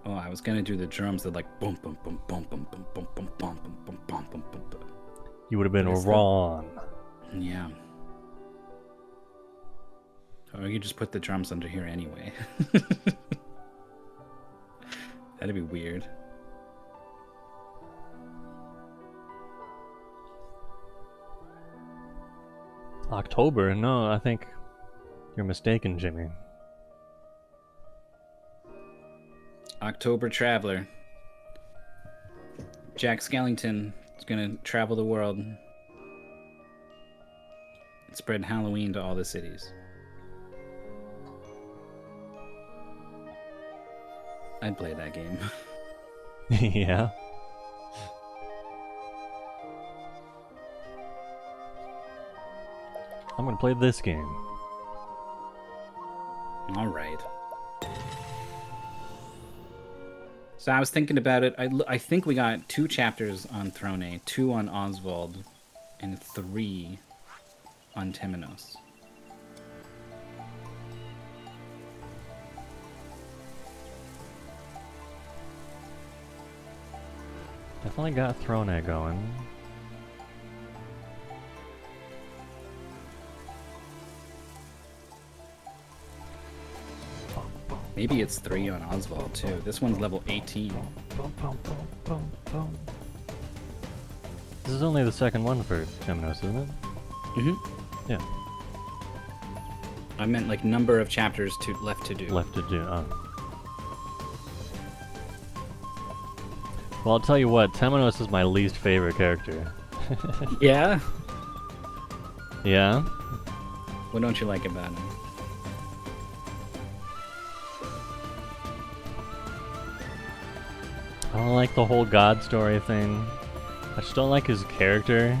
Oh, I was gonna do the drums that like boom, boom, boom, boom, boom, boom, boom, boom, boom, boom, boom, boom, boom, boom, boom. You would have been What is wrong. Yeah. Or you just put the drums under here anyway. That'd be weird. October? No, I think you're mistaken, Jimmy. October Traveler. Jack Skellington is gonna travel the world and spread Halloween to all the cities. I'd play that game. Yeah. I'm gonna play this game. All right. So I was thinking about it. I think we got 2 chapters on Throne, 2 on Oswald, and 3 on Temenos. Definitely got Throne going. Maybe it's 3 on Oswald too. This one's level 18. This is only the second one for Temenos, isn't it? Mm-hmm. Yeah. I meant like number of chapters left to do. Left to do. Well, I'll tell you what, Temenos is my least favorite character. Yeah? Yeah? What don't you like about him? I don't like the whole God story thing. I just don't like his character.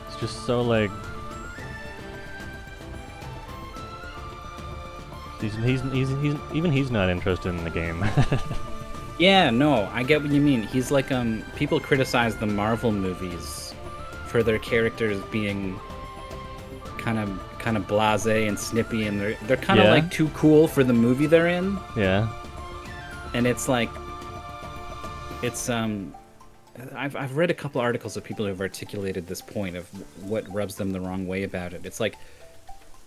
It's just so like... Even he's not interested in the game. Yeah, no, I get what you mean. He's like, people criticize the Marvel movies for their characters being kind of blasé and snippy, and they're kind of like too cool for the movie they're in. Yeah. And it's like, it's I've read a couple articles of people who have articulated this point of what rubs them the wrong way about it. It's like,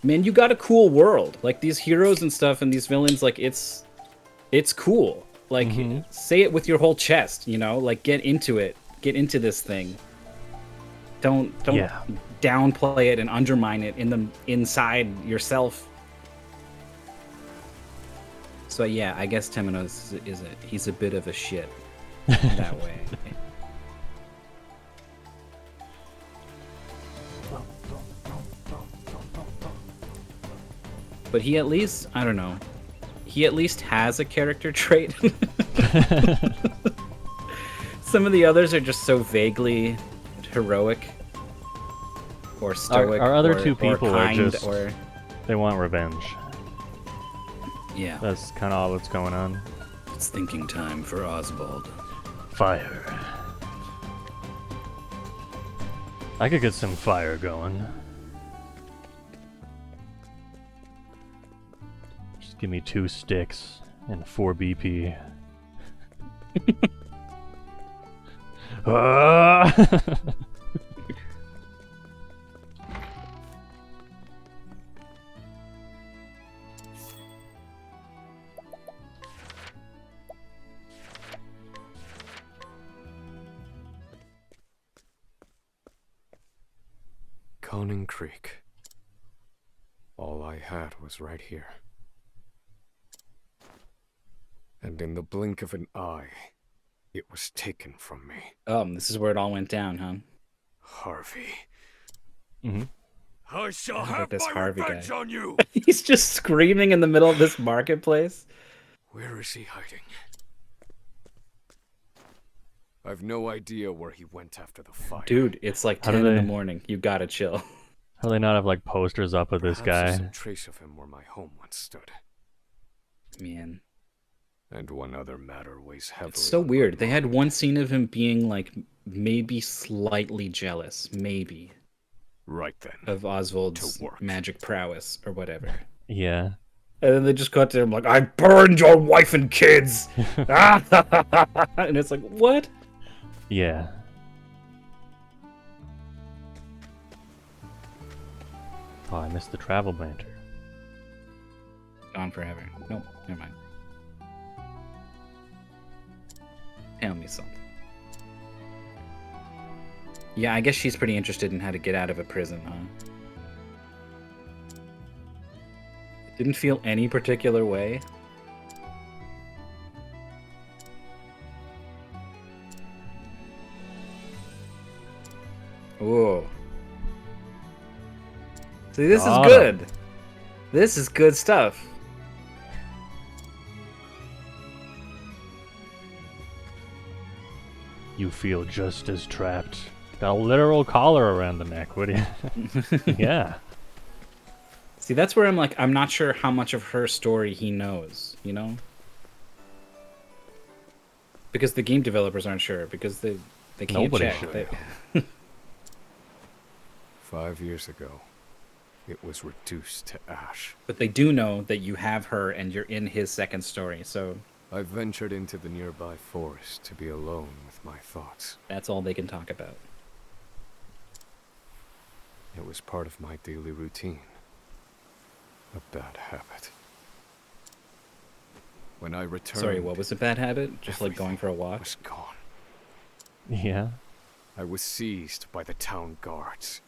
man, you got a cool world. Like these heroes and stuff and these villains, like it's cool. Like say it with your whole chest, you know? Like get into it. Get into this thing. Don't downplay it and undermine it inside yourself. So yeah, I guess Temenos he's a bit of a shit that way. But he at least, I don't know, he at least has a character trait. Some of the others are just so vaguely heroic or stoic. Our other two people are just... Or... They want revenge. Yeah. That's kind of all that's going on. It's thinking time for Oswald. Fire. I could get some fire going. Just give me 2 sticks and 4 BP. Conning Creek. All I had was right here. And in the blink of an eye, it was taken from me. This is where it all went down, huh? Harvey. Mm-hmm. I shall have this my revenge on you! He's just screaming in the middle of this marketplace. Where is he hiding? I've no idea where he went after the fire. Dude, it's like 10 in the morning. You gotta chill. How do they not have like posters up of this guy? There's some trace of him where my home once stood. Man. And one other matter weighs heavily. It's so weird. They had one scene of him being like maybe slightly jealous, maybe. Right then. Of Oswald's magic prowess or whatever. Yeah. And then they just cut to him like, I burned your wife and kids! And it's like, what? Yeah. Oh, I missed the travel banter. Gone forever. Nope, never mind. Tell me something. Yeah, I guess she's pretty interested in how to get out of a prison, huh? Didn't feel any particular way. Whoa. See, this is Got 'em. good. This is good stuff. You feel just as trapped. Got a literal collar around the neck. What do you? Yeah. See, that's where I'm like, I'm not sure how much of her story he knows, you know? Because the game developers aren't sure, because they can't Nobody's check. sure. 5 years ago, it was reduced to ash. But they do know that you have her and you're in his second story, so I ventured into the nearby forest to be alone with my thoughts. that's all they can talk about. It was part of my daily routine. A bad habit. When I returned... Sorry, what was a bad habit? Just like going for a walk? was gone. Yeah. I was seized by the town guards.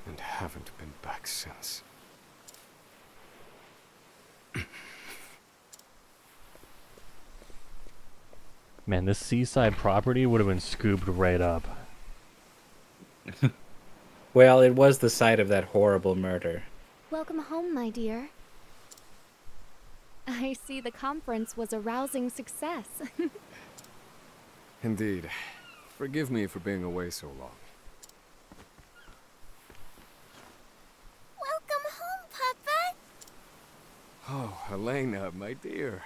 And haven't been back since. Man, this seaside property would have been scooped right up. Well, it was the site of that horrible murder. Welcome home, my dear. I see the conference was a rousing success. Indeed. Forgive me for being away so long. Welcome home, Papa. Oh, Helena, my dear.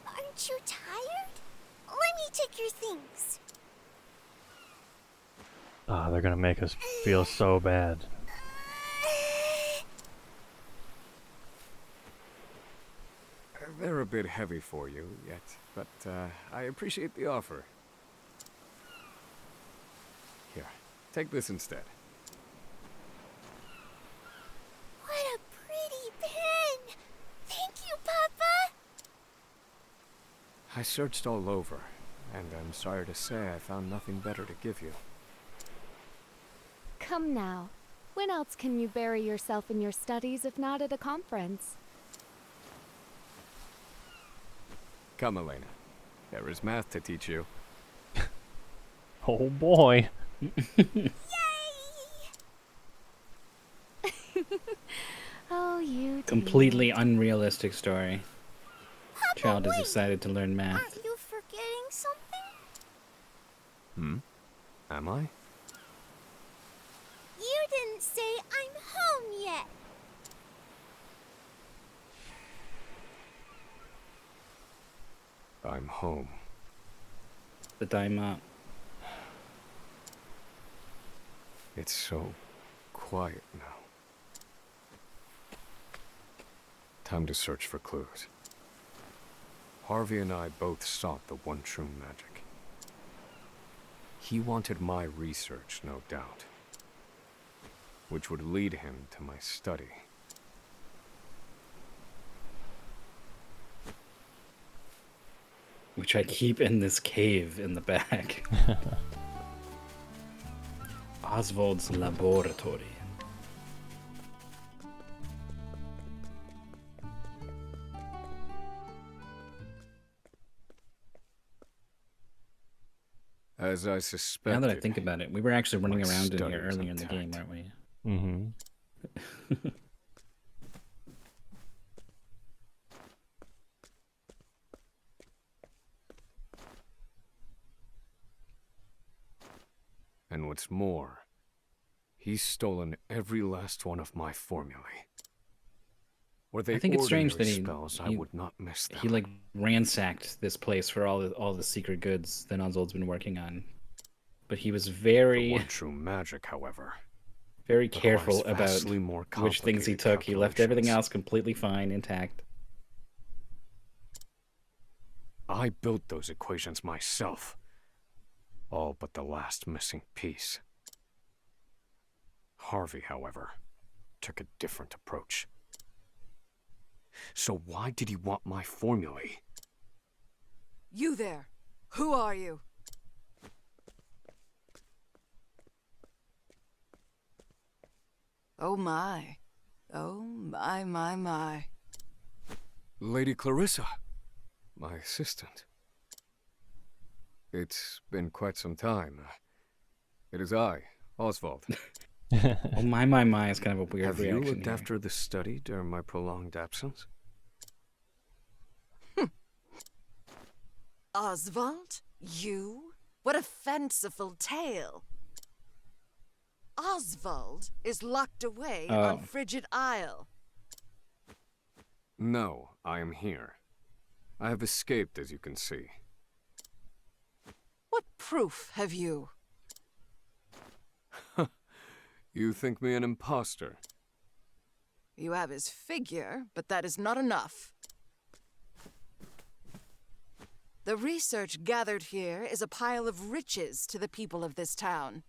Aren't you tired? Let me take your things. Ah, they're gonna make us feel so bad. They're a bit heavy for you yet, but I appreciate the offer. Here, take this instead. What a pretty pen. Thank you, Papa. I searched all over, and I'm sorry to say I found nothing better to give you. Come now. When else can you bury yourself in your studies if not at a conference? Come, Elena. There is math to teach you. Oh boy. Yay! Oh, you dear. Completely unrealistic story. Papa, Child is wait. excited to learn math. Aren't you forgetting something? Am I? You didn't say I'm home yet. I'm home. The time up. It's so quiet now. Time to search for clues. Harvey and I both sought the one true magic. He wanted my research, no doubt, which would lead him to my study. Which I keep in this cave in the back. Oswald's laboratory. As I suspected. Now that I think about it, we were actually running my around in study here was earlier in the game, intact. weren't we? Mm-hmm. And what's more, he's stolen every last one of my formulae. Were they I think it's strange that ordinary spells, I would not miss them. He like ransacked this place for all the secret goods that Oswald's been working on. But he was The very one true magic, however, Very requires careful about vastly more which things he complicated took. He left everything calculations. else completely fine, intact. I built those equations myself. All but the last missing piece. Harvey, however, took a different approach. So why did he want my formulae? You there! Who are you? Oh my. Oh my. Lady Clarissa, my assistant. It's been quite some time. It is I, Oswald. Oh, my is kind of a weird Have you reaction looked here. after the study during my prolonged absence? Oswald? You? What a fanciful tale. Oswald is locked away on Frigid Isle. No, I am here. I have escaped, as you can see. What proof have you? You think me an imposter? You have his figure, but that is not enough. The research gathered here is a pile of riches to the people of this town.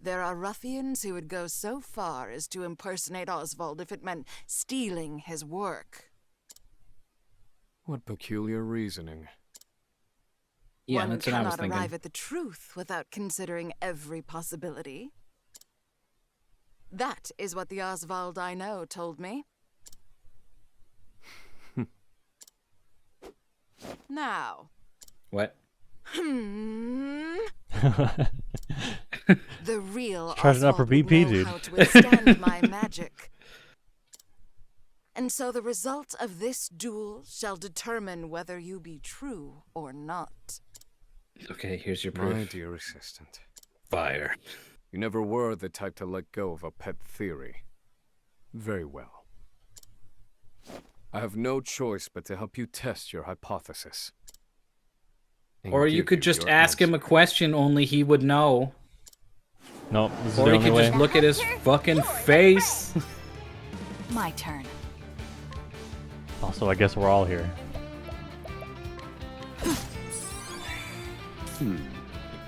There are ruffians who would go so far as to impersonate Oswald if it meant stealing his work. What peculiar reasoning. Yeah, One that's what I was cannot thinking. arrive at the truth without considering every possibility. That is what the Oswald I know told me. Now. What? The real Charging up for Oswald would BP, know dude. how to withstand my magic. And so the result of this duel shall determine whether you be true or not. Okay, here's your My proof. dear assistant. Fire. You never were the type to let go of a pet theory. Very well. I have no choice but to help you test your hypothesis. And Or you give could just your ask him a answer. question only he would know. Nope, this is Or the he only could way. just look at his fucking face. My turn. Also, I guess we're all here.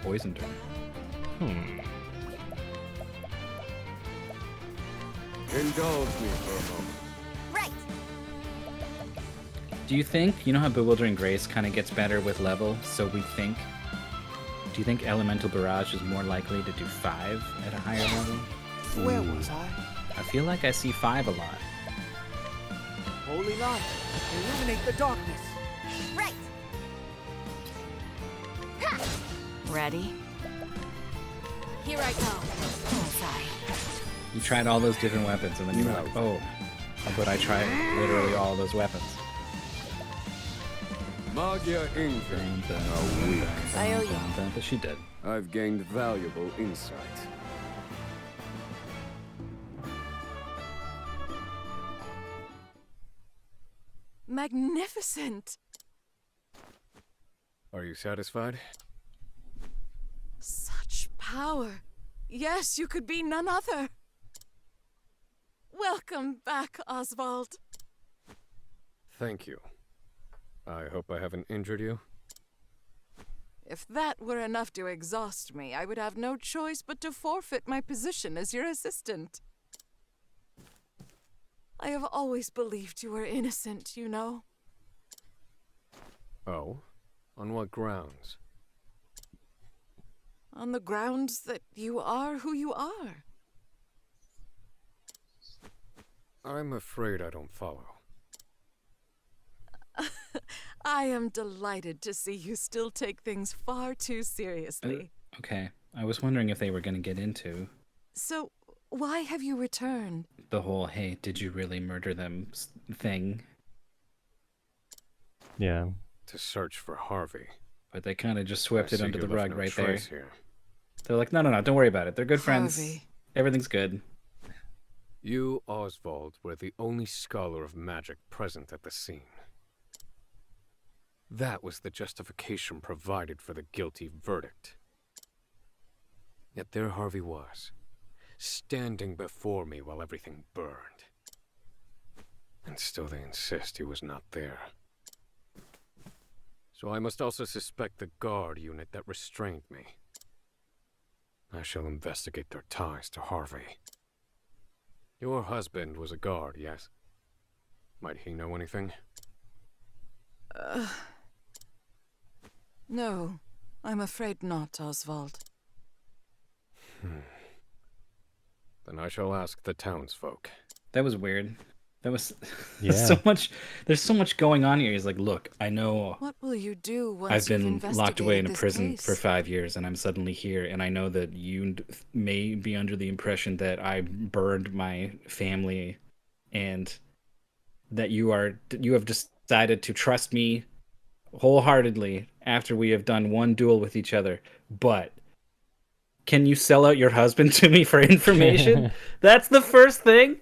Poisoned her. Indulge me for a moment. Right. Do you think, you know how Bewildering Grace kind of gets better with level, so we think? Do you think Elemental Barrage is more likely to do 5 at a higher level? Where was I? I feel like I see 5 a lot. Holy light, illuminate the darkness. Right. Ready? Here I go. Bullseye. You tried all those different weapons, and then you were like, oh, how about I try literally all those weapons? Magia Inca. I owe you. But she did. I've gained valuable insight. Magnificent! Are you satisfied? Such power. Yes, you could be none other. Welcome back, Oswald. Thank you. I hope I haven't injured you. If that were enough to exhaust me, I would have no choice but to forfeit my position as your assistant. I have always believed you were innocent, you know. Oh? On what grounds? On the grounds that you are who you are. I'm afraid I don't follow. I am delighted to see you still take things far too seriously. Okay, I was wondering if they were going to get into So, why have you returned? the whole, hey, did you really murder them thing? Yeah. To search for Harvey. But they kind of just swept it I see under you the left rug no right there. trace here. They're like, no, don't worry about it. They're good friends. Harvey. Everything's good. You, Oswald, were the only scholar of magic present at the scene. That was the justification provided for the guilty verdict. Yet there Harvey was, standing before me while everything burned. And still they insist he was not there. So I must also suspect the guard unit that restrained me. I shall investigate their ties to Harvey. Your husband was a guard, yes? Might he know anything? No, I'm afraid not, Oswald. Then I shall ask the townsfolk. That was weird. That was Yeah. so much. There's so much going on here. He's like, look, I know What will you do once I've you've been locked away in a investigated this prison case? for 5 years, and I'm suddenly here, and I know that you may be under the impression that I burned my family, and that you have decided to trust me wholeheartedly after we have done one duel with each other. But can you sell out your husband to me for information? That's the first thing.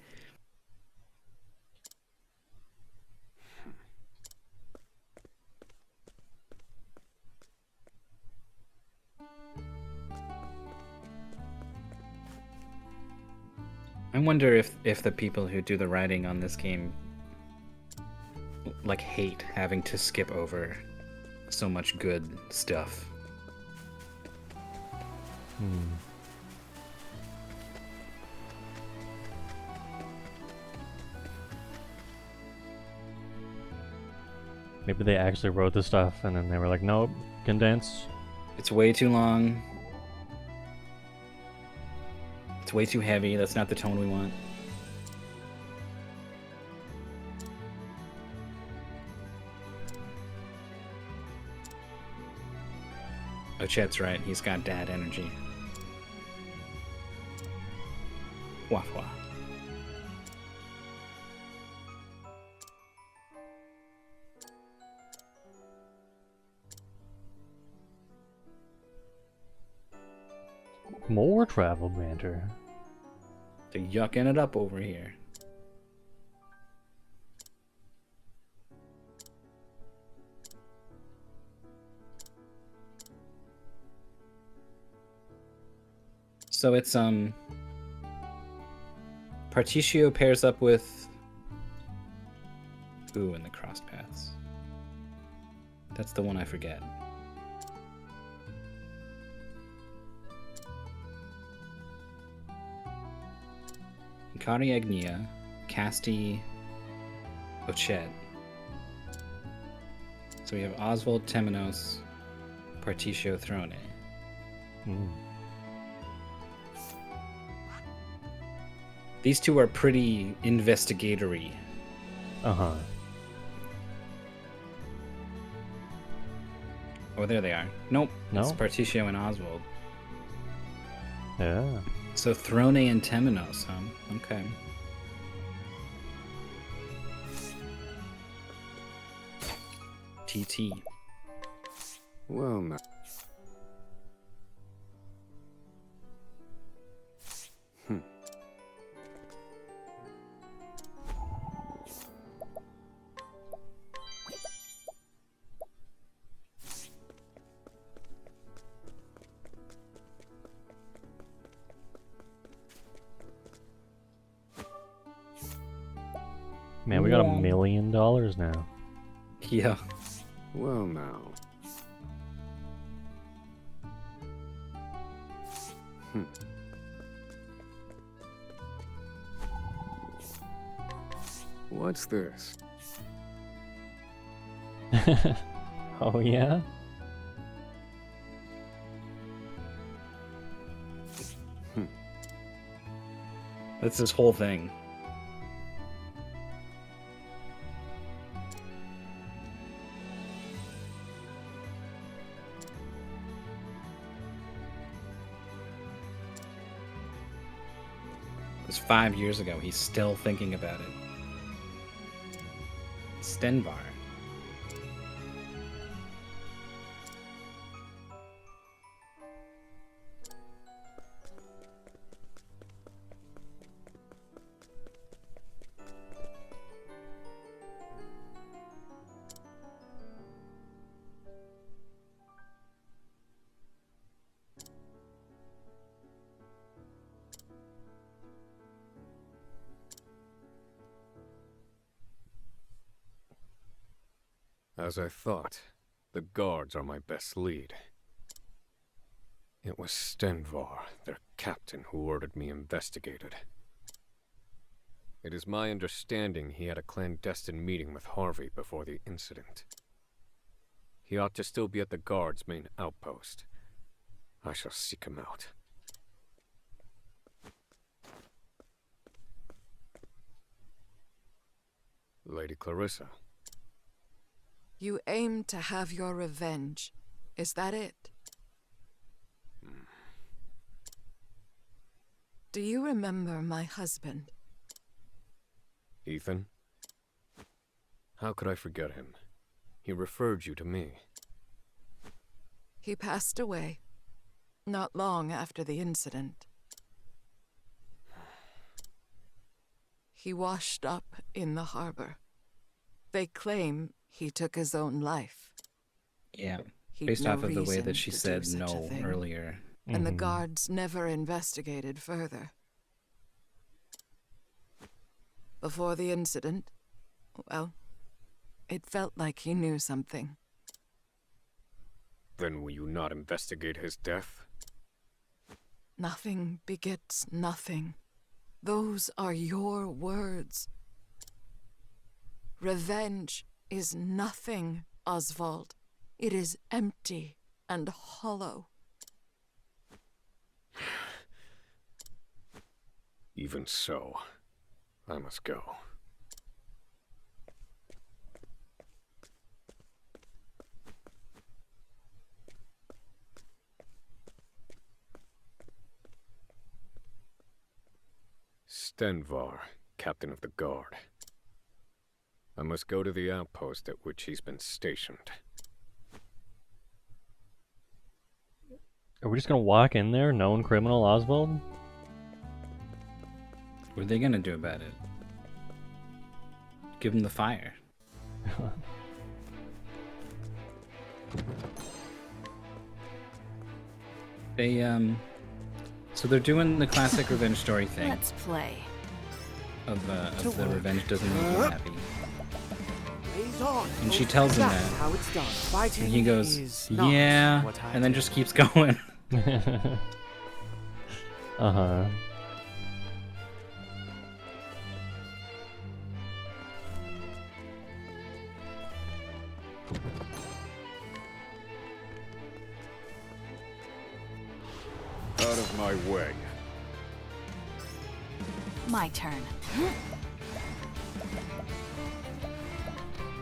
I wonder if the people who do the writing on this game like hate having to skip over so much good stuff. Maybe they actually wrote the stuff and then they were like, nope, condense. It's way too long. It's way too heavy. That's not the tone we want. Oh, Chet's right. He's got dad energy. Wah wah. More travel banter. They're yucking it up over here. So it's Particio pairs up with ooh, in the cross paths. That's the one I forget. Ikari Agnia, Casti, Ochet. So we have Oswald Temenos, Particio Throne. These two are pretty investigatory. Uh-huh. Oh, there they are. Nope. No? It's Particio and Oswald. Yeah. So Throne and Temenos, huh? Okay. TT. Well, now. Man, we got $1 million now. Yeah. Well, now. What's this? Oh, yeah? That's this whole thing. It was 5 years ago. He's still thinking about it. Stenvar. As I thought, the guards are my best lead. It was Stenvar, their captain, who ordered me investigated. It is my understanding he had a clandestine meeting with Harvey before the incident. He ought to still be at the guard's main outpost. I shall seek him out. Lady Clarissa. You aim to have your revenge. Is that it? Do you remember my husband? Ethan? How could I forget him? He referred you to me. He passed away, not long after the incident. He washed up in the harbor. They claim he took his own life. Yeah, He'd based no off of the way reason that she to do said such a no thing. earlier. And the guards never investigated further. Before the incident, well, it felt like he knew something. Then will you not investigate his death? Nothing begets nothing. Those are your words. Revenge is nothing, Oswald. It is empty and hollow. Even so, I must go. Stenvar, captain of the guard. I must go to the outpost at which he's been stationed. Are we just gonna walk in there, known criminal Oswald? What are they gonna do about it? Give him the fire. They so they're doing the classic revenge story thing Let's play. of the revenge doesn't make you happy. Blaze on. And she tells him That's that. how it's done. Fighting And he goes, is not yeah, what I and then do. just keeps going. Uh-huh. Out of my way. My turn.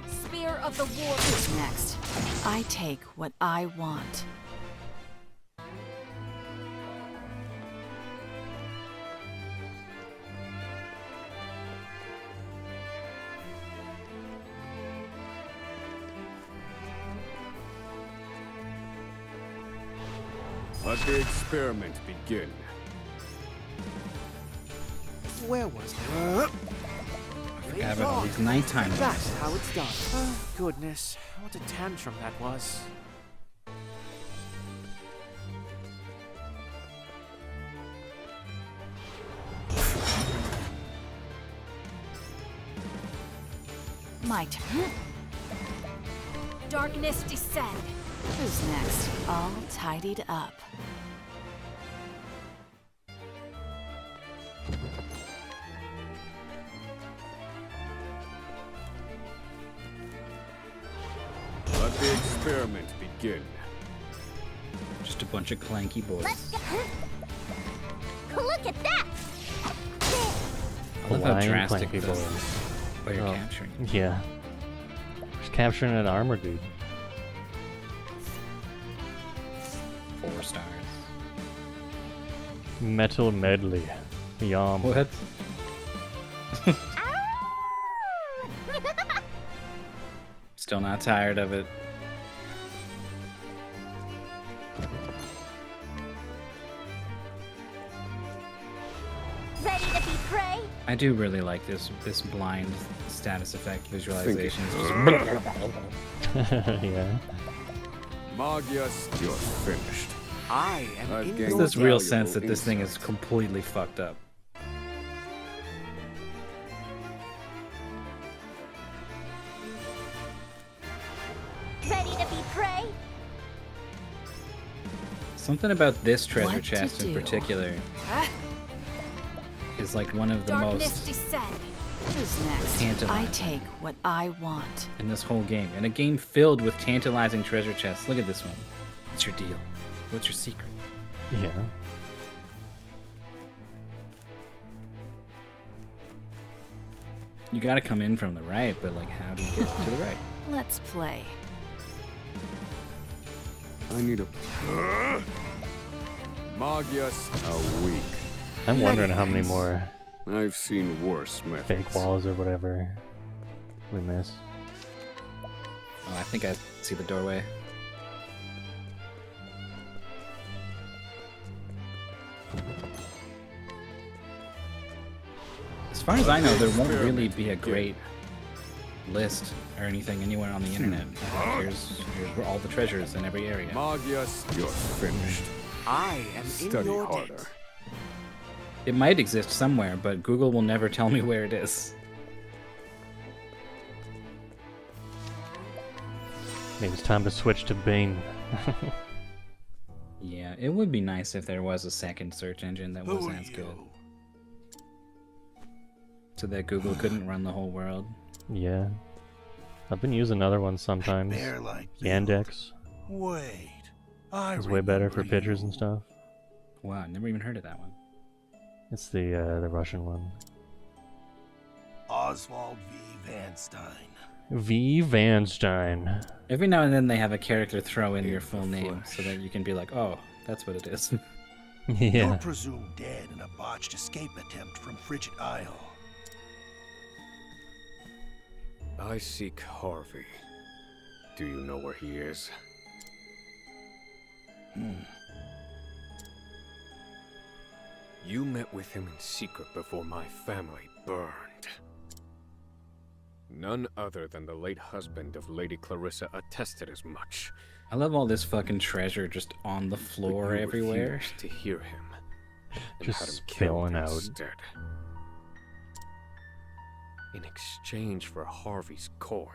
Spear of the War. Who's next? I take what I want. Let the experiment begin. Where was I? Forgot about all these nighttime That's ones. how it's done. Oh, goodness. What a tantrum that was. My turn. Darkness descend. Who's next? All tidied up. Let the experiment begin. Just a bunch of clanky boys. Look at that! I love how Flying drastic clanky the boys. what you're Oh. capturing. Yeah. Just capturing an armor dude. 4 stars. Metal medley. Yum. What? Still not tired of it. Ready to be prey? I do really like this blind status effect visualization. It's just Yeah. Magias, you're finished. I am I've in gained your this real valuable sense that this thing is insight. completely fucked up. Something about this treasure What to chest in do? particular is like one of the most descend. Who's next? I tantalizing take what I want. in this whole game. In a game filled with tantalizing treasure chests. Look at this one. What's your deal? What's your secret? Yeah. You gotta come in from the right, but like, how do you get to the right? Let's play. I need a Magias a week. I'm wondering how many more I've seen worse methods. fake walls or whatever we miss. Oh, I think I see the doorway. As far as I know, there won't really be a great list or anything anywhere on the internet. Here's all the treasures in every area. Magias, you're finished. I am in Study your harder. debt. It might exist somewhere, but Google will never tell me where it is. Maybe it's time to switch to Bane. Yeah, it would be nice if there was a second search engine that was as good. So that Google couldn't run the whole world. Yeah. I've been using other ones sometimes. Yandex Wait, I is way better for remember pictures you. and stuff. Wow, never even heard of that one. It's the Russian one. Oswald V. Vanstein. V. Vanstein. Every now and then they have a character throw in your full the name so that you can be like, oh, that's what it is. You're Yeah. presumed dead in a botched escape attempt from Frigid Isle. I seek Harvey. Do you know where he is? You met with him in secret before my family burned. None other than the late husband of Lady Clarissa attested as much. I love all this fucking treasure just on the But floor you everywhere. refused to hear him. And Just had him killed spilling out. instead. In exchange for Harvey's coin.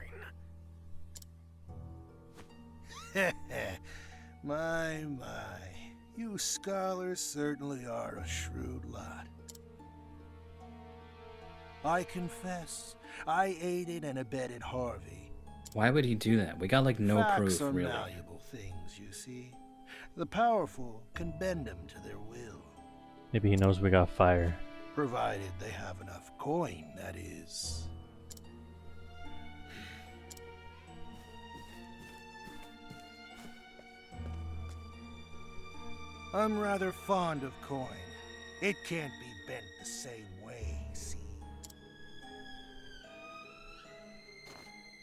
My. You scholars certainly are a shrewd lot. I confess, I aided and abetted Harvey. Why would he do that? We got like no Facts proof, are really. malleable things, you see. The powerful can bend them to their will, Maybe he knows we got fire. provided they have enough coin, that is. I'm rather fond of coin. It can't be bent the same way, see?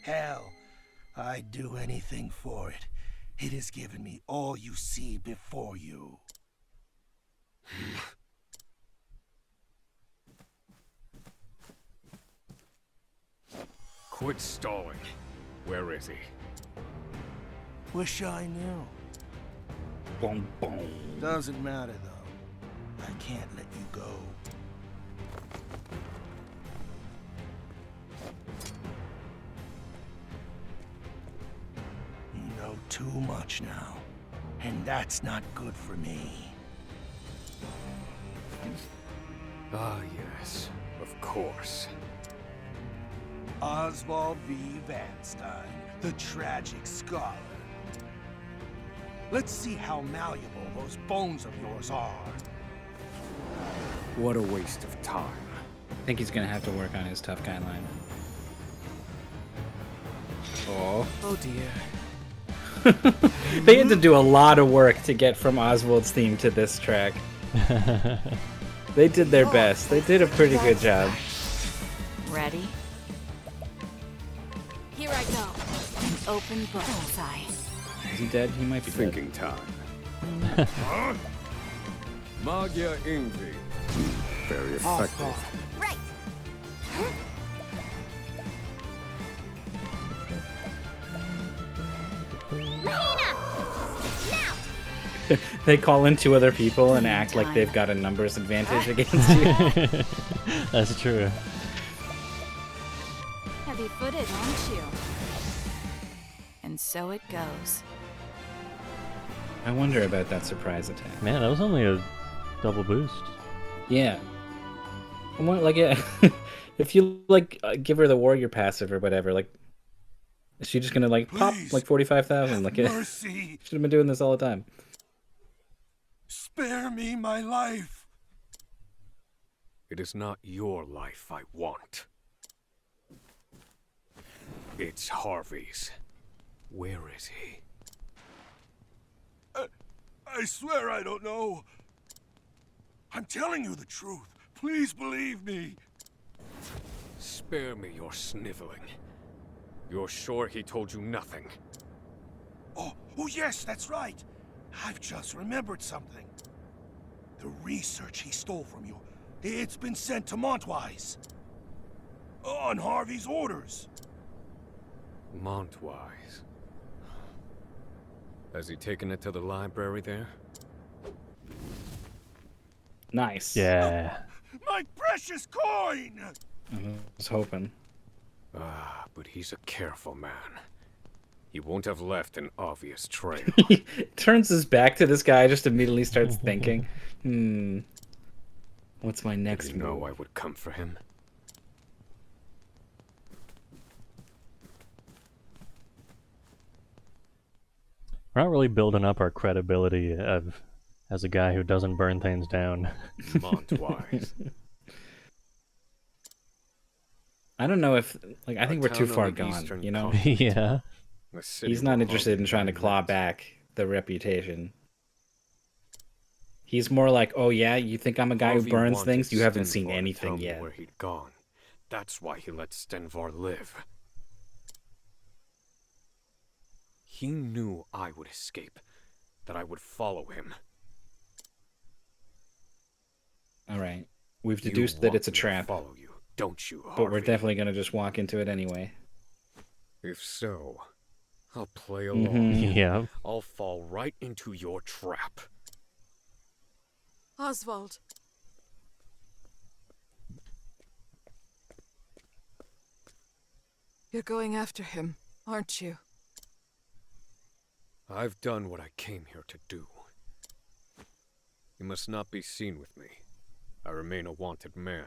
Hell, I'd do anything for it. It has given me all you see before you. Quit stalling. Where is he? Wish I knew. Boom, boom. Doesn't matter, though. I can't let you go. You know too much now, and that's not good for me. Ah, yes. Of course. Oswald V. Vanstein, the tragic scholar. Let's see how malleable those bones of yours are. What a waste of time. I think he's gonna have to work on his tough guy line. Oh. Oh dear. They had to do a lot of work to get from Oswald's theme to this track. They did their best. They did a pretty good job. Ready? Here I go. An open book. Bullseye. Is he dead? He might be dead. Thinking time. Magia Ingvi. Very effective. Right. They call in two other people and act like they've got a numbers advantage against you. That's true. Heavy-footed, aren't you? And so it goes. I wonder about that surprise attack. Man, that was only a double boost. Yeah. I want, like, yeah. If you, like, give her the warrior passive or whatever, like, is she just gonna, like, pop, Please, like, 45,000? have Like, mercy. should have been doing this all the time. Spare me my life. It is not your life I want. It's Harvey's. Where is he? I swear I don't know. I'm telling you the truth. Please believe me. Spare me your sniveling. You're sure he told you nothing? Oh, yes, that's right. I've just remembered something. The research he stole from you, it's been sent to Montwise. On Harvey's orders. Montwise. Has he taken it to the library there? Nice. Yeah. My precious coin! I was hoping. Ah, but he's a careful man. He won't have left an obvious trail. He turns his back to this guy, just immediately starts thinking, what's my Did next you know move? I would come for him? We're not really building up our credibility as a guy who doesn't burn things down. Montwise. I don't know if, like, I think we're too town on far the gone, eastern you know? continent. Yeah. A city He's not where interested in Harvey trying to and I claw met. back the reputation. He's more like, oh yeah, you think I'm a guy who Harvey burns wanted things? You haven't seen Stenvar to anything tell me yet. where he'd gone. That's why he let Stenvar live. He knew I would escape, that I would follow him. Alright. We've You deduced that want it's a me to trap, follow you, don't you, Harvey? but we're definitely gonna just walk into it anyway. If so, I'll play along. Yeah. I'll fall right into your trap. Oswald. You're going after him, aren't you? I've done what I came here to do. You must not be seen with me. I remain a wanted man.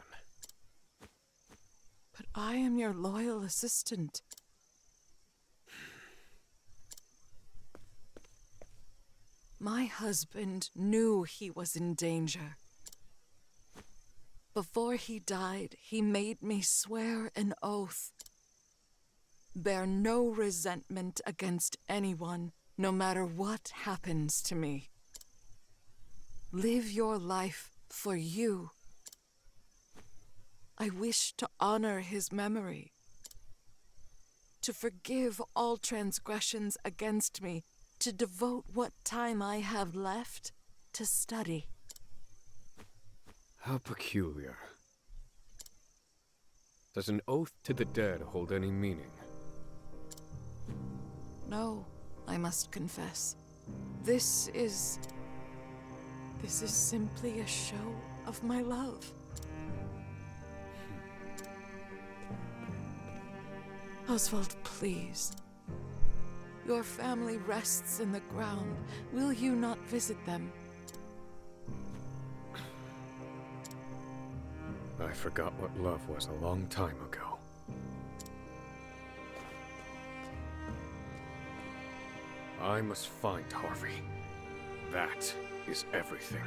But I am your loyal assistant. My husband knew he was in danger. Before he died, he made me swear an oath. Bear no resentment against anyone, no matter what happens to me. Live your life for you. I wish to honor his memory, to forgive all transgressions against me, to devote what time I have left to study. How peculiar. Does an oath to the dead hold any meaning? No, I must confess. This is simply a show of my love. Oswald, please. Your family rests in the ground. Will you not visit them? I forgot what love was a long time ago. I must find Harvey. That is everything.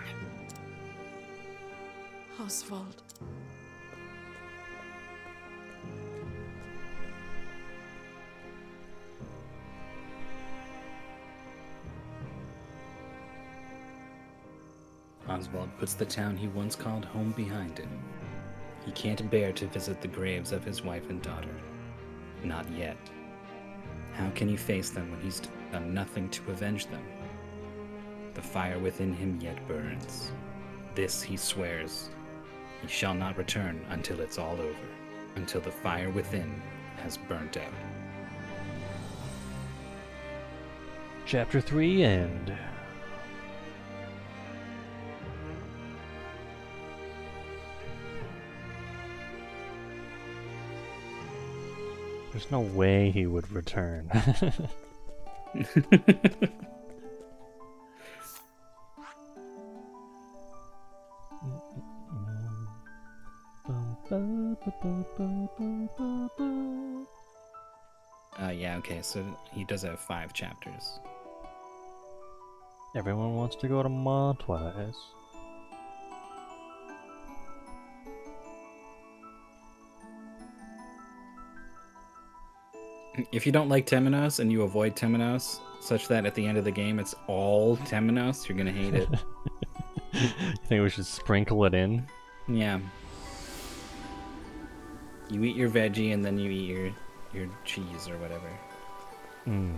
Oswald. Oswald puts the town he once called home behind him. He can't bear to visit the graves of his wife and daughter. Not yet. How can he face them when he's done nothing to avenge them? The fire within him yet burns. This he swears. He shall not return until it's all over, until the fire within has burnt out. Chapter 3 end. There's no way he would return. Yeah, okay, so he does have 5 chapters. Everyone wants to go to Montoise. If you don't like Temenos and you avoid Temenos, such that at the end of the game it's all Temenos, you're gonna hate it. You think we should sprinkle it in? Yeah. You eat your veggie and then you eat your cheese or whatever. Hmm.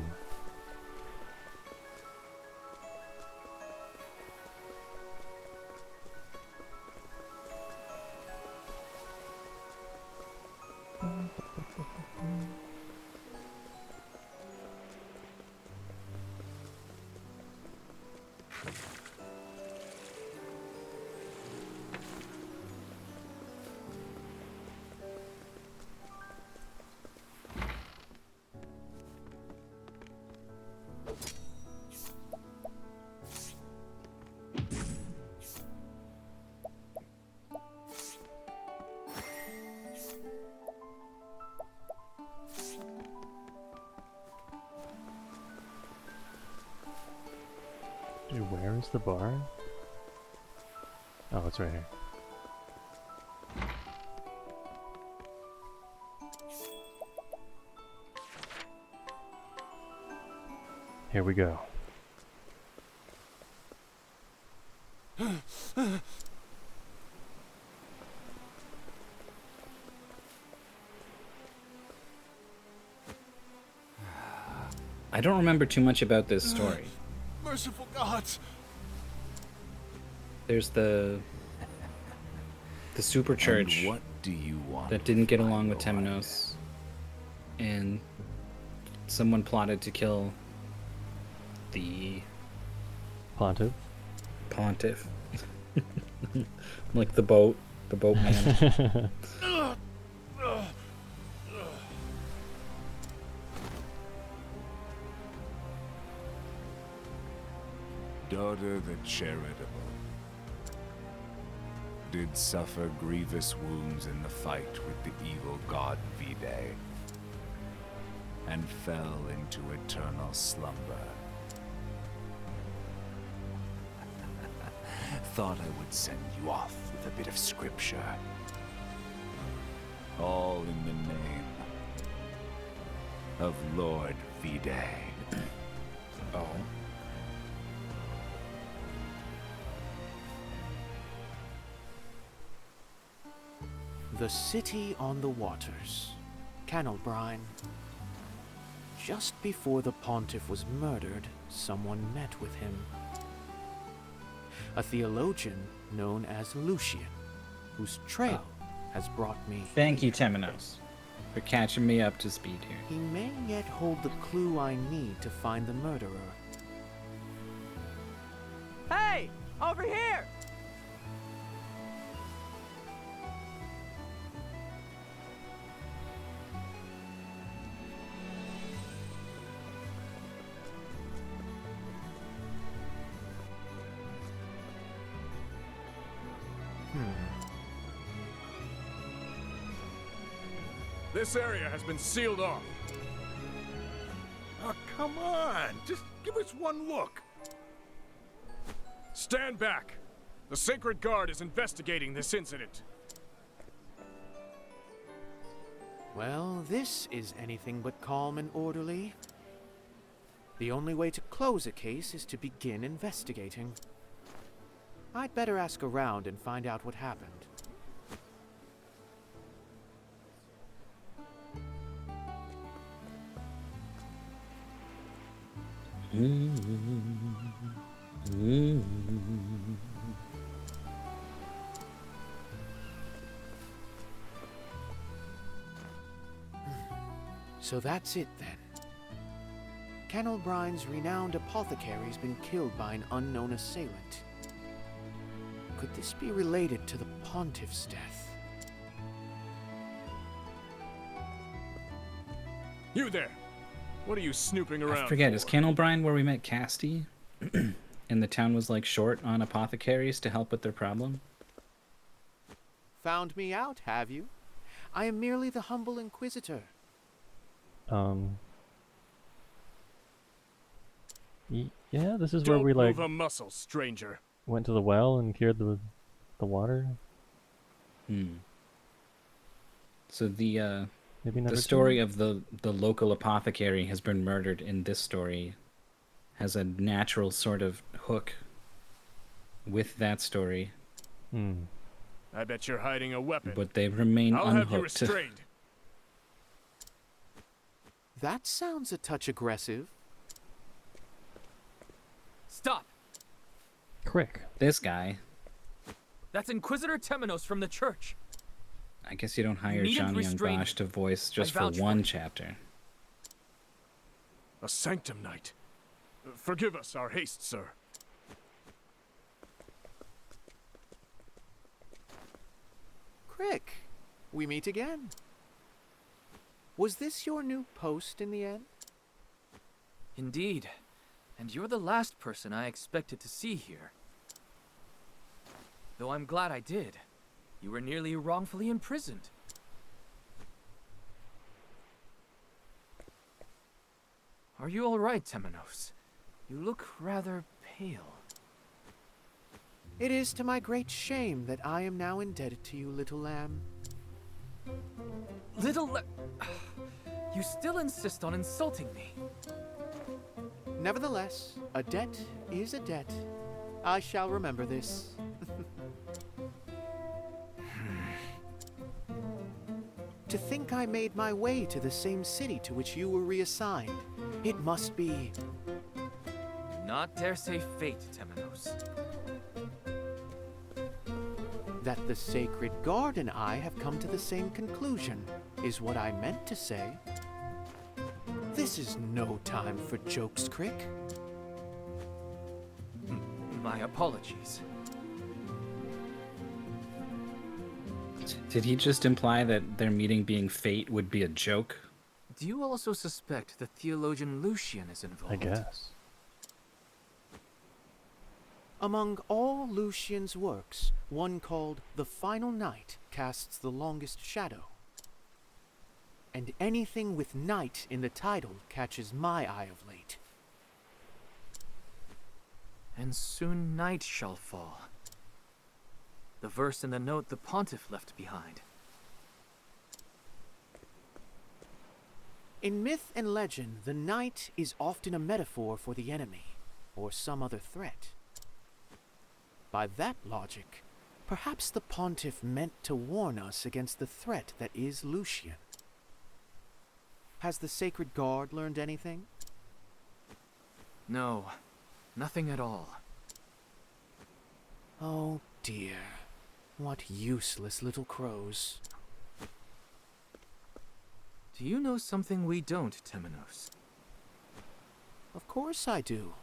Dude, where is the bar? Oh, it's right here. Here we go. I don't remember too much about this story. Merciful gods! There's the super church And what do you want? that didn't get my along with lord? Temenos, and someone plotted to kill the Pontiff. pontiff. Like the boatman. Daughter the charitable, did suffer grievous wounds in the fight with the evil god Vide, and fell into eternal slumber. Thought I would send you off with a bit of scripture. All in the name of Lord Vide. Oh. The city on the waters, Canalbrine. Just before the pontiff was murdered, someone met with him. A theologian known as Lucian, whose trail has brought me. Thank you, Temenos, for catching me up to speed here. He may yet hold the clue I need to find the murderer. Hey! Over here! This area has been sealed off. Oh, come on. Just give us one look. Stand back. The Sacred Guard is investigating this incident. Well, this is anything but calm and orderly. The only way to close a case is to begin investigating. I'd better ask around and find out what happened. So that's it then. Canalbrine's renowned apothecary's been killed by an unknown assailant. Could this be related to the Pontiff's death? You there. What are you snooping around I forget, for? is Canalbrine where we met Casti? And the town was like short on apothecaries to help with their problem? Found me out, have you? I am merely the humble inquisitor. Yeah, this is where we like Move a muscle, stranger. went to the well and cured the water. So the Maybe number story 2? of the local apothecary has been murdered in this story has a natural sort of hook with that story, I bet you're hiding a weapon. but they remain I'll have you unhooked. restrained. That sounds a touch aggressive. Stop! Crick. This guy, That's Inquisitor Temenos from the church. I guess you don't hire needn't Johnny Young restrain Bosch him. to voice just for vouch for one it. chapter. A sanctum knight. Forgive us our haste, sir. Crick, we meet again. Was this your new post in the end? Indeed. And you're the last person I expected to see here. Though I'm glad I did. You were nearly wrongfully imprisoned. Are you all right, Temenos? You look rather pale. It is to my great shame that I am now indebted to you, little lamb. You still insist on insulting me. Nevertheless, a debt is a debt. I shall remember this. To think I made my way to the same city to which you were reassigned. It must be... Do not dare say fate, Temenos. that the Sacred Guard and I have come to the same conclusion, is what I meant to say. This is no time for jokes, Crick. My apologies. Did he just imply that their meeting being fate would be a joke? Do you also suspect the theologian Lucian is involved? I guess. Among all Lucian's works, one called The Final Night casts the longest shadow. And anything with night in the title catches my eye of late. And soon night shall fall. The verse in the note the pontiff left behind. In myth and legend, the night is often a metaphor for the enemy, or some other threat. By that logic, perhaps the pontiff meant to warn us against the threat that is Lucian. Has the Sacred Guard learned anything? No, nothing at all. Oh dear, what useless little crows. Do you know something we don't, Temenos? Of course I do.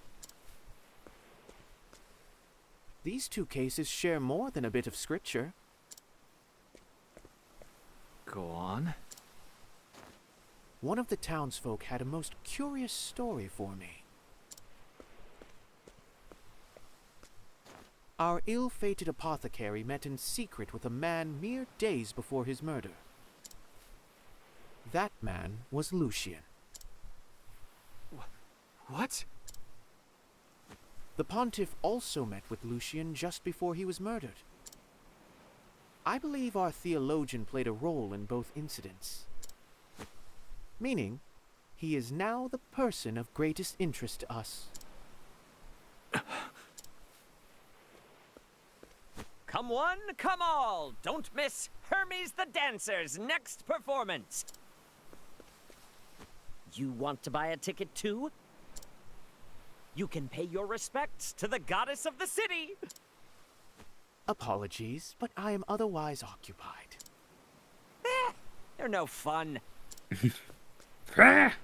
These two cases share more than a bit of scripture. Go on. One of the townsfolk had a most curious story for me. Our ill-fated apothecary met in secret with a man mere days before his murder. That man was Lucian. What? The pontiff also met with Lucian just before he was murdered. I believe our theologian played a role in both incidents. Meaning, he is now the person of greatest interest to us. Come one, come all! Don't miss Hermes the Dancer's next performance! You want to buy a ticket too? You can pay your respects to the goddess of the city! Apologies, but I am otherwise occupied. They're no fun. Fair.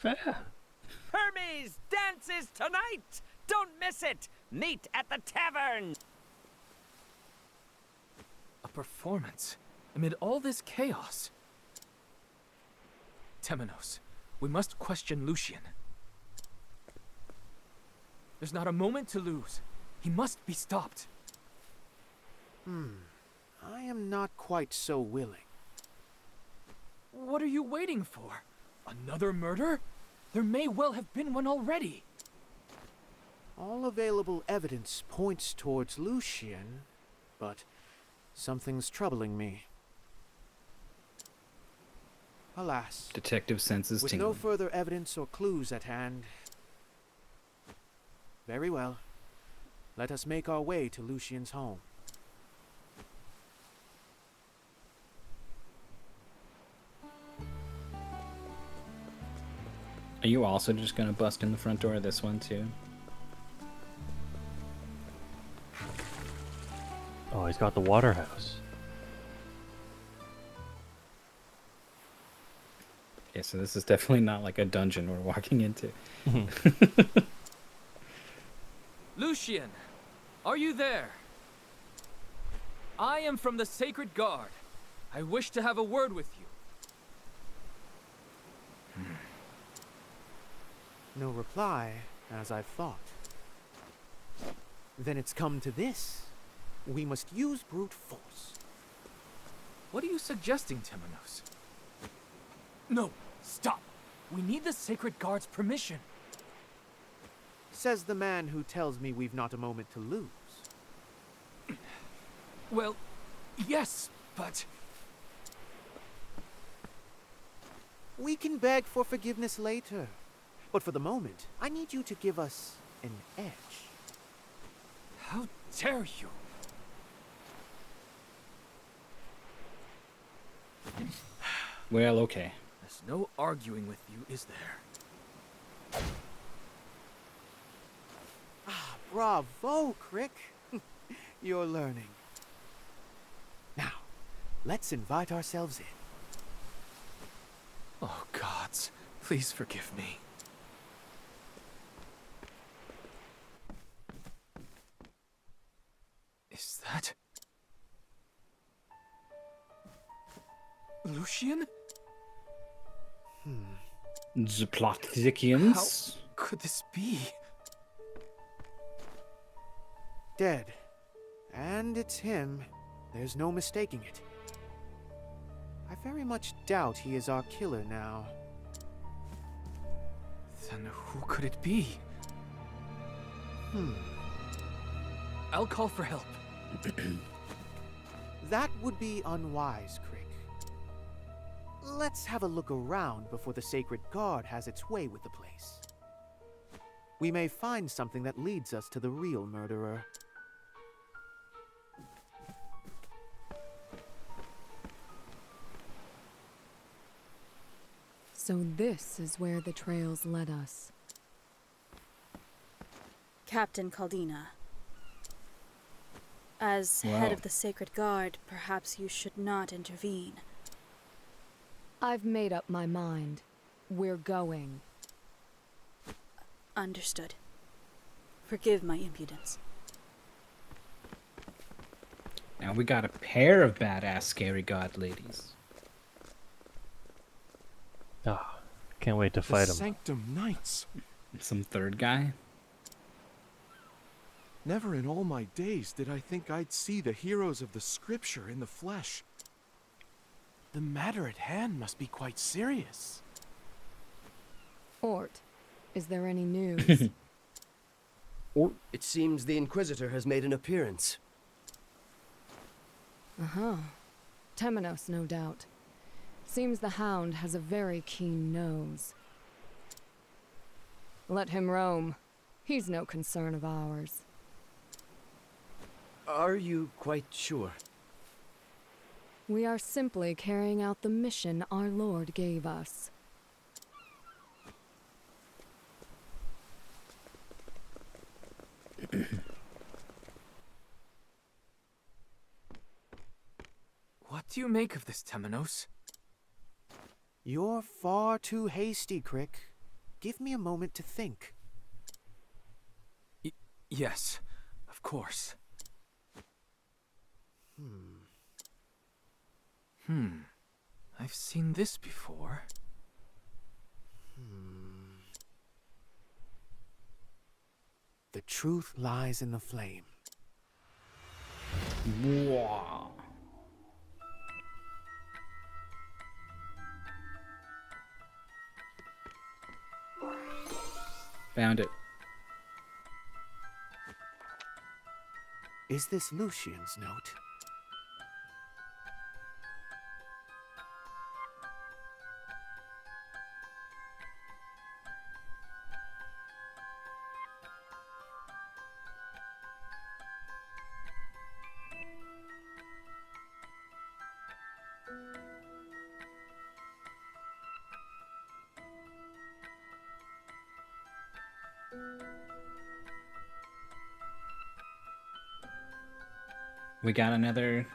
Hermes dances tonight! Don't miss it! Meet at the tavern! A performance? Amid all this chaos? Temenos, we must question Lucian. There's not a moment to lose. He must be stopped. I am not quite so willing. What are you waiting for? Another murder? There may well have been one already. All available evidence points towards Lucian, but something's troubling me. Alas, Detective senses with tingling. no further evidence or clues at hand. Very well. Let us make our way to Lucian's home. Are you also just gonna bust in the front door of this one too? Oh, he's got the water house. Okay, so this is definitely not like a dungeon we're walking into. Lucian, are you there? I am from the Sacred Guard. I wish to have a word with you. No reply, as I thought. Then it's come to this. We must use brute force. What are you suggesting, Temenos? No, stop. We need the Sacred Guard's permission. Says the man who tells me we've not a moment to lose. Well, yes, but... We can beg for forgiveness later. But for the moment, I need you to give us an edge. How dare you? Well, okay. There's no arguing with you, is there? Ah, bravo, Crick. You're learning. Now, let's invite ourselves in. Oh, gods, please forgive me. Is that... Lucian? The plot thickens. How could this be? Dead. And it's him. There's no mistaking it. I very much doubt he is our killer now. Then who could it be? I'll call for help. That would be unwise, Crick. Let's have a look around before the Sacred Guard has its way with the place. We may find something that leads us to the real murderer. So this is where the trails led us. Captain Caldina. As head of the Sacred Guard, perhaps you should not intervene. I've made up my mind. We're going. Understood. Forgive my impudence. Now we got a pair of badass scary god ladies. Ah, can't wait to fight him. Sanctum Knights. Some third guy? Never in all my days did I think I'd see the heroes of the scripture in the flesh. The matter at hand must be quite serious. Ort, is there any news? It seems the Inquisitor has made an appearance. Uh-huh. Temenos, no doubt. Seems the Hound has a very keen nose. Let him roam. He's no concern of ours. Are you quite sure? We are simply carrying out the mission our Lord gave us. What do you make of this, Temenos? You're far too hasty, Crick. Give me a moment to think. Yes, of course. I've seen this before. The truth lies in the flame. Wow. Found it. Is this Lucian's note? We got another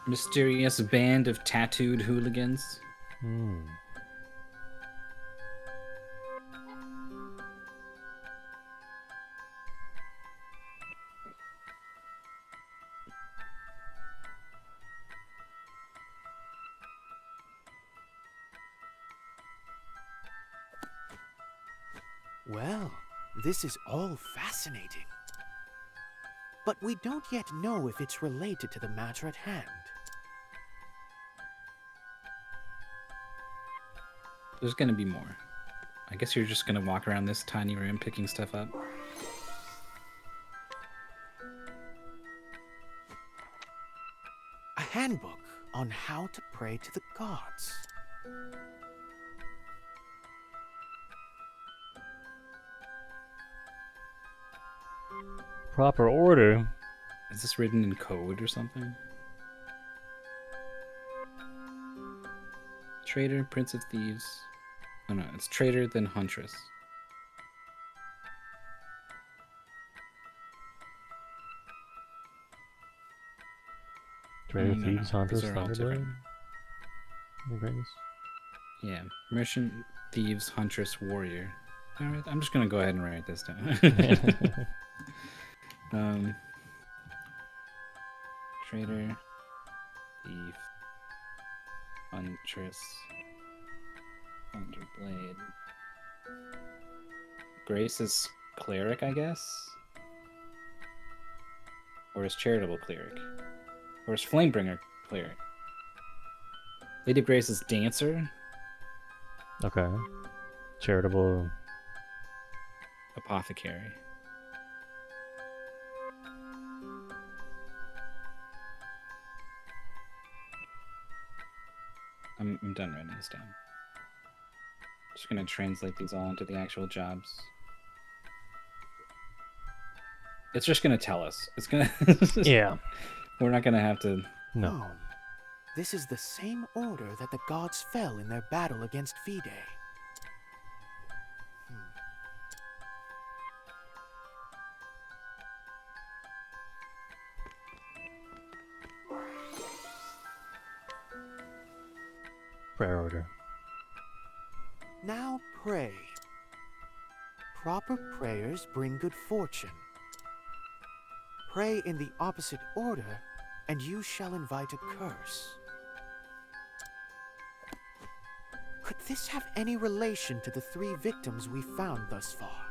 mysterious band of tattooed hooligans. Hmm. Well, this is all fascinating. But we don't yet know if it's related to the matter at hand. There's gonna be more. I guess you're just gonna walk around this tiny room picking stuff up. A handbook on how to pray to the gods. Proper order. Is this written in code or something? Traitor, Prince of Thieves. Oh no, it's Traitor then Huntress. Traitor, No, Thieves, no, Hunters, these are all Thunderblade. different. The greatest. Yeah, Merchant, Thieves, Huntress, Warrior. Alright, I'm just gonna go ahead and write this down. Traitor, Thief, Huntress, Thunderblade. Grace is Cleric, I guess? Or is Charitable Cleric? Or is Flamebringer Cleric? Lady of Grace is Dancer? Okay. Charitable. Apothecary. I'm done writing this down. Just gonna translate these all into the actual jobs. It's just gonna tell us. It's gonna. Yeah. We're not gonna have to. No. Oh, this is the same order that the gods fell in their battle against Fide. Prayer order. Now pray. Proper prayers bring good fortune. Pray in the opposite order, and you shall invite a curse. Could this have any relation to the 3 victims we found thus far?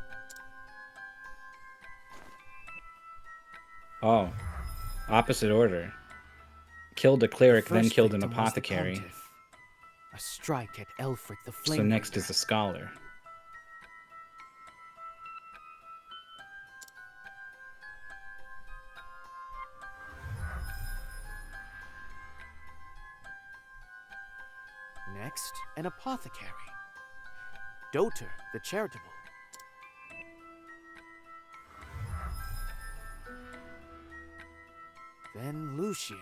Oh, opposite order. Killed a cleric, The then first killed an victim was the apothecary. Pontiff. A strike at Elfric the So Flame. next is a scholar. Next, an apothecary. Doter the Charitable. Then Lucian,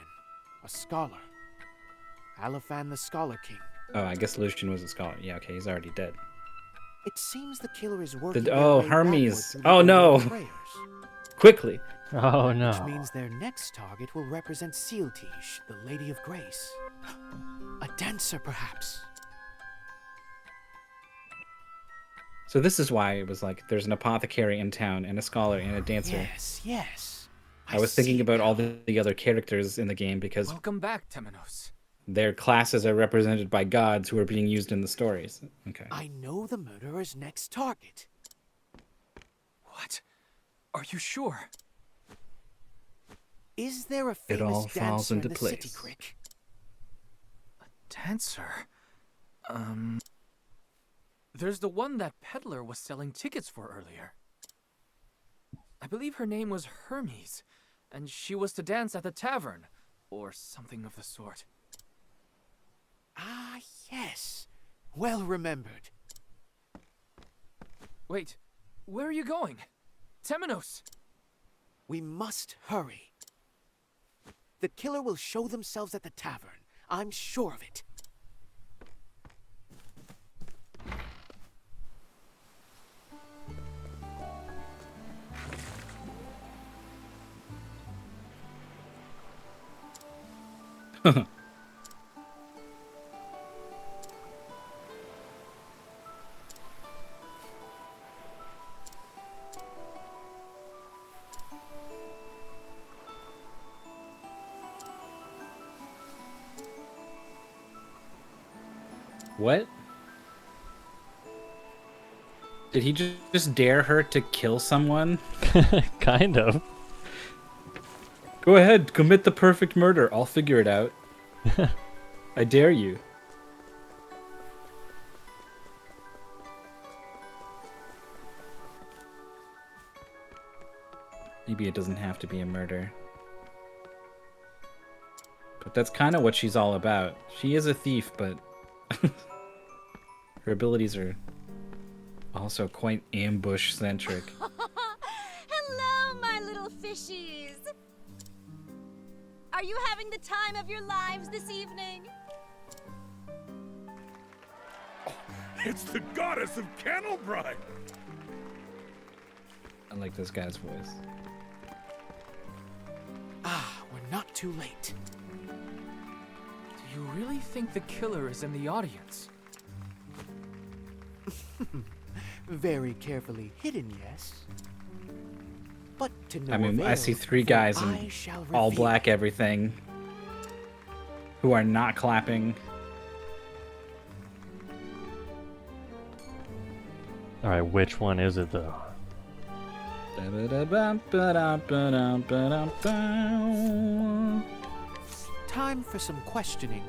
a scholar. Alaphan the Scholar King. Oh, I guess Lucian was a scholar. Yeah, okay, he's already dead. It seems the killer is working Oh, their way backward Hermes. through the Oh order no! of prayers, Quickly! Oh no. which means their next target will represent Sealtish, the Lady of Grace. A dancer, perhaps. So this is why it was like there's an apothecary in town and a scholar and a dancer. Yes, yes. I was thinking about all the other characters in the game because Welcome back, Temenos. their classes are represented by gods who are being used in the stories. Okay. I know the murderer's next target. What? Are you sure? Is there a It famous all falls dancer into in the city, place. Crick? Dancer? There's the one that peddler was selling tickets for earlier. I believe her name was Hermes, and she was to dance at the tavern, or something of the sort. Ah, yes. Well remembered. Wait, where are you going? Temenos! We must hurry. The killer will show themselves at the tavern. I'm sure of it. What? Did he just dare her to kill someone? Kind of. Go ahead, commit the perfect murder. I'll figure it out. I dare you. Maybe it doesn't have to be a murder. But that's kind of what she's all about. She is a thief, but her abilities are also quite ambush-centric. Hello, my little fishies. Are you having the time of your lives this evening? It's the goddess of Kennelbride! I like this guy's voice. Ah, we're not too late. Do you really think the killer is in the audience? Very carefully hidden, yes. But to no I mean, I avail, see three for guys I in shall all reveal. black everything who are not clapping. Alright, which one is it though? Time for some questioning.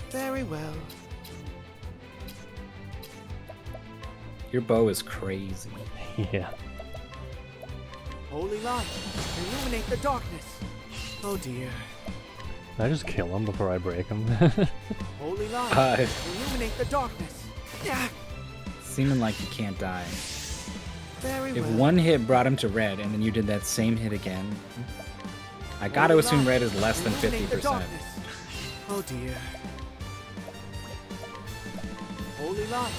Very well. Your bow is crazy. Yeah. Holy light, illuminate the darkness. Oh dear. Can I just kill him before I break him? Holy light, Uh, illuminate the darkness. Yeah. Seeming like you can't die. Very If well. one hit brought him to red and then you did that same hit again, I gotta Holy assume light, red is less than illuminate the 50%. darkness. Oh dear. Holy light,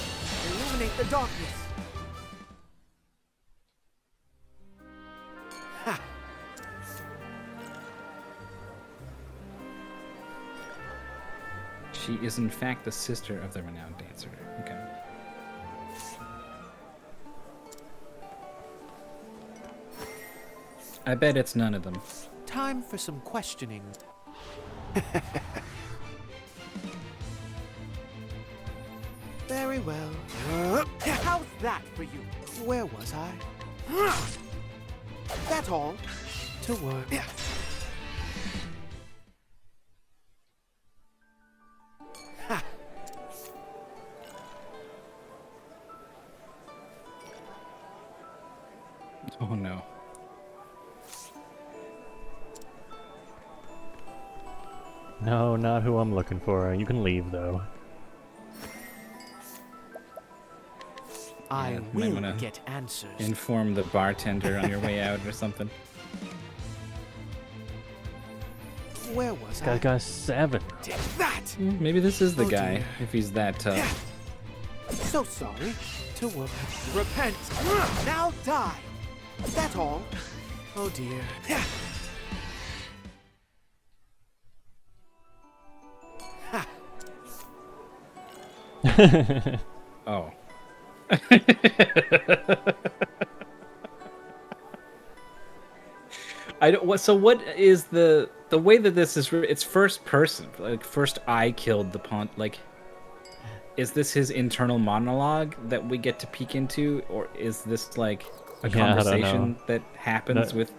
illuminate the darkness. Ha! She is in fact the sister of the renowned dancer. Okay. I bet it's none of them. Time for some questioning. Very well. How's that for you? Where was I? That's all. To work. Ha. Oh no. No, not who I'm looking for. You can leave though. I You might will wanna get answers. Inform the bartender on your way out or something. Where was This guy's got 7. Take that! Maybe this is the Oh, guy, dear. if he's that tough. So sorry. To work. Repent. Now die. That's all. Oh dear. Ha. Oh. I don't. So what is the way that this is? It's first person. Like first, I killed the pawn. Like, is this his internal monologue that we get to peek into, or is this like a Yeah, I don't conversation know. that happens No- with him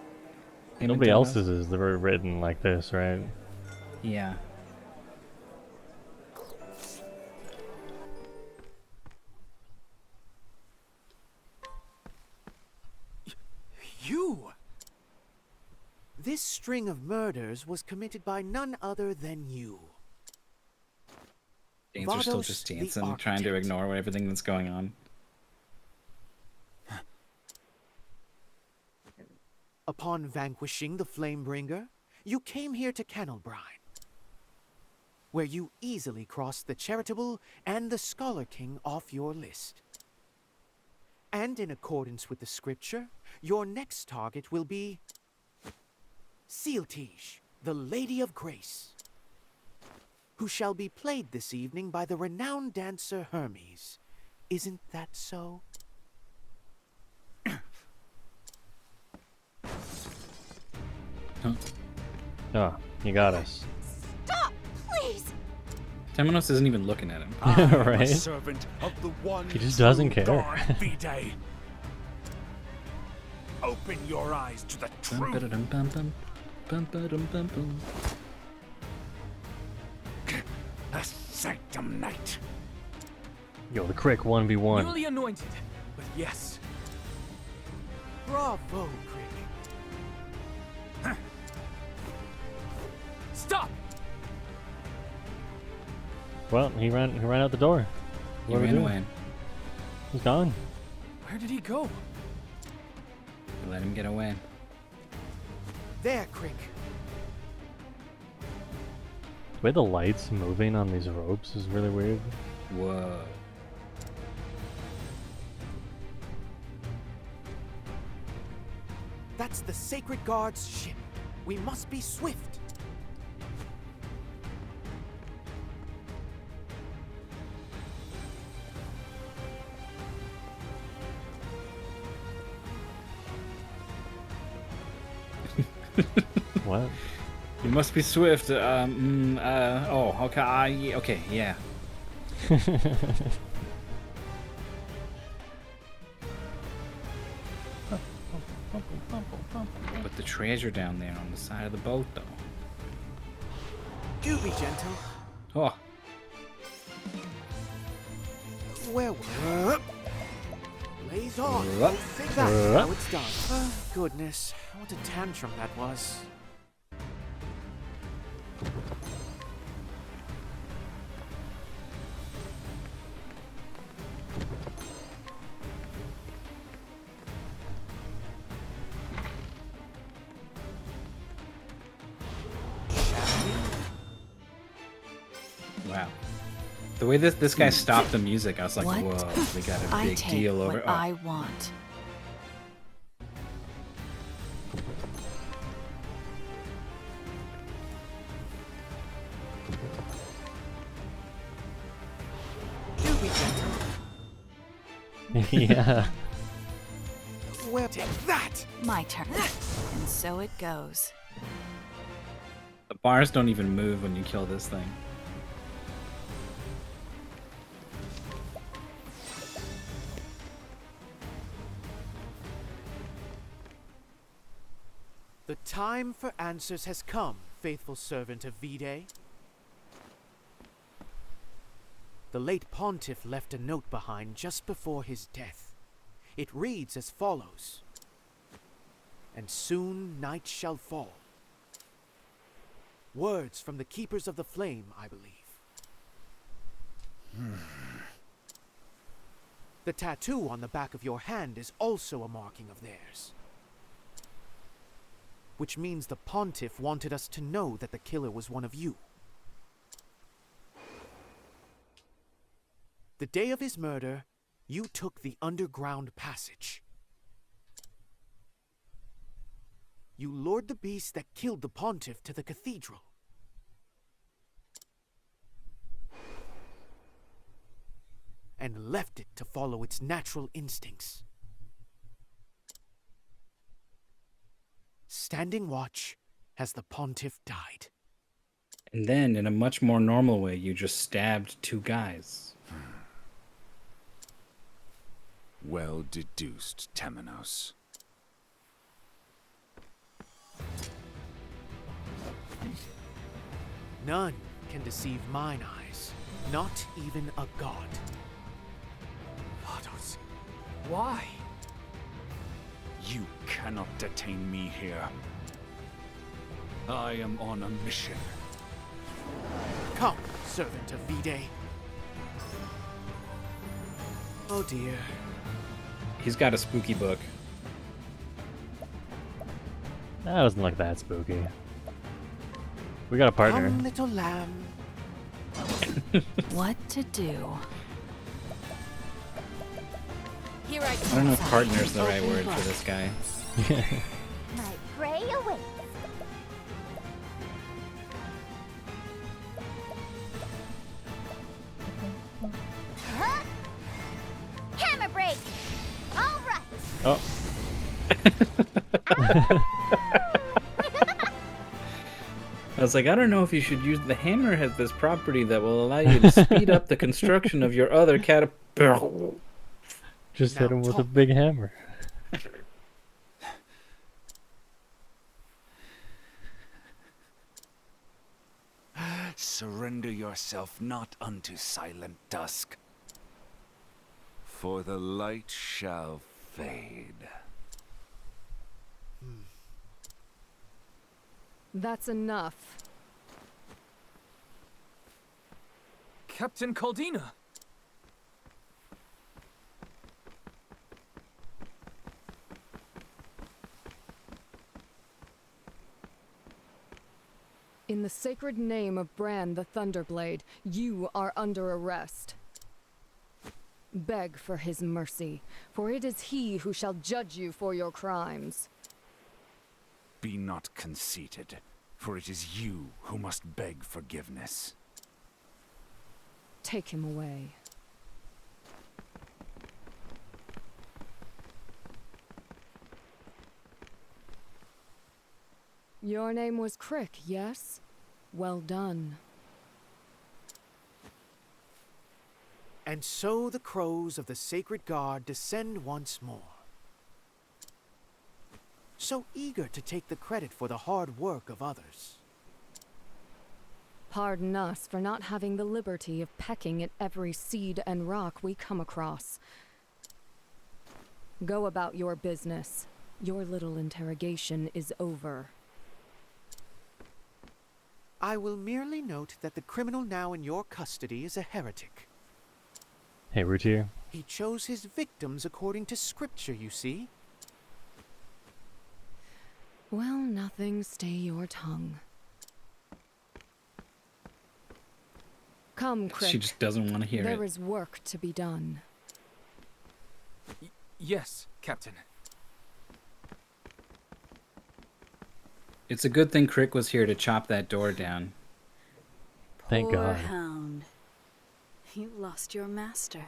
and Nobody Thomas? else's is written like this, right? Yeah. You! This string of murders was committed by none other than you. Danes are still Vados just the dancing, trying to ignore everything that's going on. Upon vanquishing the Flamebringer, you came here to Kennelbrine, where you easily crossed the Charitable and the Scholar King off your list. And in accordance with the scripture, your next target will be Sealtige, the Lady of Grace, who shall be played this evening by the renowned dancer Hermes. Isn't that so? Oh, you got us. Stop, please! Temenos isn't even looking at him. I am a Right? servant of the one He just doesn't true care. God, Vide. Open your eyes to the truth. Bum-ba-da-dum-bum-bum. Bum-ba-dum-bum-bum. A sanctum knight. Yo, the Crick 1v1. Newly anointed, but yes. Bravo, Crick. Stop! Well, he ran out the door. He What do we ran do? away. He's gone. Where did he go? Let him get away. There, Crick. The way the light's moving on these ropes is really weird. Whoa. That's the Sacred Guard's ship. We must be swift. What? You must be swift. Oh, okay. Okay, yeah. Put the treasure down there on the side of the boat, though. Do be gentle. Oh, Where were Blaze on. Rup. That's how it's done. Oh, goodness. What a tantrum that was. wow. The way this guy stopped the music, I was like, What? whoa, they got a I big take deal over. what Oh, I want. Do be gentle. Yeah. Well, take that. My turn. And so it goes. the bars don't even move when you kill this thing. The time for answers has come, faithful servant of Vide. The late pontiff left a note behind just before his death. It reads as follows. And soon night shall fall. Words from the keepers of the flame, I believe. The tattoo on the back of your hand is also a marking of theirs. Which means the pontiff wanted us to know that the killer was one of you. The day of his murder, you took the underground passage. You lured the beast that killed the pontiff to the cathedral. And left it to follow its natural instincts. Standing watch as the pontiff died. And then, in a much more normal way, you just stabbed two guys. Well deduced, Temenos. None can deceive mine eyes, not even a god. Vados. Why? You cannot detain me here. I am on a mission. Come, servant of V-Day. Oh dear. He's got a spooky book. That doesn't look that spooky. We got a partner. Come, little lamb. What to do? Here I I don't know if partner is the right word for this guy. My prey awaits. Huh? Hammer break. All right. Oh. I was like, I don't know if you should use the hammer has this property that will allow you to speed up the construction of your other caterpillar. Just hit him with a big hammer. Surrender yourself not unto silent dusk, for the light shall fade. That's enough. Captain Caldina! In the sacred name of Bran the Thunderblade, you are under arrest. Beg for his mercy, for it is he who shall judge you for your crimes. Be not conceited, for it is you who must beg forgiveness. Take him away. Your name was Crick, yes? Well done. And so the crows of the sacred guard descend once more. So eager to take the credit for the hard work of others. Pardon us for not having the liberty of pecking at every seed and rock we come across. Go about your business. Your little interrogation is over. I will merely note that the criminal now in your custody is a heretic. Hey, Routier. He chose his victims according to scripture, you see. Well, nothing, stay your tongue. Come, Crick. She just doesn't want to hear There it. is work to be done. Yes, Captain. It's a good thing Crick was here to chop that door down. Thank Poor God. hound. You lost your master.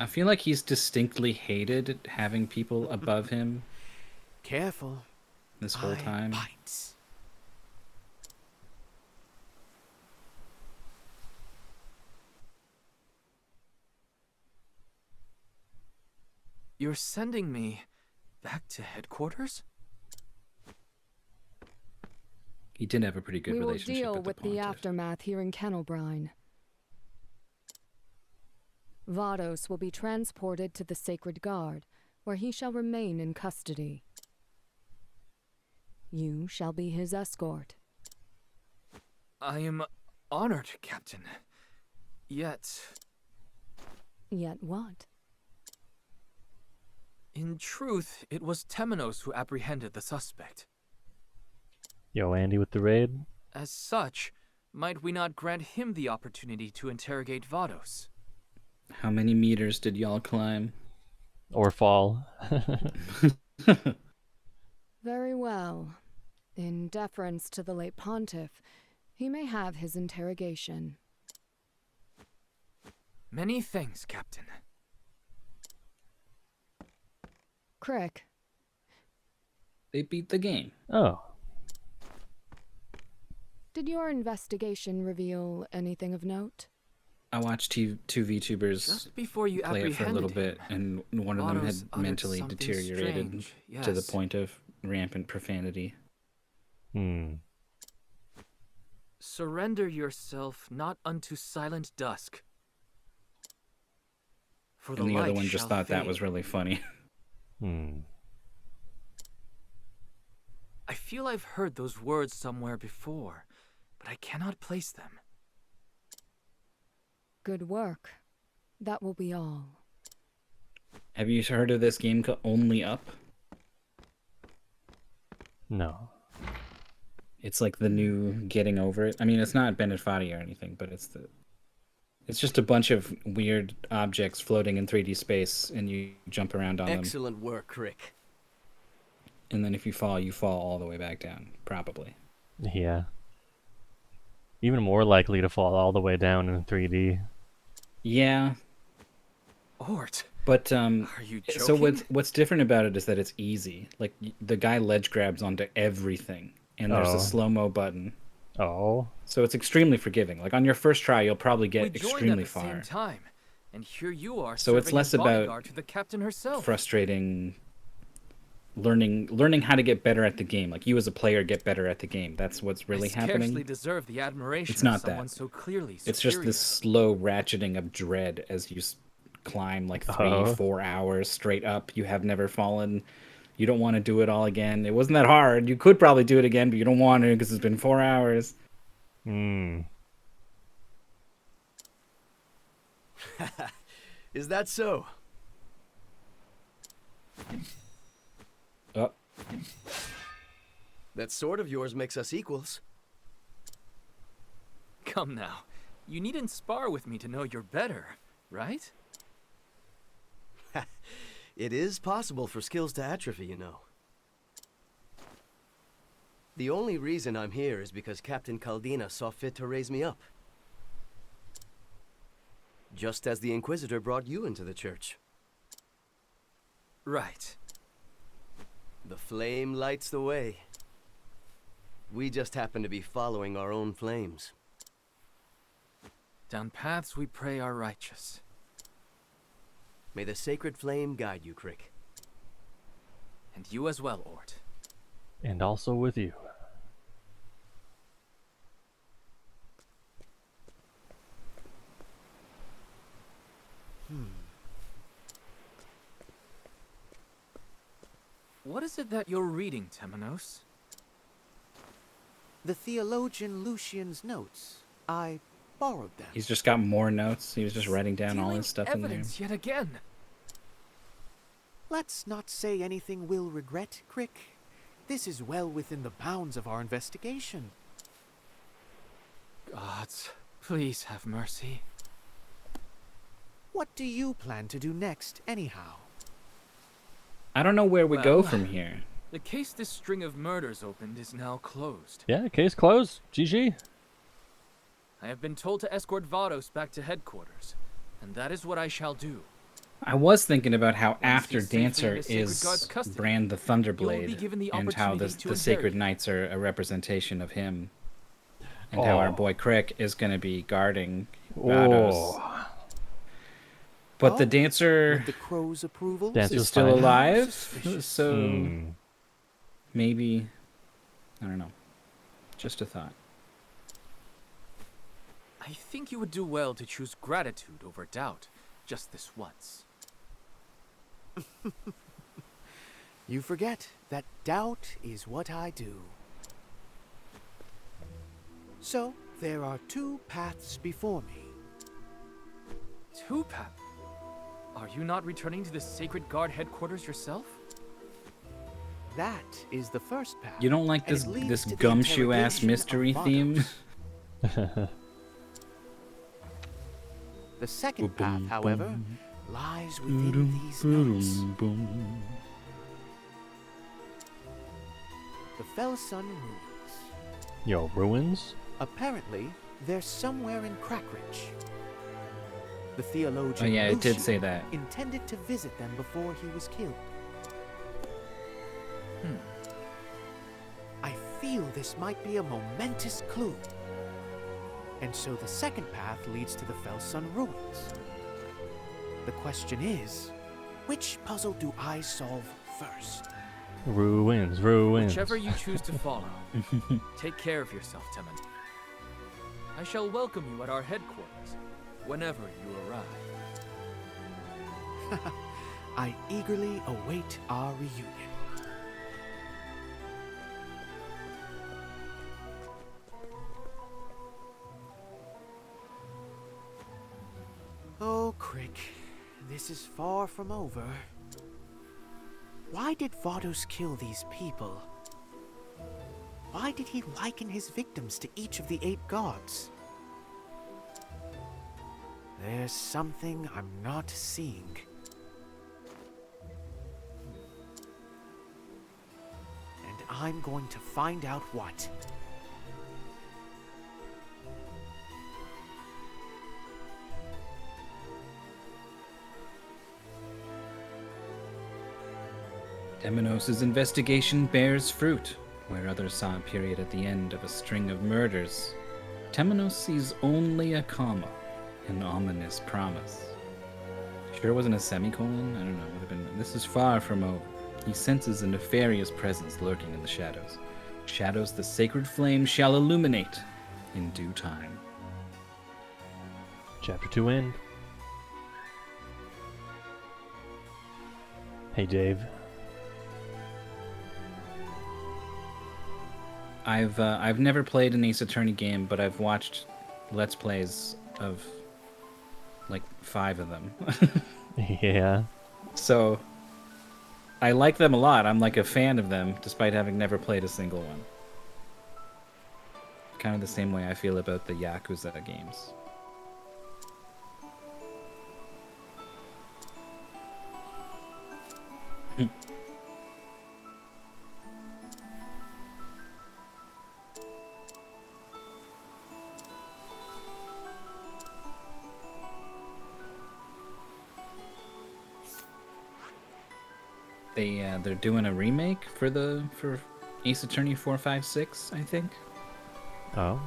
I feel like he's distinctly hated having people above him Careful. this whole time. Bites. You're sending me back to headquarters? He did have a pretty good We will relationship deal with the with the Pontiff. aftermath here in Kennelbrine. Vados will be transported to the Sacred Guard, where he shall remain in custody. You shall be his escort. I am honored, Captain. Yet, Yet what? in truth, it was Temenos who apprehended the suspect. Yo, Andy with the raid. As such, might we not grant him the opportunity to interrogate Vados? How many meters did y'all climb? Or fall. Very well. In deference to the late Pontiff, he may have his interrogation. Many thanks, Captain. Crick, They beat the game. Oh. did your investigation reveal anything of note? I watched two VTubers Just before you play it for a little apprehended bit, and one of them had Vados uttered mentally something deteriorated strange, to the yes. point of rampant profanity. Surrender yourself not unto silent dusk, For and the other light one just shall thought that fade. was really funny. I feel I've heard those words somewhere before, but I cannot place them. Good work. That will be all. Have you heard of this game called Only Up? No. It's like the new Getting Over It. I mean, it's not Bennett Foddy or anything, but it's just a bunch of weird objects floating in 3D space, and you jump around on them. Excellent work, Rick. And then if you fall all the way back down, probably. Yeah. Even more likely to fall all the way down in 3D. Yeah. Ort. But Are you joking? so what's different about it is that it's easy. Like the guy ledge grabs onto everything, and there's a slow-mo button. Oh. So it's extremely forgiving. Like on your first try, you'll probably get extremely far. We joined at the same time, and here you are. So it's serving less as about bodyguard to the captain herself. frustrating learning how to get better at the game. Like you as a player get better at the game. That's what's really I happening. scarcely deserve the admiration It's not of someone that. so clearly It's just superior. this slow ratcheting of dread as you climb like 3-4 hours straight up. You have never fallen. You don't want to do it all again. It wasn't that hard. You could probably do it again, but you don't want to because it's been 4 hours. Is that so? Oh. That sword of yours makes us equals. Come now. You needn't spar with me to know you're better, right? It is possible for skills to atrophy, you know. The only reason I'm here is because Captain Caldina saw fit to raise me up. Just as the Inquisitor brought you into the church. Right. The flame lights the way. We just happen to be following our own flames. Down paths we pray are righteous. May the sacred flame guide you, Crick. And you as well, Ort. And also with you. What is it that you're reading, Temenos? The theologian Lucian's notes. I borrowed them. He's just got more notes. He was just writing down all his stuff in there. Evidence yet again. Let's not say anything we'll regret, Crick. This is well within the bounds of our investigation. Gods, please have mercy. What do you plan to do next, anyhow? I don't know where we go Well, from here. The case this string of murders opened is now closed. Yeah, case closed. GG. I have been told to escort Vados back to headquarters, and that is what I shall do. I was thinking about how Once after he's safely in Dancer the Sacred is Guard's custody, Brand the you'll be Thunderblade, given the and how opportunity to the Sacred inherit. Knights are a representation of him, and how our boy Crick is going to be guarding Vados. But the Dancer With the crow's approval? is still alive, so maybe, I don't know, just a thought. I think you would do well to choose gratitude over doubt, just this once. You forget that doubt is what I do. So, there are 2 paths before me. 2 paths? Are you not returning to the Sacred Guard headquarters yourself? That is the first path. You don't like and this it leads this to the gumshoe ass interrogation mystery of theme? Vados. The second path, however, lies within these notes. The Felsun ruins. Yo, ruins? Apparently, they're somewhere in Crackridge. The theologian Oh, yeah, it did Lucian say that. intended to visit them before he was killed. I feel this might be a momentous clue. And so the second path leads to the Felsun ruins. The question is, which puzzle do I solve first? Ruins, ruins. Whichever you choose to follow. Take care of yourself, Temon. I shall welcome you at our headquarters whenever you arrive. I eagerly await our reunion. Oh, Crick, this is far from over. Why did Vados kill these people? Why did he liken his victims to each of the 8 gods? There's something I'm not seeing. And I'm going to find out what. Temenos' investigation bears fruit. Where others saw a period at the end of a string of murders, Temenos sees only a comma, an ominous promise. Sure wasn't a semicolon? I don't know, would have been. This is far from over. He senses a nefarious presence lurking in the shadows. Shadows the sacred flame shall illuminate in due time. Chapter 2 end. Hey, Dave. I've never played an Ace Attorney game, but I've watched Let's Plays of like 5 of them. Yeah. So I like them a lot. I'm like a fan of them, despite having never played a single one. Kind of the same way I feel about the Yakuza games. They're doing a remake for Ace Attorney 4, 5, 6, I think. Oh.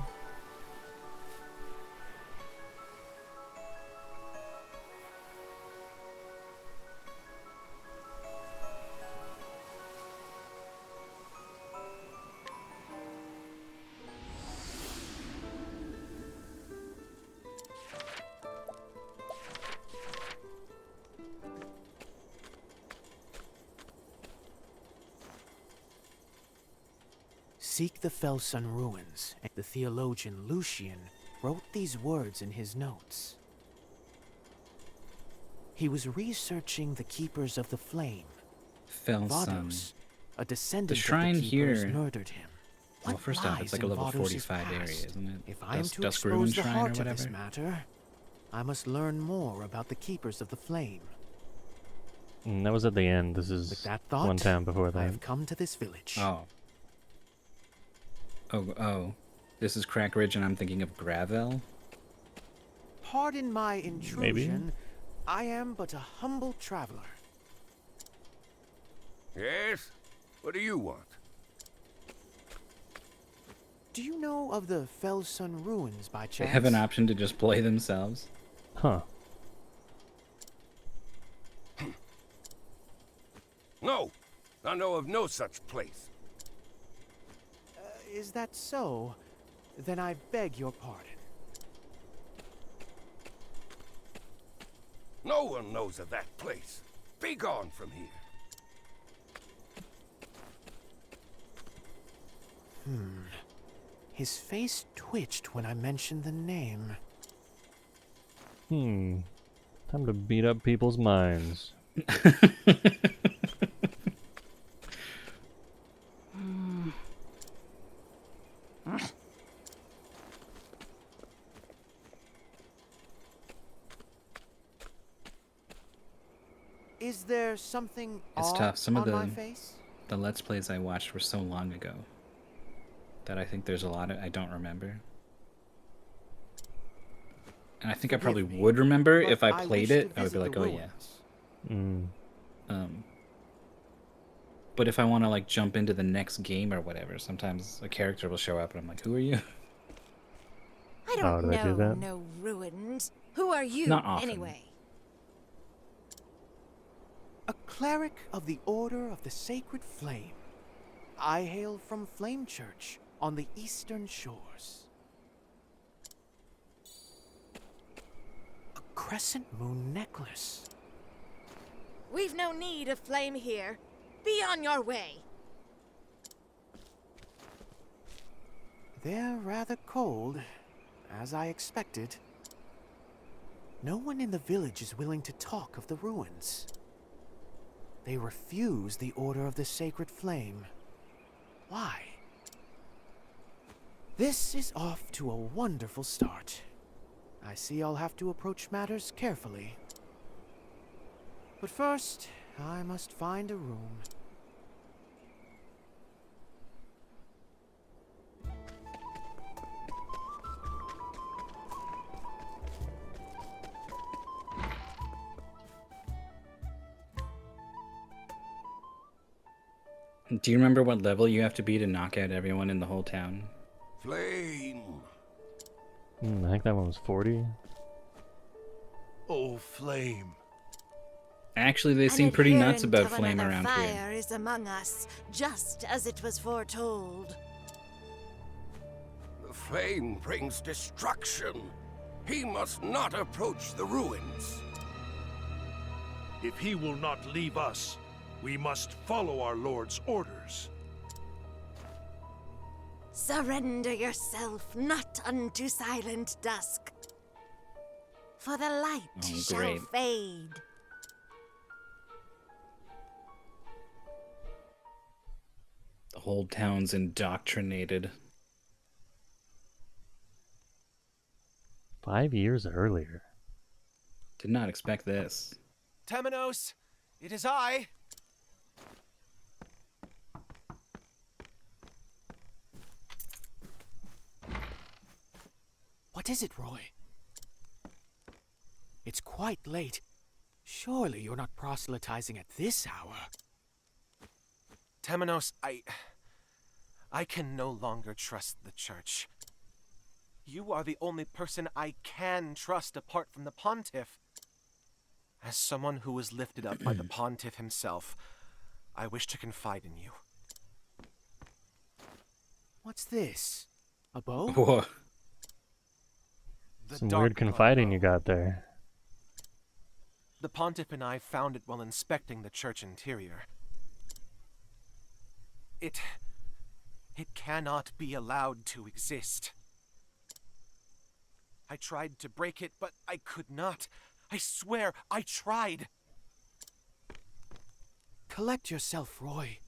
Seek the Felsun ruins. The theologian Lucian wrote these words in his notes. He was researching the Keepers of the Flame. Felsun. Vados, a descendant The shrine of the Keepers, here. murdered him. Well, What first off, it's lies like a in level Vados' 45 area, past? isn't it? If I am to Dusk expose Ruin the Shrine or heart of this whatever. matter, I must learn more about the Keepers of the Flame. That was at the end. This is With that thought, one time before I that. have come to this village. Oh. Oh. This is Crack Ridge, and I'm thinking of Gravel. Pardon my intrusion. I am but a humble traveler. Yes? What do you want? Do you know of the Felsun ruins by chance? They have an option to just play themselves. Huh. No! I know of no such place. Is that so? Then I beg your pardon. No one knows of that place. Be gone from here. His face twitched when I mentioned the name. Time to beat up people's minds. Is there something It's odd tough. Some of on my the face? Let's Plays I watched were so long ago that I think there's a lot I don't remember. And I think I probably Forgive me, would remember but if I I played wish it. to I would be visit like, the oh yeah. ruins. But if I want to like jump into the next game or whatever, sometimes a character will show up and I'm like, who are you? I Oh, don't do they do know that? no ruins. Who are you, Not often. anyway? A cleric of the Order of the Sacred Flame. I hail from Flame Church on the eastern shores. A crescent moon necklace. We've no need of flame here. Be on your way. They're rather cold, as I expected. No one in the village is willing to talk of the ruins. They refuse the Order of the Sacred Flame. Why? This is off to a wonderful start. I see I'll have to approach matters carefully. But first, I must find a room. Do you remember what level you have to be to knock out everyone in the whole town? Flame! I think that one was 40. Oh, flame. Actually, they seem An pretty nuts adherent about of flame another around fire here. is among us, just as it was foretold. The flame brings destruction. He must not approach the ruins. If he will not leave us, we must follow our Lord's orders. Surrender yourself not unto silent dusk, for the light shall great. fade. The whole town's indoctrinated. 5 years earlier. Did not expect this. Temenos, it is I. What is it, Roy? It's quite late. Surely you're not proselytizing at this hour. Temenos, I can no longer trust the Church. You are the only person I can trust apart from the Pontiff. As someone who was lifted up by the Pontiff himself, I wish to confide in you. What's this? A bow? Whoa. The Some dark weird confiding you got there. The Pontiff and I found it while inspecting the church interior. It cannot be allowed to exist. I tried to break it, but I could not. I swear, I tried. Collect yourself, Roy.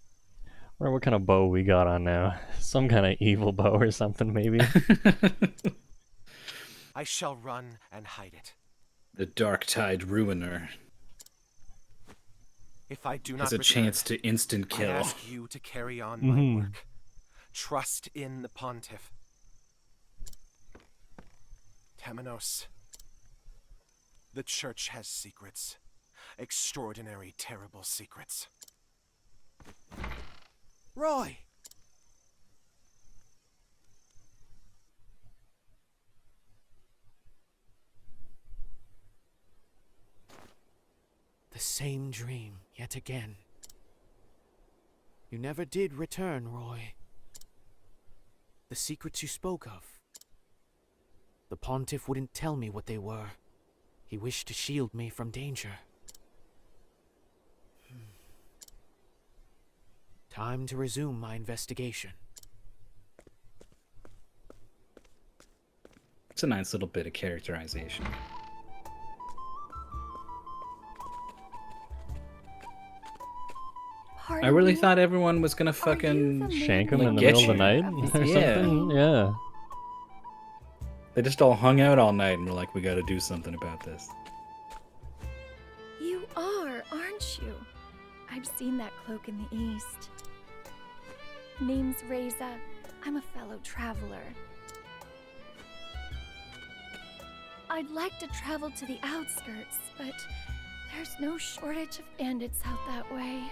I wonder what kind of bow we got on now. Some kind of evil bow or something, maybe. I shall run and hide it. The Dark Tide Ruiner If I do not has a return, chance to instant I kill. ask you to carry on my work. Trust in the Pontiff. Temenos. The Church has secrets. Extraordinary, terrible secrets. Roy! The same dream, yet again. You never did return, Roy. The secrets you spoke of. The Pontiff wouldn't tell me what they were. He wished to shield me from danger. Time to resume my investigation. It's a nice little bit of characterization. I really thought everyone was gonna fucking Shank him like, in the get middle of the you. night or Yeah. something? Yeah. They just all hung out all night and were like, we gotta do something about this. You are, aren't you? I've seen that cloak in the east. Name's Reza. I'm a fellow traveler. I'd like to travel to the outskirts, but there's no shortage of bandits out that way.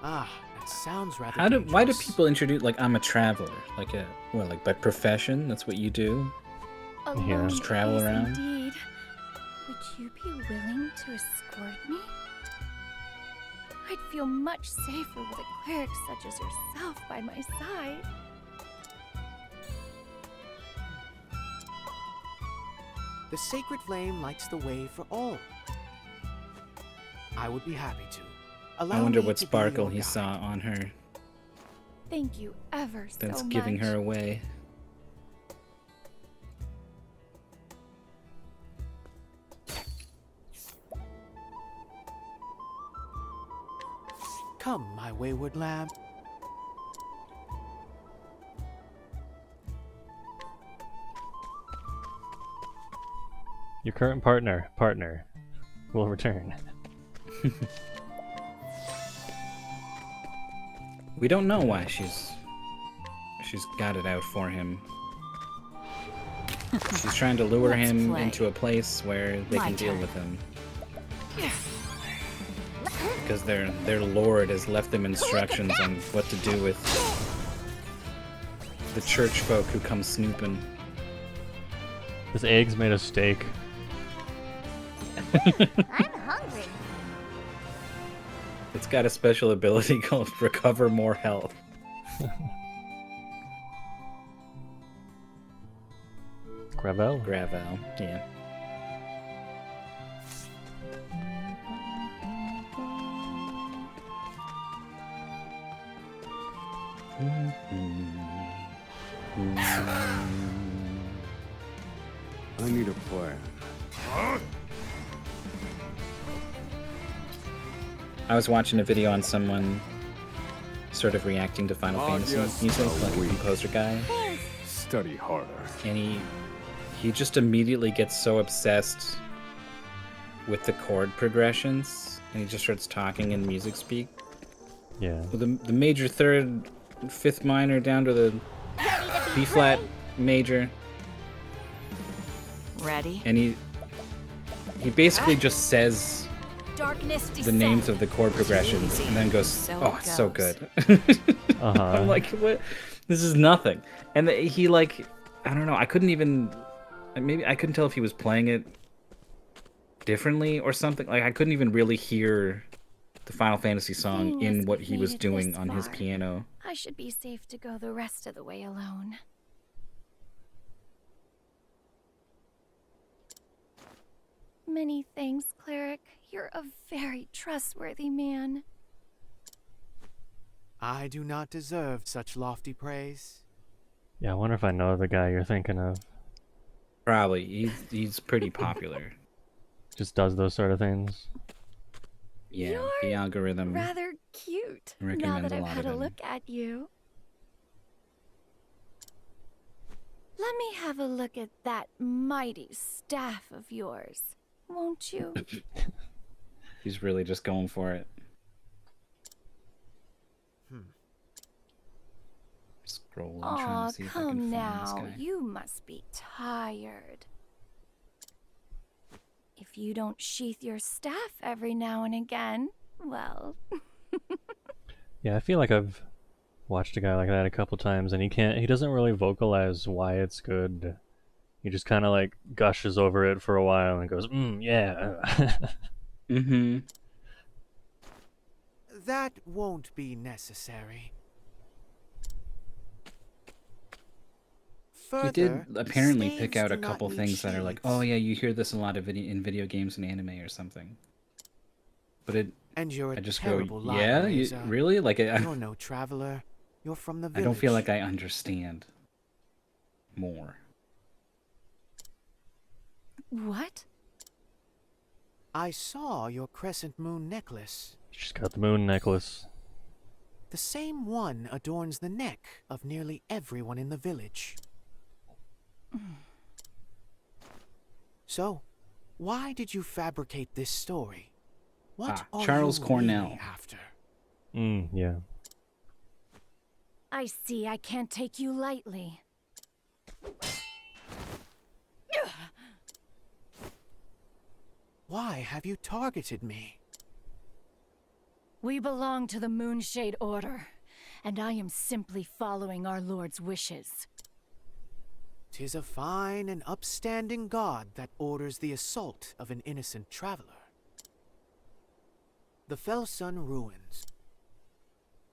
Ah, that sounds rather Why do dangerous. people introduce like I'm a traveler? Like by profession? That's what you do? Alone Just travel is around? Indeed. Would you be willing to escort me? I'd feel much safer with a cleric such as yourself by my side. The sacred flame lights the way for all. I would be happy to. I Allow wonder me what to be sparkle your he guide. saw on her Thank you ever so that's much. giving her away. Come, my wayward lamb. Your current partner will return. We don't know why she's got it out for him. She's trying to lure Let's him play. into a place where they My can deal turn. with him. Because their lord has left them instructions on what to do with the church folk who come snooping. This egg's made of steak. I'm hungry. It's got a special ability called Recover More Health. Gravel? Gravel, yeah. I need a plan. I was watching a video on someone sort of reacting to Final Fantasy yes, music, like a we composer guy, study harder. and he just immediately gets so obsessed with the chord progressions, and he just starts talking in music speak. Yeah. With the major third, fifth minor down to the B flat major, Ready? and he basically just says Darkness the names of the chord progressions and then goes, So "Oh, it's so goes. good." Uh-huh. I'm like, what? This is nothing. And he like, I don't know. I couldn't even. Maybe I couldn't tell if he was playing it differently or something. Like I couldn't even really hear the Final Fantasy song Seeing in as what we've he was made it doing this on his far, piano. I should be safe to go the rest of the way alone. Many thanks, Cleric. You're a very trustworthy man. I do not deserve such lofty praise. Yeah, I wonder if I know the guy you're thinking of. Probably. He's pretty popular. Just does those sort of things. Yeah, the algorithm Rather cute, now recommends that a I've lot had of a him. look at you. Let me have a look at that mighty staff of yours, won't you? He's really just going for it. Scrolling, trying Aw, to see if I come can find now. this guy. You must be tired. If you don't sheath your staff every now and again, well... Yeah, I feel like I've watched a guy like that a couple times, and he doesn't really vocalize why it's good. He just kind of like gushes over it for a while and goes, yeah. Mm-hmm. That won't be necessary. He did Further, apparently slaves pick out do a not couple need things that are like, sheaths. oh yeah, you hear this a lot of in video games and anime or something. But And you're a I just terrible go, liar, yeah, you, Asa. really? Like, You're no traveler. You're from the I village. don't feel like I understand more. What? I saw your crescent moon necklace. She's got the moon necklace. The same one adorns the neck of nearly everyone in the village. So, why did you fabricate this story? What are Charles you Cornell. really after? Yeah. I see I can't take you lightly. Why have you targeted me? We belong to the Moonshade Order, and I am simply following our Lord's wishes. 'Tis a fine and upstanding god that orders the assault of an innocent traveler. The Felsun ruins.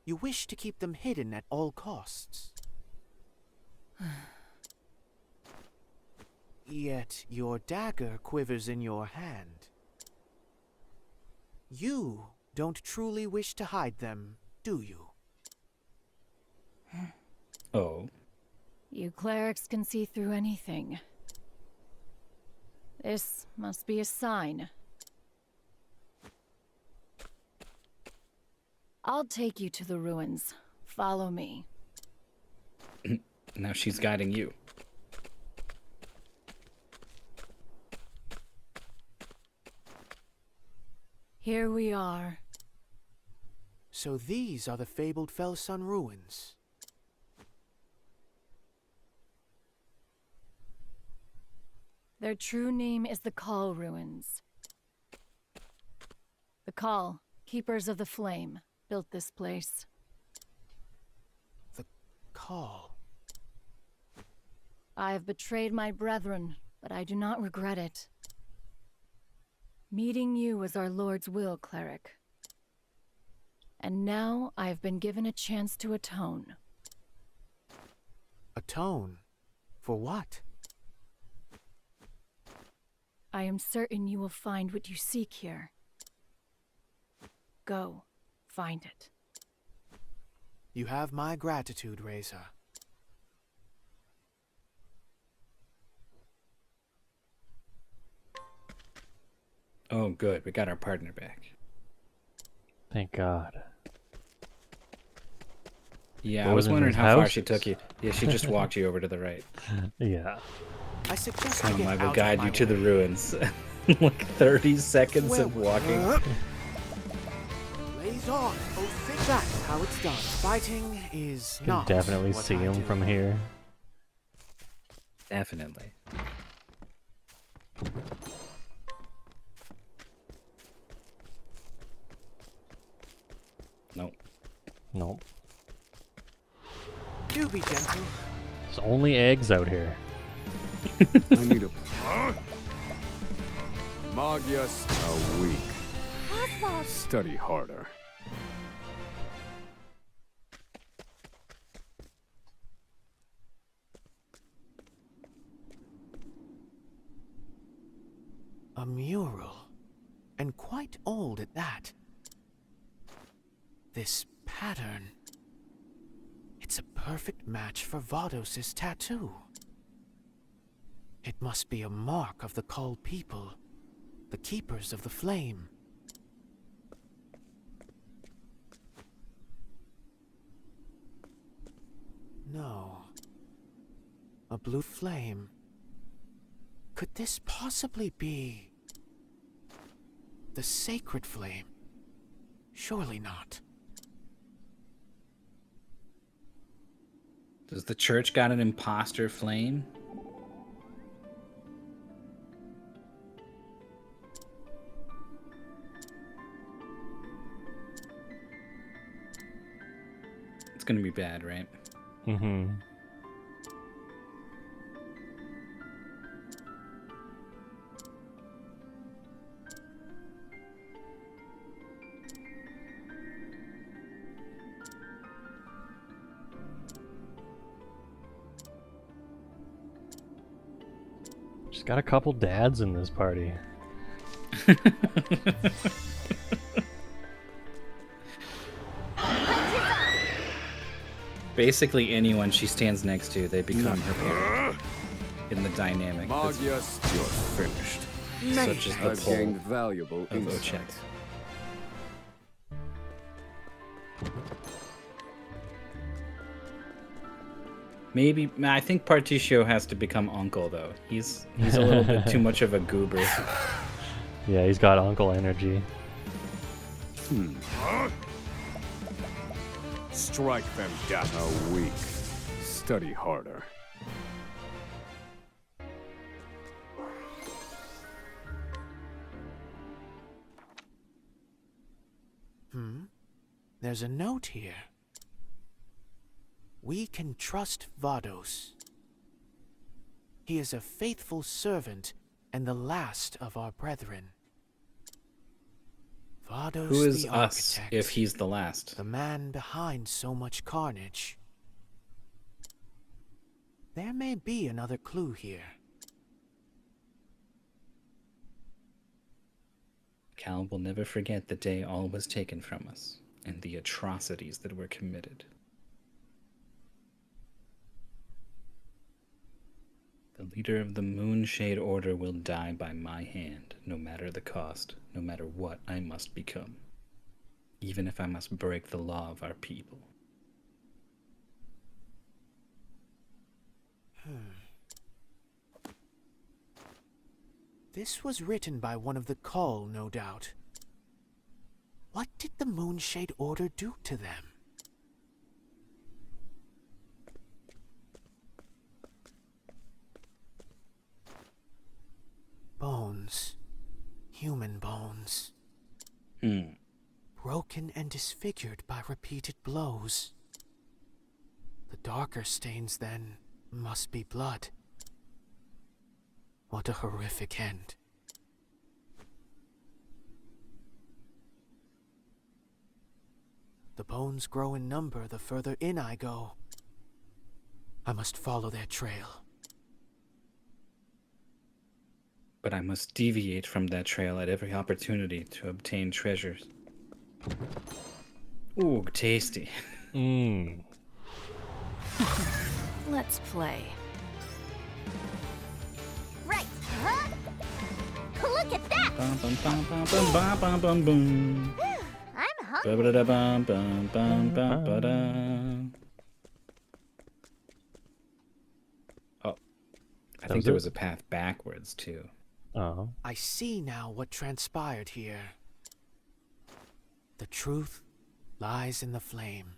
You wish to keep them hidden at all costs. Yet your dagger quivers in your hand. You don't truly wish to hide them, do you? Oh. You clerics can see through anything. This must be a sign. I'll take you to the ruins. Follow me. Now she's guiding you. Here we are. So these are the fabled Felsun ruins. Their true name is the Call Ruins. The Call, Keepers of the Flame, built this place. The Call. I have betrayed my brethren, but I do not regret it. Meeting you was our Lord's will, cleric. And now I have been given a chance to atone. Atone? For what? I am certain you will find what you seek here. Go, find it. You have my gratitude, Reza. Oh, good. We got our partner back. Thank God. Yeah, What I was in wondering those how far she houses? took you. Yeah, she just walked you over to the right. Yeah. I suggest Come, you I get will out guide of you my to the way. ruins. Like 30 seconds of walking. Blaze on, oh think that's how it's done. Fighting is Can not definitely what see I him do. from here. Definitely. Nope. Nope. Do be gentle. There's only eggs out here. I need a... Magius a week. Oswald! Study harder. A mural. And quite old at that. This pattern. It's a perfect match for Vados' tattoo. It must be a mark of the Cull people, the Keepers of the Flame. No. A blue flame. Could this possibly be the sacred flame? Surely not. Does the church got an imposter flame? It's gonna be bad, right? Mm-hmm. Just got a couple dads in this party. Basically, anyone she stands next to, they become her parent in the dynamic. That's Magius, you're finished. such as the I've pull gained valuable of insight. Ochek. Maybe I think Particio has to become uncle though. He's a little bit too much of a goober. Yeah, he's got uncle energy. Strike them down. A week. Study harder. There's a note here. We can trust Vados. He is a faithful servant and the last of our brethren. Vados Who is the us architect, if he's the last? the man behind so much carnage. There may be another clue here. Cal will never forget the day all was taken from us, and the atrocities that were committed. The leader of the Moonshade Order will die by my hand, no matter the cost, no matter what I must become, even if I must break the law of our people. This was written by one of the Call, no doubt. What did the Moonshade Order do to them? Bones. Human bones. Broken and disfigured by repeated blows. The darker stains, then, must be blood. What a horrific end. The bones grow in number the further in I go. I must follow their trail. But I must deviate from that trail at every opportunity to obtain treasures. Ooh, tasty. Let's play. Right, huh? Look at that! Bum, bum, bum, bum, bum, bum, bum, bum, bum. I'm hungry. Ba-ba-da-bum, bum, bum, bum, ba-da. Oh, I think there was a path backwards too. Oh. I see now what transpired here. The truth lies in the flame.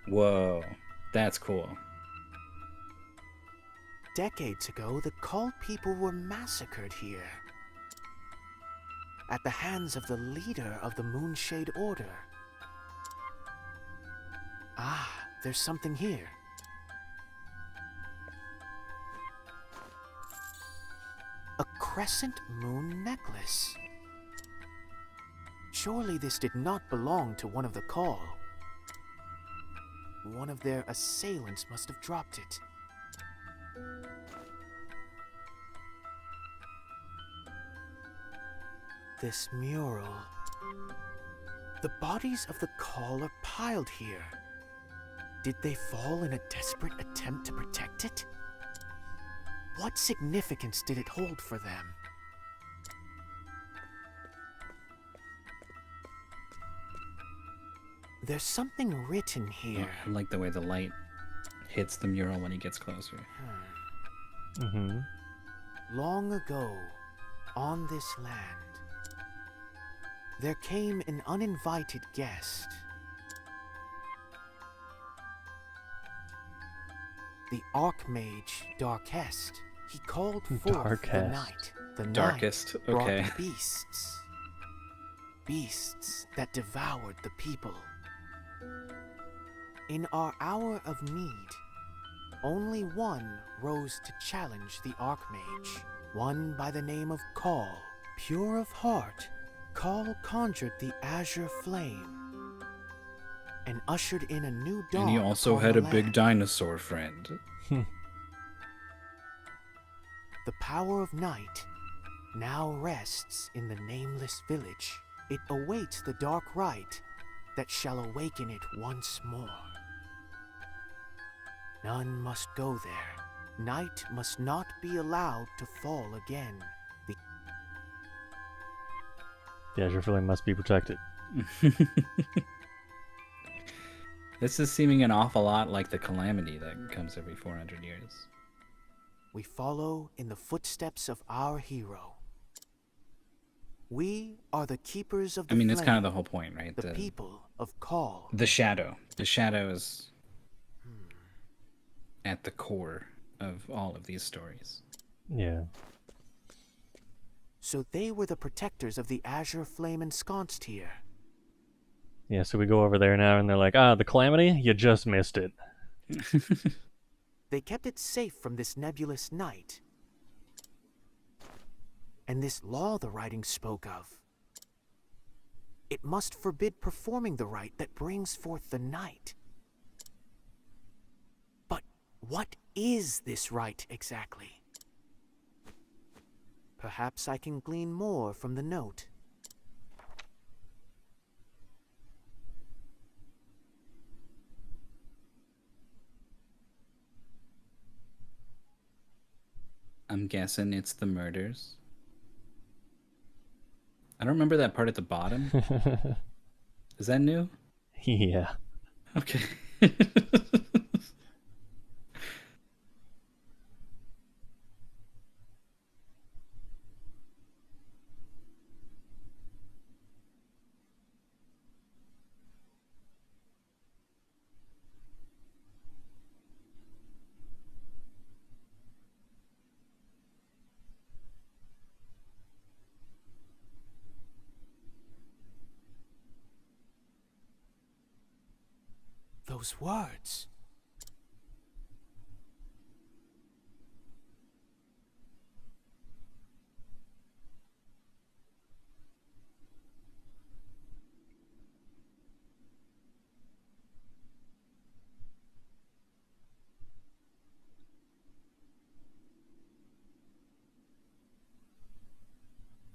Whoa, that's cool. Decades ago, the Call people were massacred here. At the hands of the leader of the Moonshade Order. Ah, there's something here. A crescent moon necklace. Surely this did not belong to one of the Call. One of their assailants must have dropped it. This mural. The bodies of the Call are piled here. Did they fall in a desperate attempt to protect it? What significance did it hold for them? There's something written here. I like the way the light hits the mural when he gets closer. Long ago, on this land, there came an uninvited guest. The Archmage Darkest. He called forth the night. The Darkest, night brought okay. beasts. Beasts that devoured the people. In our hour of need, only one rose to challenge the Archmage. One by the name of Call. Pure of heart, Call conjured the azure flame and ushered in a new dawn. And he also upon had the a big land. dinosaur friend. The power of night now rests in the nameless village. It awaits the dark rite that shall awaken it once more. None must go there. Night must not be allowed to fall again. The Azure Flame must be protected. This is seeming an awful lot like the calamity that comes every 400 years. We follow in the footsteps of our hero. We are the keepers of the I mean, it's kind of the flame, whole point, right? The people of Call. The shadow. The shadow is at the core of all of these stories. Yeah. So they were the protectors of the azure flame ensconced here. Yeah, so we go over there now and they're like, the calamity? You just missed it. They kept it safe from this nebulous night. And this law the writing spoke of. It must forbid performing the rite that brings forth the night. But What is this rite exactly? Perhaps I can glean more from the note. I'm guessing it's the murders. I don't remember that part at the bottom. Is that new? Yeah. Okay. Those words.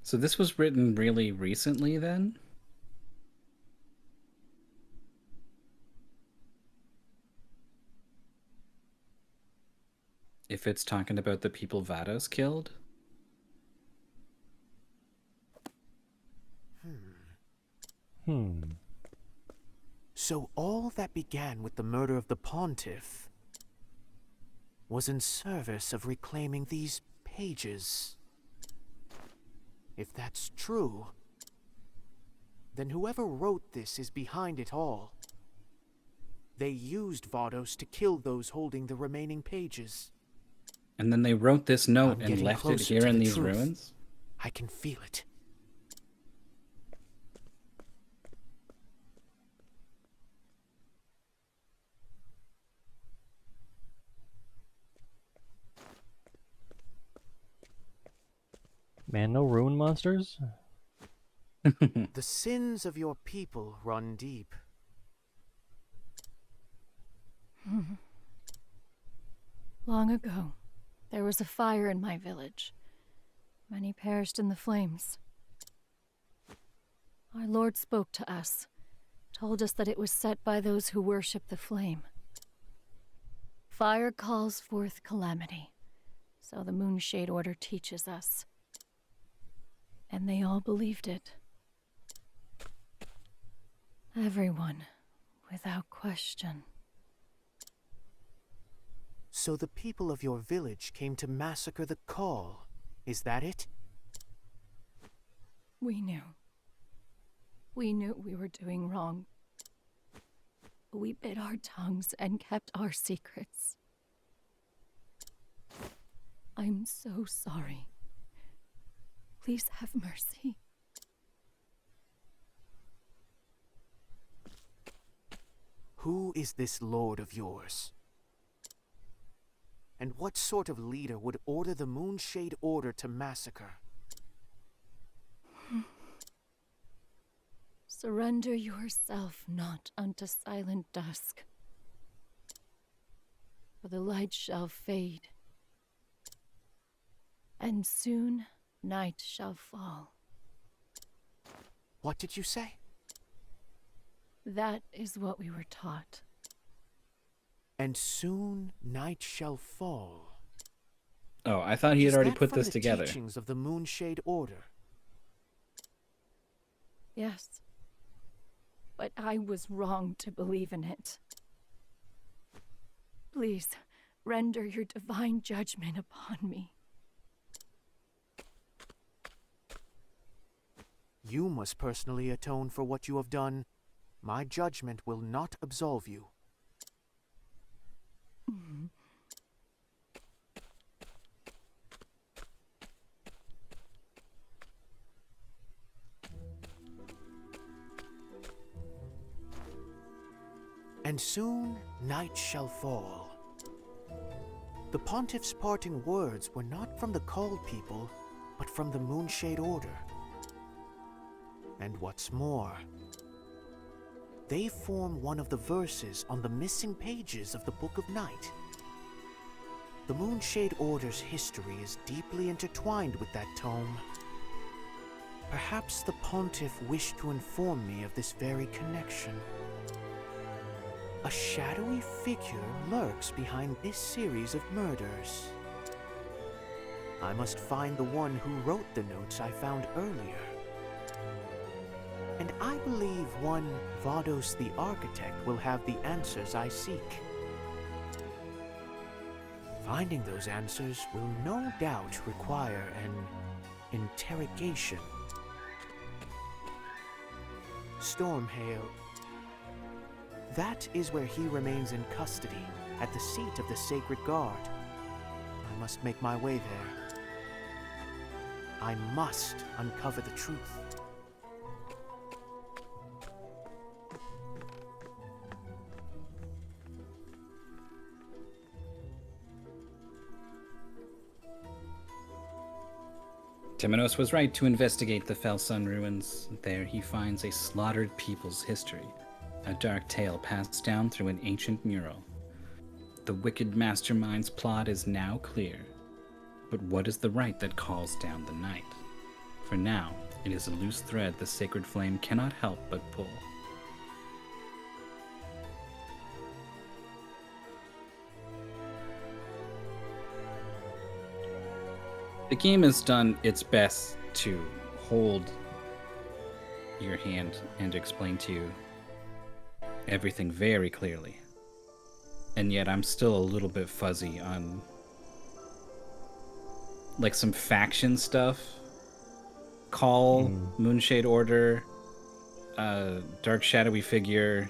So this was written really recently then? If it's talking about the people Vados killed? So all that began with the murder of the Pontiff was in service of reclaiming these pages. If that's true, then whoever wrote this is behind it all. They used Vados to kill those holding the remaining pages. And then they wrote this note I'm and getting left it closer here to in the these truth. ruins? I can feel it. Man, no ruin monsters? The sins of your people run deep. Long ago, there was a fire in my village. Many perished in the flames. Our Lord spoke to us, told us that it was set by those who worship the flame. Fire calls forth calamity, so the Moonshade Order teaches us. And they all believed it. Everyone, without question. So the people of your village came to massacre the Call. Is that it? We knew. We knew we were doing wrong. We bit our tongues and kept our secrets. I'm so sorry. Please have mercy. Who is this lord of yours? And what sort of leader would order the Moonshade Order to massacre? Surrender yourself not unto silent dusk, for the light shall fade, and soon night shall fall. What did you say? That is what we were taught. And soon night shall fall. Oh, I thought he had already Is that put from this the together. Teachings of the Moonshade Order. Yes. But I was wrong to believe in it. Please, render your divine judgment upon me. You must personally atone for what you have done. My judgment will not absolve you. And soon night shall fall. The Pontiff's parting words were not from the Called People, but from the Moonshade Order. And what's more, they form one of the verses on the missing pages of the Book of Night. The Moonshade Order's history is deeply intertwined with that tome. Perhaps the Pontiff wished to inform me of this very connection. A shadowy figure lurks behind this series of murders. I must find the one who wrote the notes I found earlier. And I believe one Vados the Architect will have the answers I seek. Finding those answers will no doubt require an interrogation. Stormhail. That is where he remains in custody, at the seat of the Sacred Guard. I must make my way there. I must uncover the truth. Temenos was right to investigate the Fell Sun ruins. There he finds a slaughtered people's history, a dark tale passed down through an ancient mural. The wicked mastermind's plot is now clear. But what is the right that calls down the night? For now, it is a loose thread the sacred flame cannot help but pull. The game has done its best to hold your hand and explain to you everything very clearly. And yet I'm still a little bit fuzzy on like some faction stuff. Call, Moonshade Order, Dark Shadowy Figure,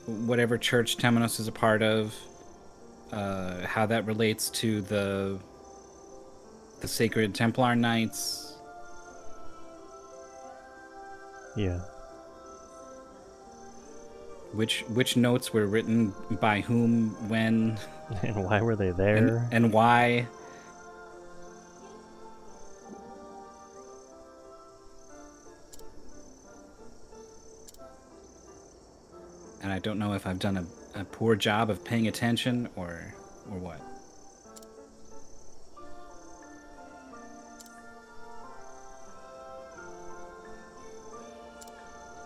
whatever church Temenos is a part of, how that relates to the Sacred Templar Knights. Yeah. Which notes were written by whom, when, and why were they there? And why? And I don't know if I've done a poor job of paying attention or what.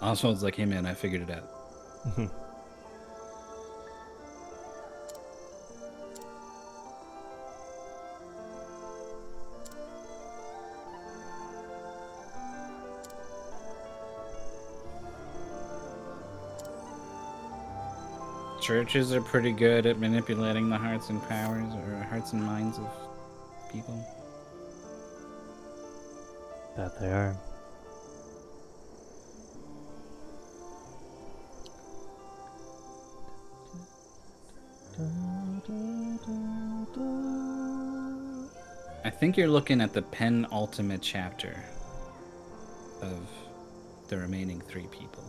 Oswald's like, hey man, I figured it out. Churches are pretty good at manipulating the hearts and powers, or hearts and minds of people. That they are. I think you're looking at the penultimate chapter of the remaining 3 people.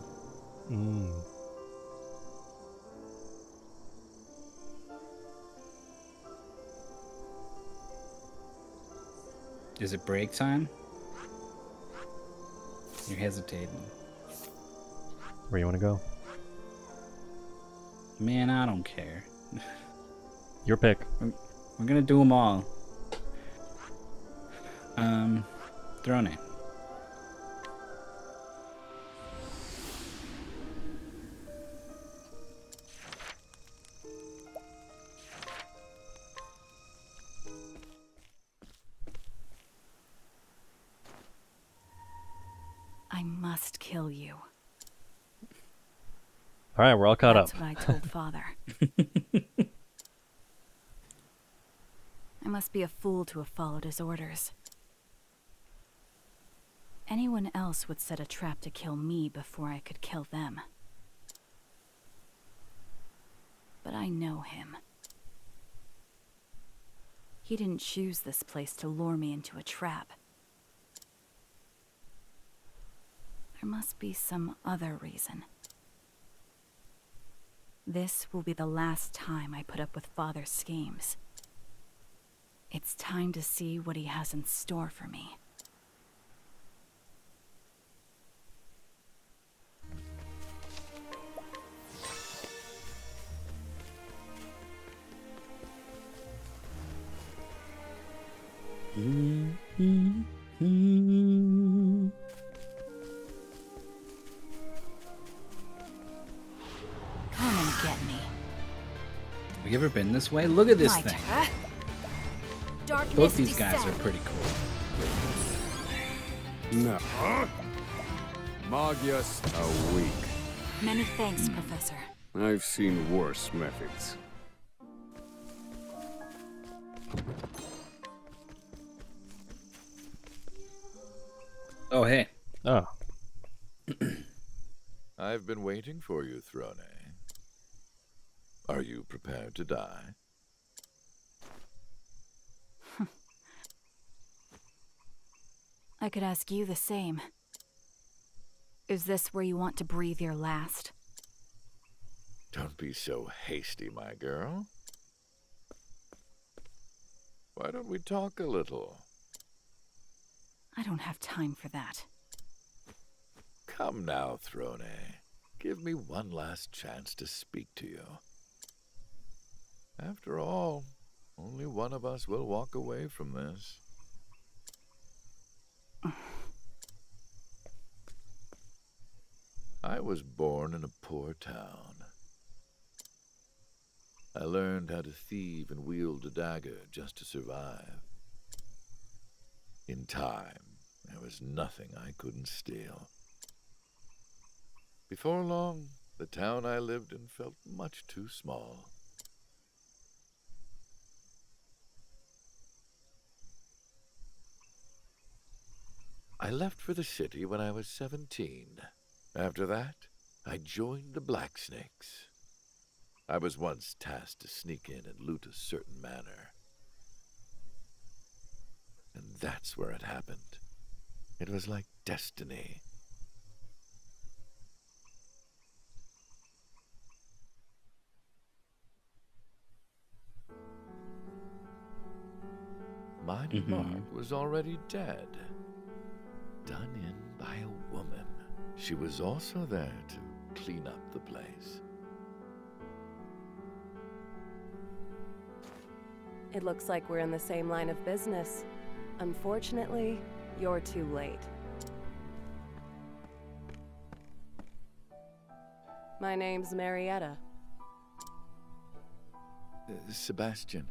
Is it break time? You're hesitating. Where you want to go? Man, I don't care. Your pick. We're gonna do them all. Throne. I must kill you. All right, we're all caught That's up. what I told Father. I must be a fool to have followed his orders. Anyone else would set a trap to kill me before I could kill them. But I know him. He didn't choose this place to lure me into a trap. There must be some other reason. This will be the last time I put up with Father's schemes. It's time to see what he has in store for me. Come and get me. Have you ever been this way? Look at this My thing. Darkness Both these guys are descend. pretty cool. No. Magias are weak. Many thanks, Professor. I've seen worse methods. Oh, hey. Oh. I've been waiting for you, Throne. Are you prepared to die? I could ask you the same. Is this where you want to breathe your last? Don't be so hasty, my girl. Why don't we talk a little? I don't have time for that. Come now, Throne. Give me one last chance to speak to you. After all, only one of us will walk away from this. I was born in a poor town. I learned how to thieve and wield a dagger just to survive. In time, there was nothing I couldn't steal. Before long, the town I lived in felt much too small. I left for the city when I was 17. After that, I joined the Blacksnakes. I was once tasked to sneak in and loot a certain manor. And that's where it happened. It was like destiny. My mark was already dead. Done in by a woman. She was also there to clean up the place. It looks like we're in the same line of business. Unfortunately, you're too late. My name's Marietta. Sebastian.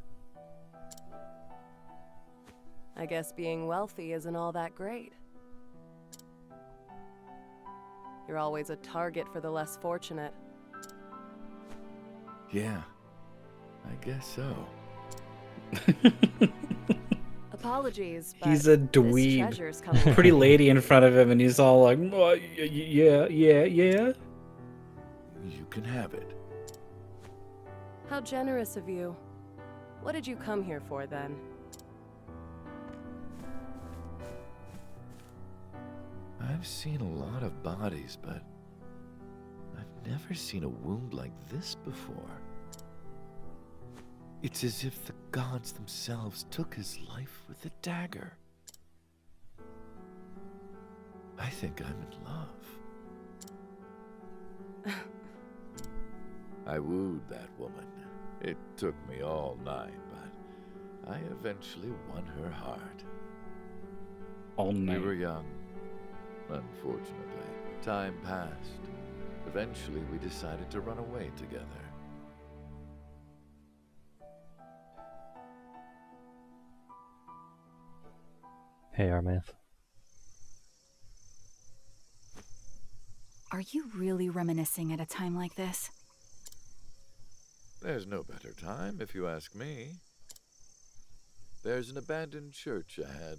I guess being wealthy isn't all that great. You're always a target for the less fortunate. Yeah, I guess so. Apologies, but He's a this dweeb. treasure's coming. Pretty lady in front of him, and he's all like, "Oh, yeah. You can have it. How generous of you. What did you come here for, then? I've seen a lot of bodies, but I've never seen a wound like this before. It's as if the gods themselves took his life with a dagger. I think I'm in love. I wooed that woman. It took me all night, but I eventually won her heart. All night. We were young. Unfortunately, time passed. Eventually, we decided to run away together. Hey, Armath. Are you really reminiscing at a time like this? There's no better time, if you ask me. There's an abandoned church ahead.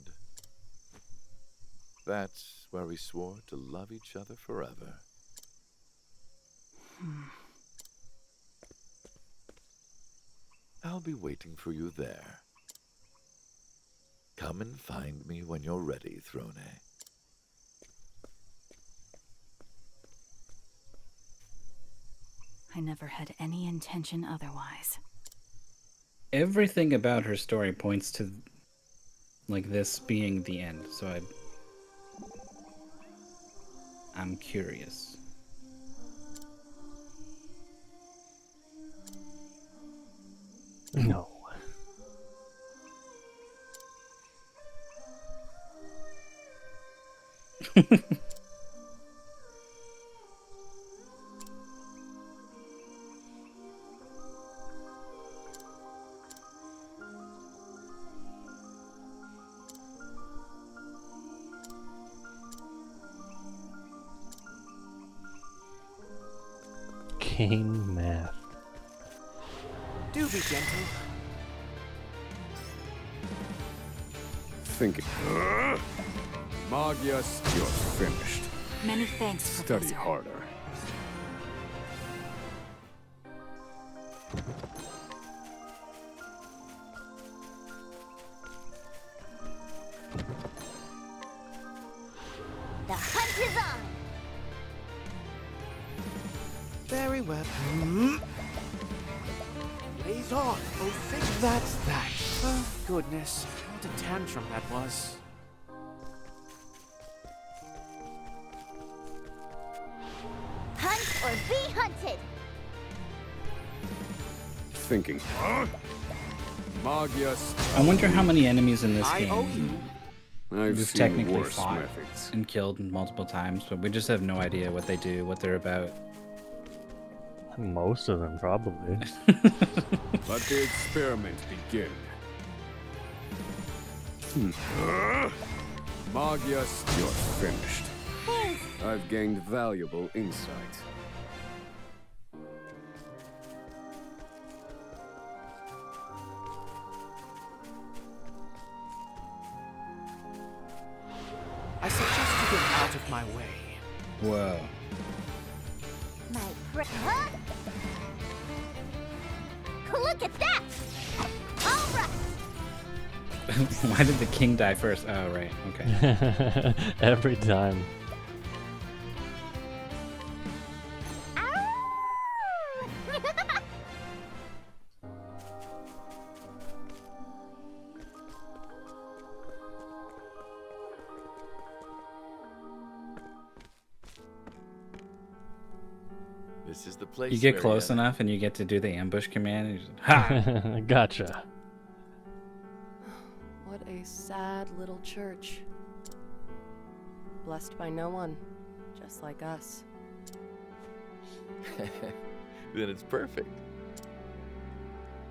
That's where we swore to love each other forever. I'll be waiting for you there. Come and find me when you're ready, Throne. I never had any intention otherwise. Everything about her story points to, like, this being the end. So I'm curious. No. King math. Do be gentle. Thinking. Magius, you're finished. Many thanks, Study Professor. harder. The hunt is on! Very well. Blaze on. Oh, think that's that. Oh, goodness. What a tantrum that was. Hunt or be hunted! Thinking. Magius. I wonder how many enemies in this I owe game I've we've seen technically worse fought methods. and killed multiple times, but we just have no idea what they do, what they're about. Most of them, probably. Let the experiment begin. Magius, you're finished. I've gained valuable insight. I suggest you get out of my way. Whoa. My huh? Look at that! Alright! Why did the king die first? Oh, right. Okay. Every time. This is the place. You get where close enough and you get to do the ambush command. And you just, ha! Gotcha. What a sad little church. Blessed by no one, just like us. Then it's perfect.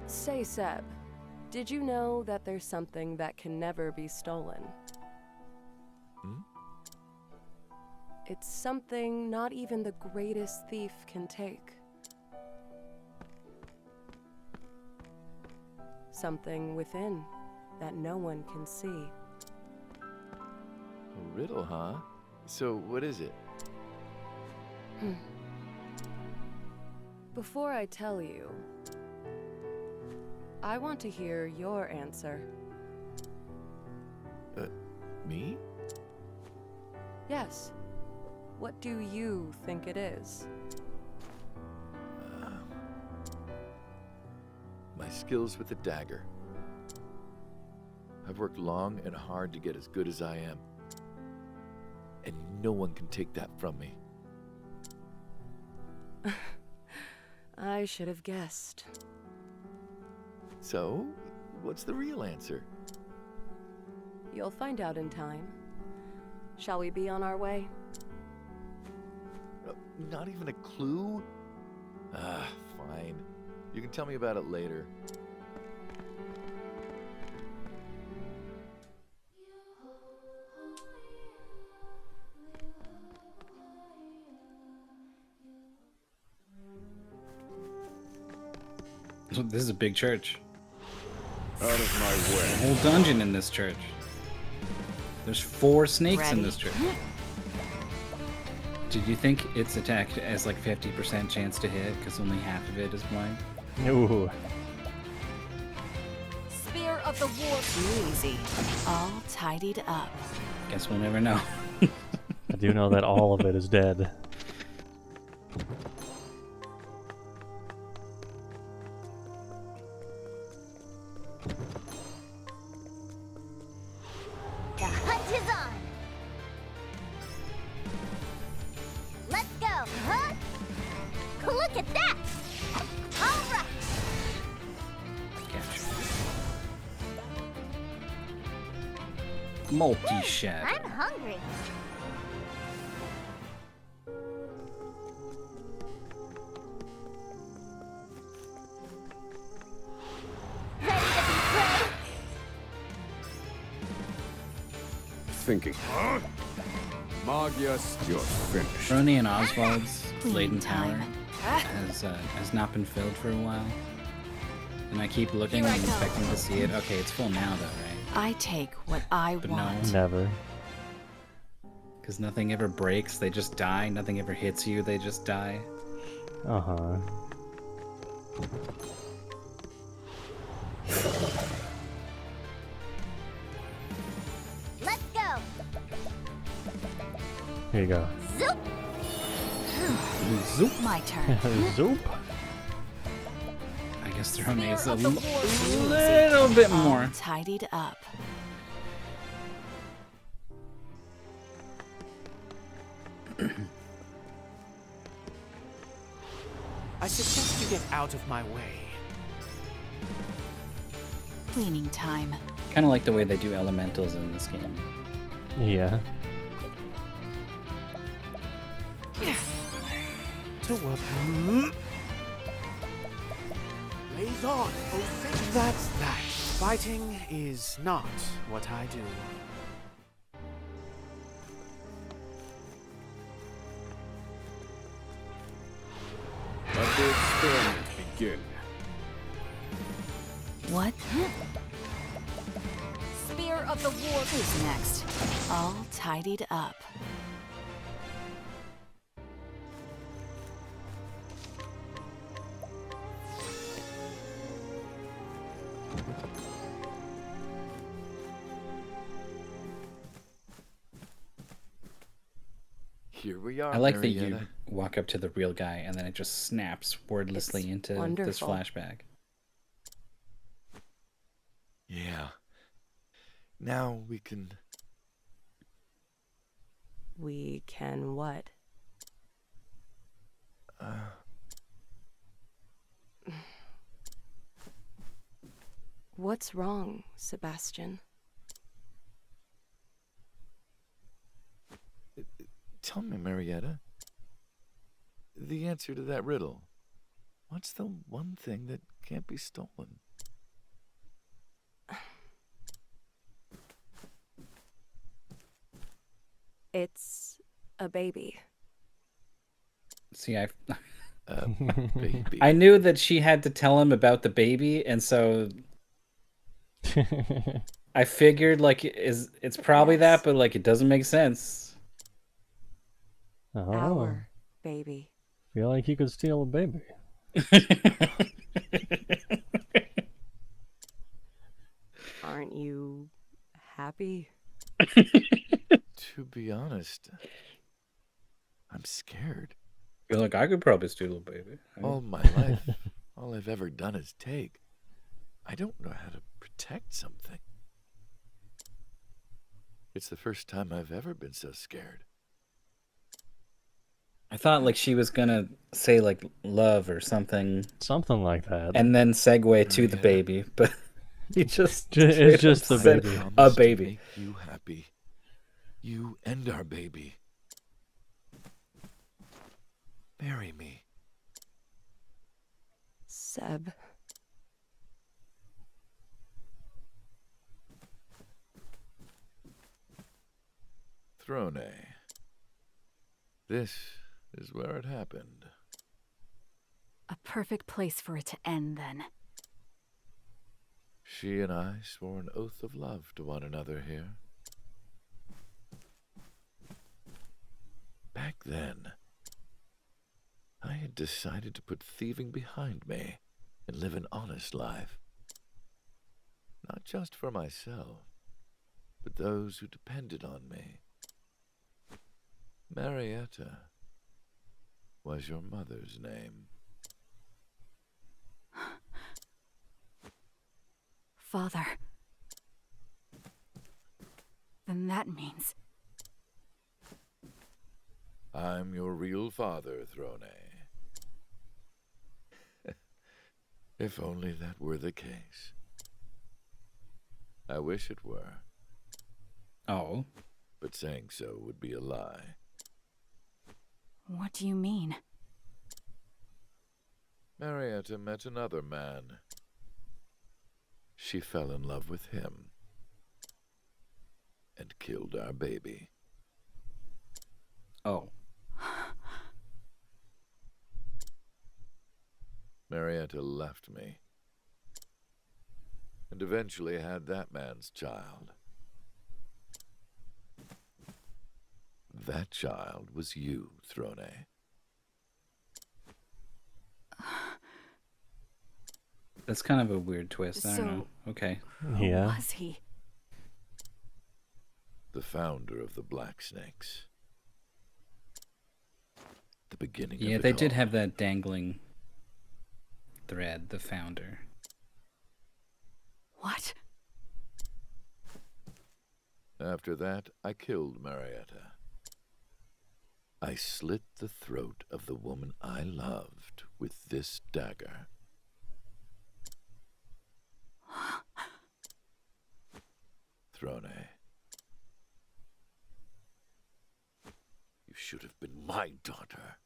Say, Seb, did you know that there's something that can never be stolen? Hmm? It's something not even the greatest thief can take. Something within that no one can see. A riddle, huh? So what is it? Before I tell you, I want to hear your answer. Me? Yes. What do you think it is? My skills with the dagger. I've worked long and hard to get as good as I am. And no one can take that from me. I should have guessed. So, what's the real answer? You'll find out in time. Shall we be on our way? Not even a clue? Fine. You can tell me about it later. This is a big church. Out of my way. A whole dungeon in this church. There's 4 snakes in this church. Did you think its attack has like 50% chance to hit because only half of it is blind? Ooh. Spear of the war. Too easy. All tidied up. Guess we'll never know. I do know that all of it is dead. The hunt is on! Let's go, huh? Look at that! Alright! Multi-shed. I'm hungry. thinking? Huh? Magius, you're finished. Roni and Oswald's Laden Tower time. has not been filled for a while. And I keep looking and expecting to see it. Okay, it's full now though, right? I take what I want. Never. Because nothing ever breaks, they just die. Nothing ever hits you, they just die. Uh-huh. Let's go. Here you go. Zoop. Zoop. My turn. Zoop. I guess Throne is a little bit more. Tidied up. I suggest you get out of my way. Cleaning time. Kind of like the way they do elementals in this game. Yeah. To work. Blaze on, oh thing. That's that. Fighting is not what I do. Let the experiment begin. What? Spear of the War. Who's next? All tidied up. Here we are. I like that Marietta. you walk up to the real guy and then it just snaps wordlessly into this wonderful. flashback. Yeah. Now we can... We can what? What's wrong, Sebastian? Tell me, Marietta. The answer to that riddle. What's the one thing that can't be stolen? It's a baby. See, Baby. I knew that she had to tell him about the baby, and so I figured like it's probably that, but like it doesn't make sense. Oh. Our baby. Feel like you could steal a baby. Aren't you happy? To be honest, I'm scared. You're like, I could probably steal a baby. All my life, all I've ever done is take. I don't know how to protect something. It's the first time I've ever been so scared. I thought like she was gonna say like love or something. Something like that. And then segue to the baby, but you just It's just the said baby. a baby. Make you happy. You and our baby. Marry me. Seb. Throne. This is where it happened. A perfect place for it to end, then. She and I swore an oath of love to one another here. Back then, I had decided to put thieving behind me and live an honest life. Not just for myself, but those who depended on me. Marietta was your mother's name. Father. Then that means... I'm your real father, Throne. If only that were the case. I wish it were. Oh. But saying so would be a lie. What do you mean? Marietta met another man. She fell in love with him. and killed our baby. Oh. Marietta left me, and eventually had that man's child. That child was you, Throne. That's kind of a weird twist. I don't So, know. Okay. Who was he? The founder of the Black Snakes. The beginning Yeah, of they it did all. have that dangling thread, the founder. What? After that, I killed Marietta. I slit the throat of the woman I loved with this dagger. Throne, you should have been my daughter.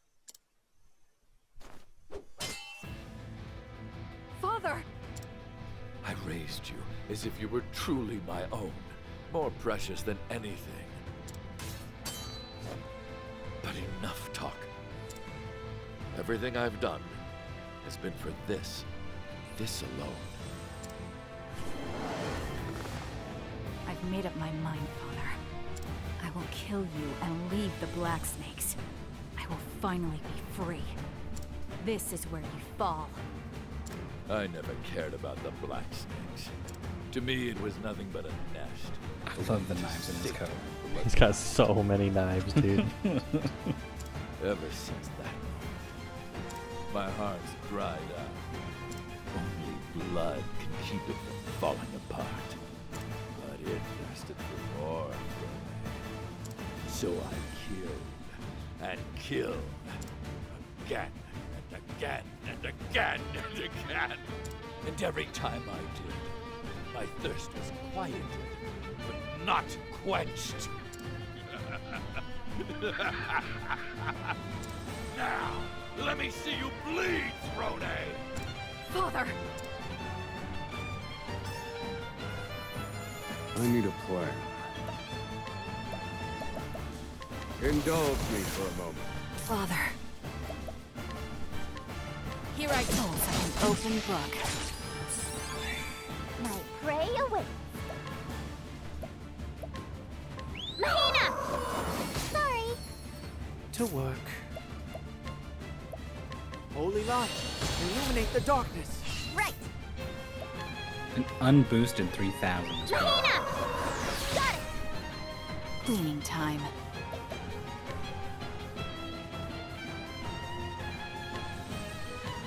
Father! I raised you as if you were truly my own, more precious than anything. But enough talk. Everything I've done has been for this alone. I've made up my mind, Father. I will kill you and leave the Black Snakes. I will finally be free. This is where you fall. I never cared about the Black Snakes. To me, it was nothing but a nest. I love the knives in his coat. He's got so many knives, dude. Ever since that moment, my heart's dried up. Only blood can keep it from falling apart. But it lasted for more. So I killed. Again and again and again and again. And every time I did, my thirst was quieted, but not quenched. Now, let me see you bleed, Throne. Father! I need a plan. Indulge me for a moment. Father. Here I go, like an open book. My prey awaits. Mahina! Sorry. To work. Holy light, illuminate the darkness. Right. An unboosted 3000 as well. Mahina! Got it! Cleaning time.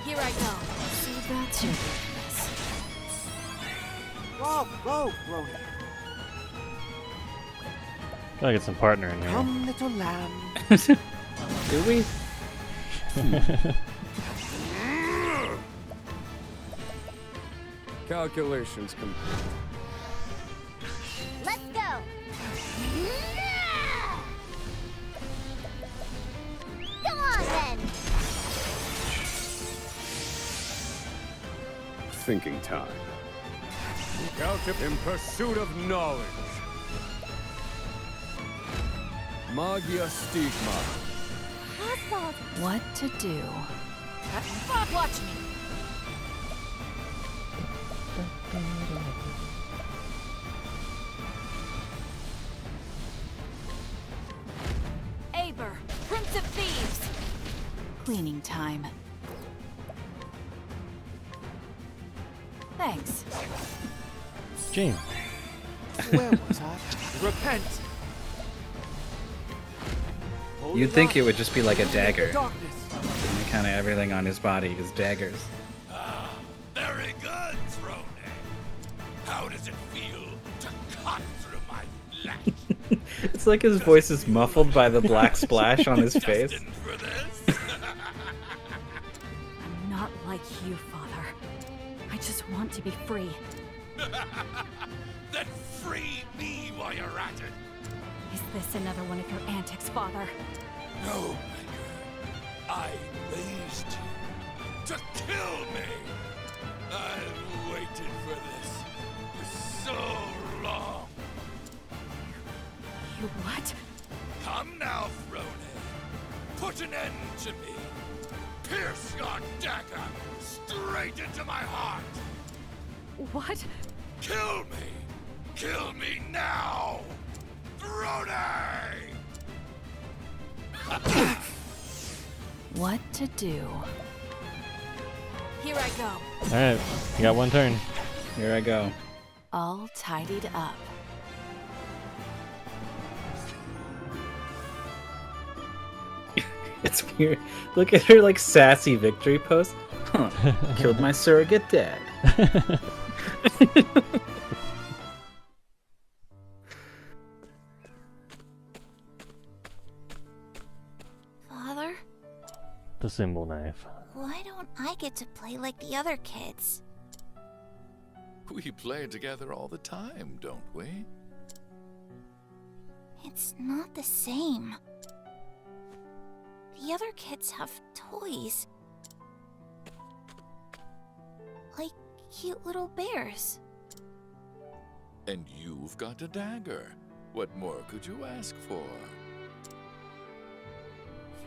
Here I go. See, that's your weakness. Bravo, Ronan. Gotta get some partner in here. Come, little lamb. Do we? Calculations complete. Let's go! Come on, then! Thinking time. In pursuit of knowledge. Magia Stigma. Oswald! What to do? Bob, watch me! Aber, Prince of Thieves! Cleaning time. Thanks. Gene. Where was I? Repent! Holy You'd think light, it would just be like a illuminate the dagger. darkness. Kind of everything on his body is daggers. Very good, Throne. How does it feel to cut through my flesh? It's like his voice is muffled by the black splash on his face. For this? I'm not like you, Father. I just want to be free. Then free me while you're at it. Is this another one of your antics, Father? No, my girl. I raised you to kill me. I've waited for this for so long. put an end to me. Pierce your dagger straight into my heart. What? Kill me! Kill me now! Throne! What to do? Here I go. Alright, you got one turn. Here I go. All tidied up. It's weird. Look at her like sassy victory pose. Huh. Killed my surrogate dad. Father, The symbol knife. why don't I get to play like the other kids? We play together all the time, don't we? It's not the same. The other kids have toys. Like cute little bears. And you've got a dagger. What more could you ask for?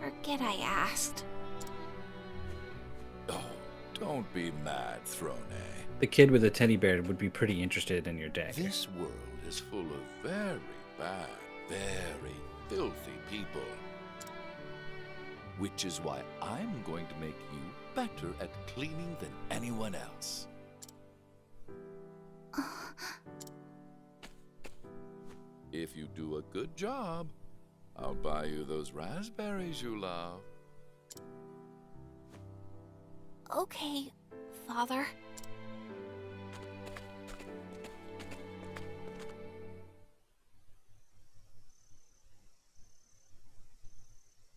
Forget I asked. Oh, don't be mad, Throne. The kid with the teddy bear would be pretty interested in your dagger. This world is full of very bad, very filthy people. Which is why I'm going to make you better at cleaning than anyone else. If you do a good job, I'll buy you those raspberries you love. Okay, Father.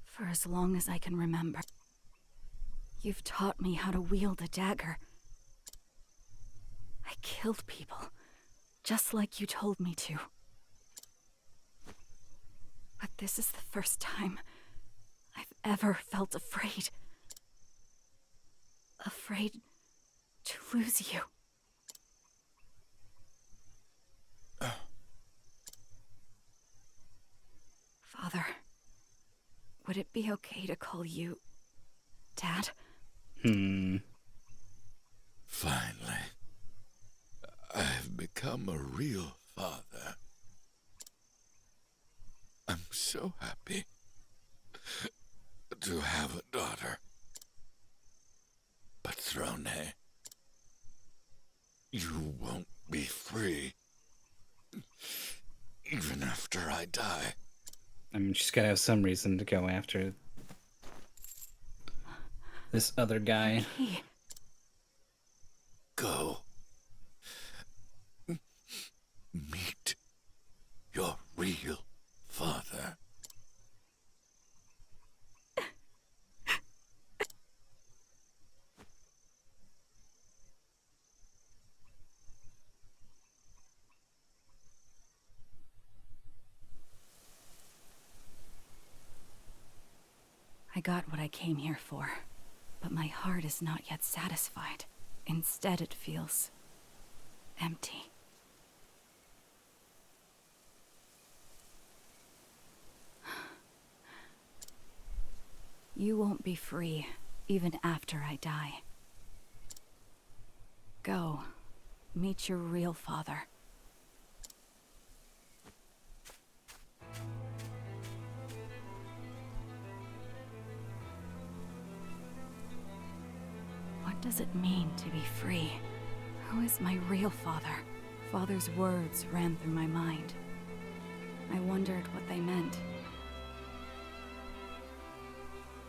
For as long as I can remember, you've taught me how to wield a dagger. I killed people, just like you told me to. But this is the first time I've ever felt afraid. Afraid to lose you. Father, would it be okay to call you Dad? Finally, I've become a real father. I'm so happy to have a daughter. But Throne, you won't be free. Even after I die. I mean, she's gotta have some reason to go after this other guy. Go. Meet your real father. I got what I came here for, but my heart is not yet satisfied. Instead, it feels empty. You won't be free, even after I die. Go, meet your real father. What does it mean to be free? Who is my real father? Father's words ran through my mind. I wondered what they meant.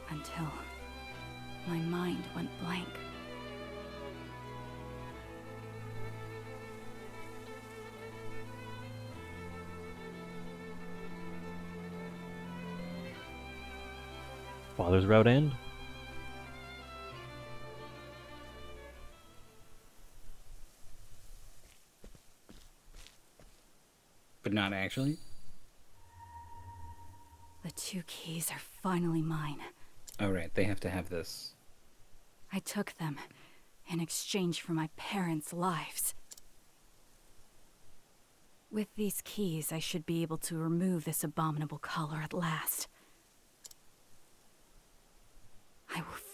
Until my mind went blank. Father's route end? But not actually? The 2 keys are finally mine. Oh, right. They have to have this. I took them in exchange for my parents' lives. With these keys, I should be able to remove this abominable collar at last.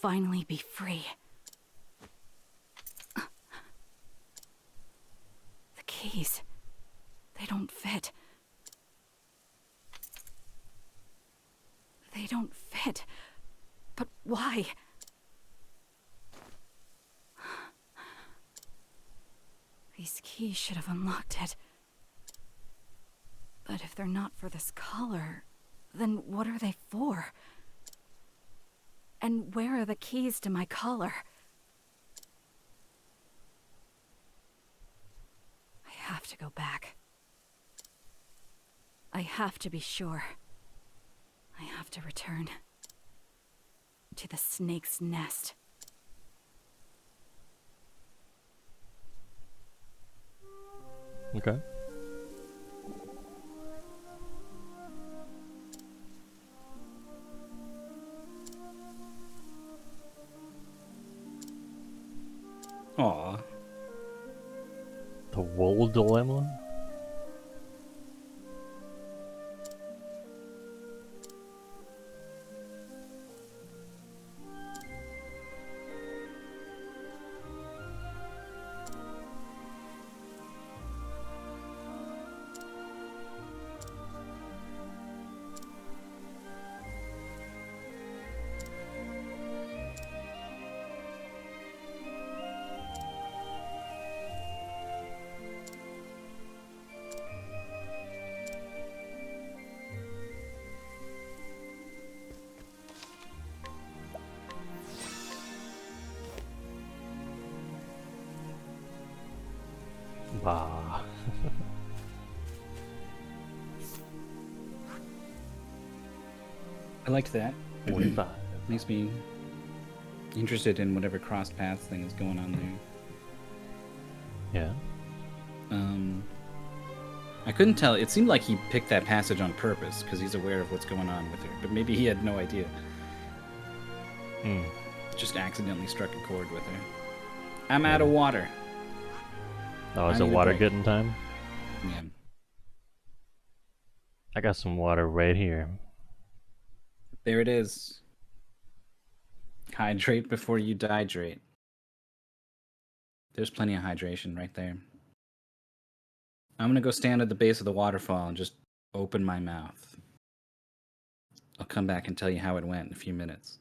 finally be free. The keys. They don't fit. They don't fit. But why? These keys should have unlocked it. But if they're not for this collar, then what are they for? And where are the keys to my collar? I have to go back. I have to be sure. I have to return to the snake's nest. Okay. Aw. The wool dilemma? Bah. I liked that. 45. Makes me interested in whatever crossed paths thing is going on there. Yeah. I couldn't tell. It seemed like he picked that passage on purpose because he's aware of what's going on with her. But maybe he had no idea. Just accidentally struck a chord with her. I'm out of water. Oh, is I it need a water break. getting time? Yeah. I got some water right here. There it is. Hydrate before you dihydrate. There's plenty of hydration right there. I'm gonna go stand at the base of the waterfall and just open my mouth. I'll come back and tell you how it went in a few minutes.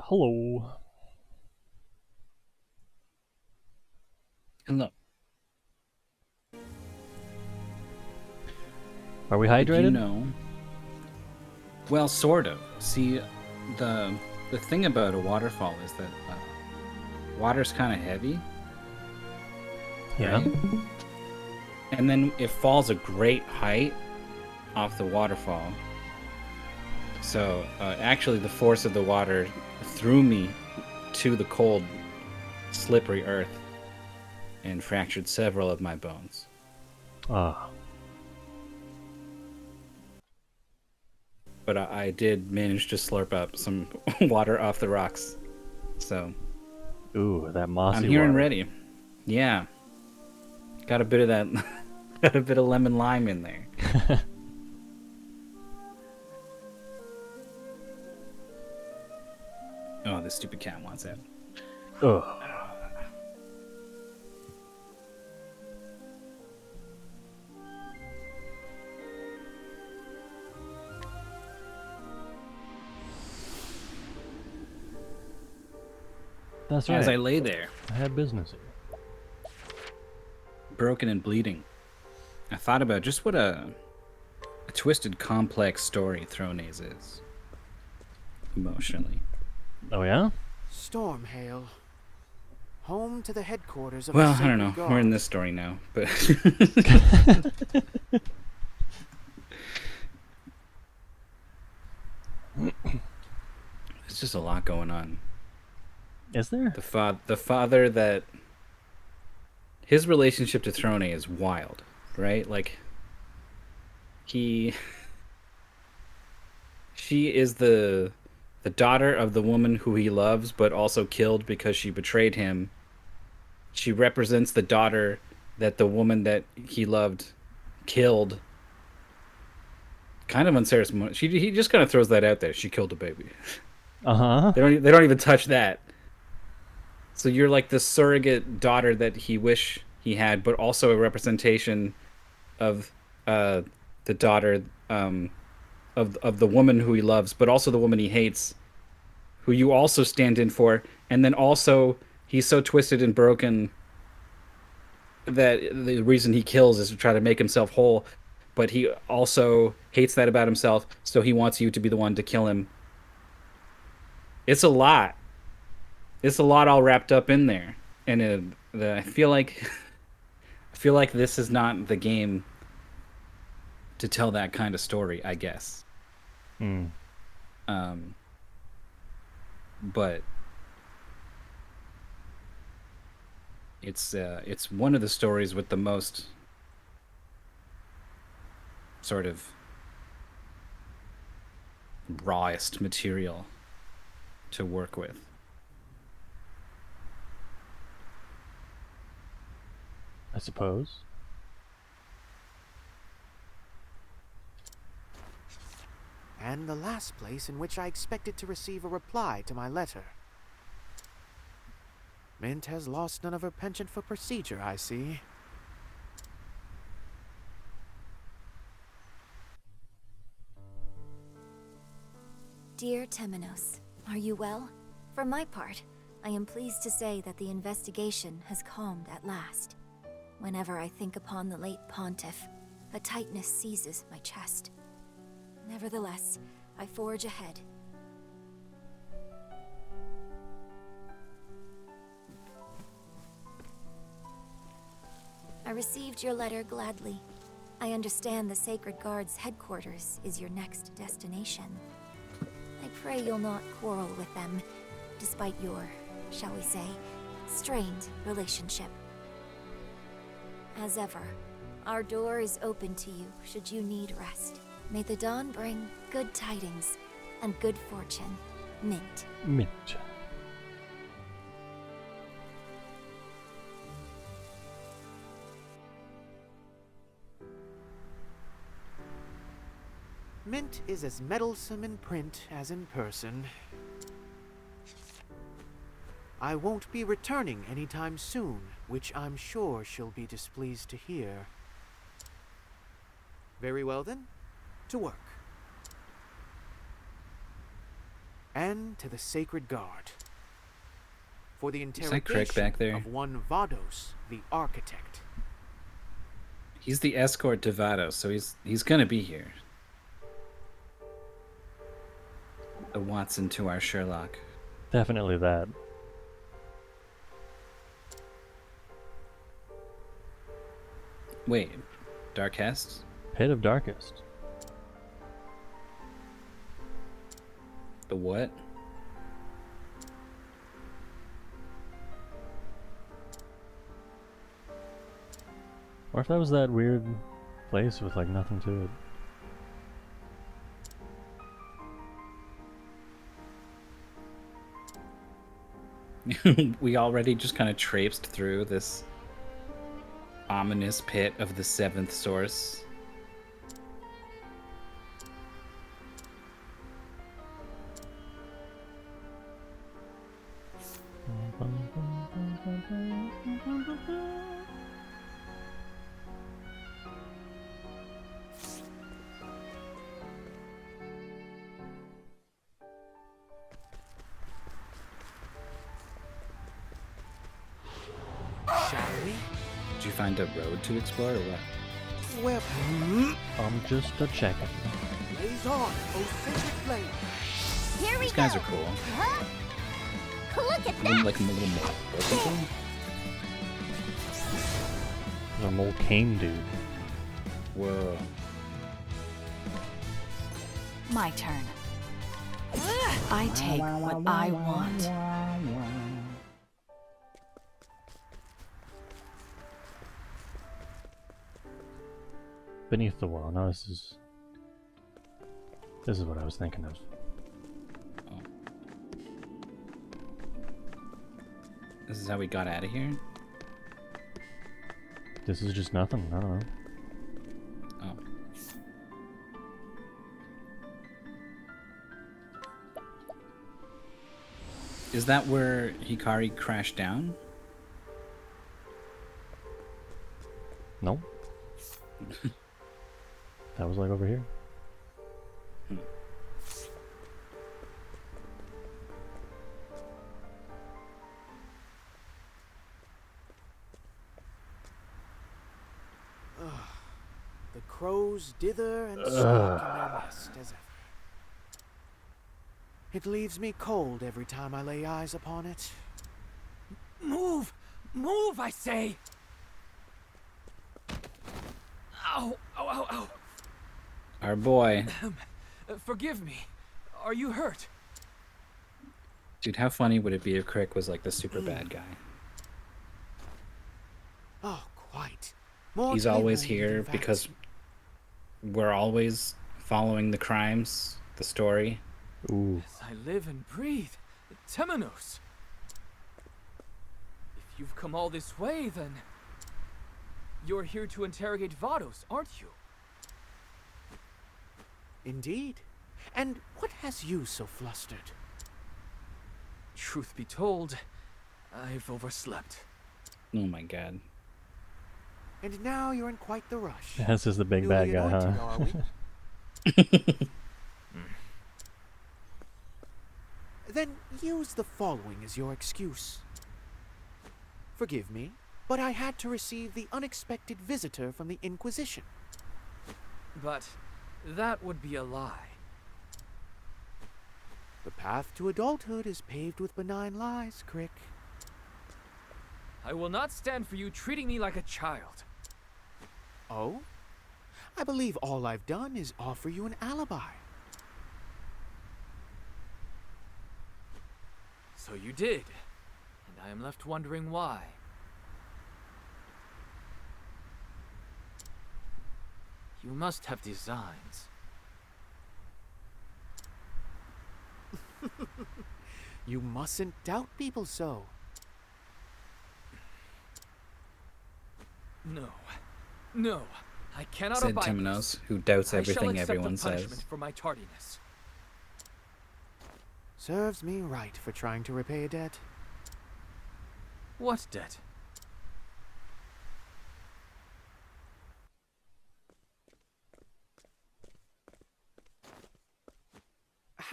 Hello. Hello. Are we Did hydrated? you know? Well, sort of. See, the thing about a waterfall is that water's kind of heavy. Yeah. Right? And then it falls a great height off the waterfall. So actually, the force of the water threw me to the cold, slippery earth and fractured several of my bones. Ah. But I did manage to slurp up some water off the rocks. So. Ooh, that mossy I'm here water. and ready. Yeah. Got a bit of that. Got a bit of lemon lime in there. Oh, this stupid cat wants it. Ugh. That's right. As I lay there, I had business. broken and bleeding, I thought about just what a twisted, complex story Thrones is. Emotionally. Oh, yeah? Stormhail. Home to the headquarters of Well, the I don't Sacred know. Guard. We're in this story now, but... There's just a lot going on. Is there? The father that... His relationship to Throne is wild, right? Like, she is the daughter of the woman who he loves, but also killed because she betrayed him. She represents the daughter that the woman that he loved killed. Kind of unceremonious. He just kind of throws that out there. She killed a baby. Uh-huh. They don't even touch that. So you're like the surrogate daughter that he wish he had, but also a representation of the daughter of the woman who he loves, but also the woman he hates, who you also stand in for, and then also he's so twisted and broken that the reason he kills is to try to make himself whole, but he also hates that about himself, so he wants you to be the one to kill him. It's a lot. It's a lot all wrapped up in there, and I feel like this is not the game to tell that kind of story, I guess. Hmm. But it's one of the stories with the most sort of rawest material to work with. I suppose. And the last place in which I expected to receive a reply to my letter. Mint has lost none of her penchant for procedure, I see. Dear Temenos, are you well? For my part, I am pleased to say that the investigation has calmed at last. Whenever I think upon the late pontiff, a tightness seizes my chest. Nevertheless, I forge ahead. I received your letter gladly. I understand the Sacred Guard's headquarters is your next destination. I pray you'll not quarrel with them, despite your, shall we say, strained relationship. As ever, our door is open to you should you need rest. May the dawn bring good tidings and good fortune. Mint. Mint. Mint is as meddlesome in print as in person. I won't be returning anytime soon, which I'm sure she'll be displeased to hear. Very well then, to work. and to the Sacred Guard. For the Is that Crick interrogation back there? of one Vados, the architect. He's the escort to Vados, so he's gonna be here. The Watson to our Sherlock. Definitely that. Wait, Darkest? Pit of Darkest. The what? Or if that was that weird place with like nothing to it. We already just kind of traipsed through this ominous pit of the seventh source. Shall we? Did you find a road to explore or what? Well, I'm just a checking. blaze on, O sacred flame. Here we These guys go. are cool. Huh? Look at Wouldn't that. like them a little more people? There's a mole cane dude. Whoa. My turn. I take what I want. Beneath the wall. No, this is what I was thinking of. This is how we got out of here? This is just nothing. I don't know. Oh. Is that where Hikari crashed down? No. That was like over here. The crows dither and stalk in their nest as ever. It leaves me cold every time I lay eyes upon it. Move! Move, I say! Ow! Ow, ow, ow! Our boy. Forgive me. Are you hurt? Dude, how funny would it be if Crick was like the super bad guy? Oh, quite. More He's clearly always than here fancy. because we're always following the crimes, the story. Ooh. As I live and breathe, Temenos. If you've come all this way, then you're here to interrogate Vados, aren't you? Indeed. And what has you so flustered? Truth be told, I've overslept. Oh my god. And now you're in quite the rush. This is the big bad Newly guy, anointed, huh? are we? Then use the following as your excuse. Forgive me, but I had to receive the unexpected visitor from the Inquisition. But that would be a lie. The path to adulthood is paved with benign lies, Crick. I will not stand for you treating me like a child. Oh? I believe all I've done is offer you an alibi. So you did, and I am left wondering why. You must have designs. You mustn't doubt people so. No. No. I cannot Said abide Temenos, this. who doubts I shall everything accept everyone the punishment says. for my tardiness. Serves me right for trying to repay a debt. What debt?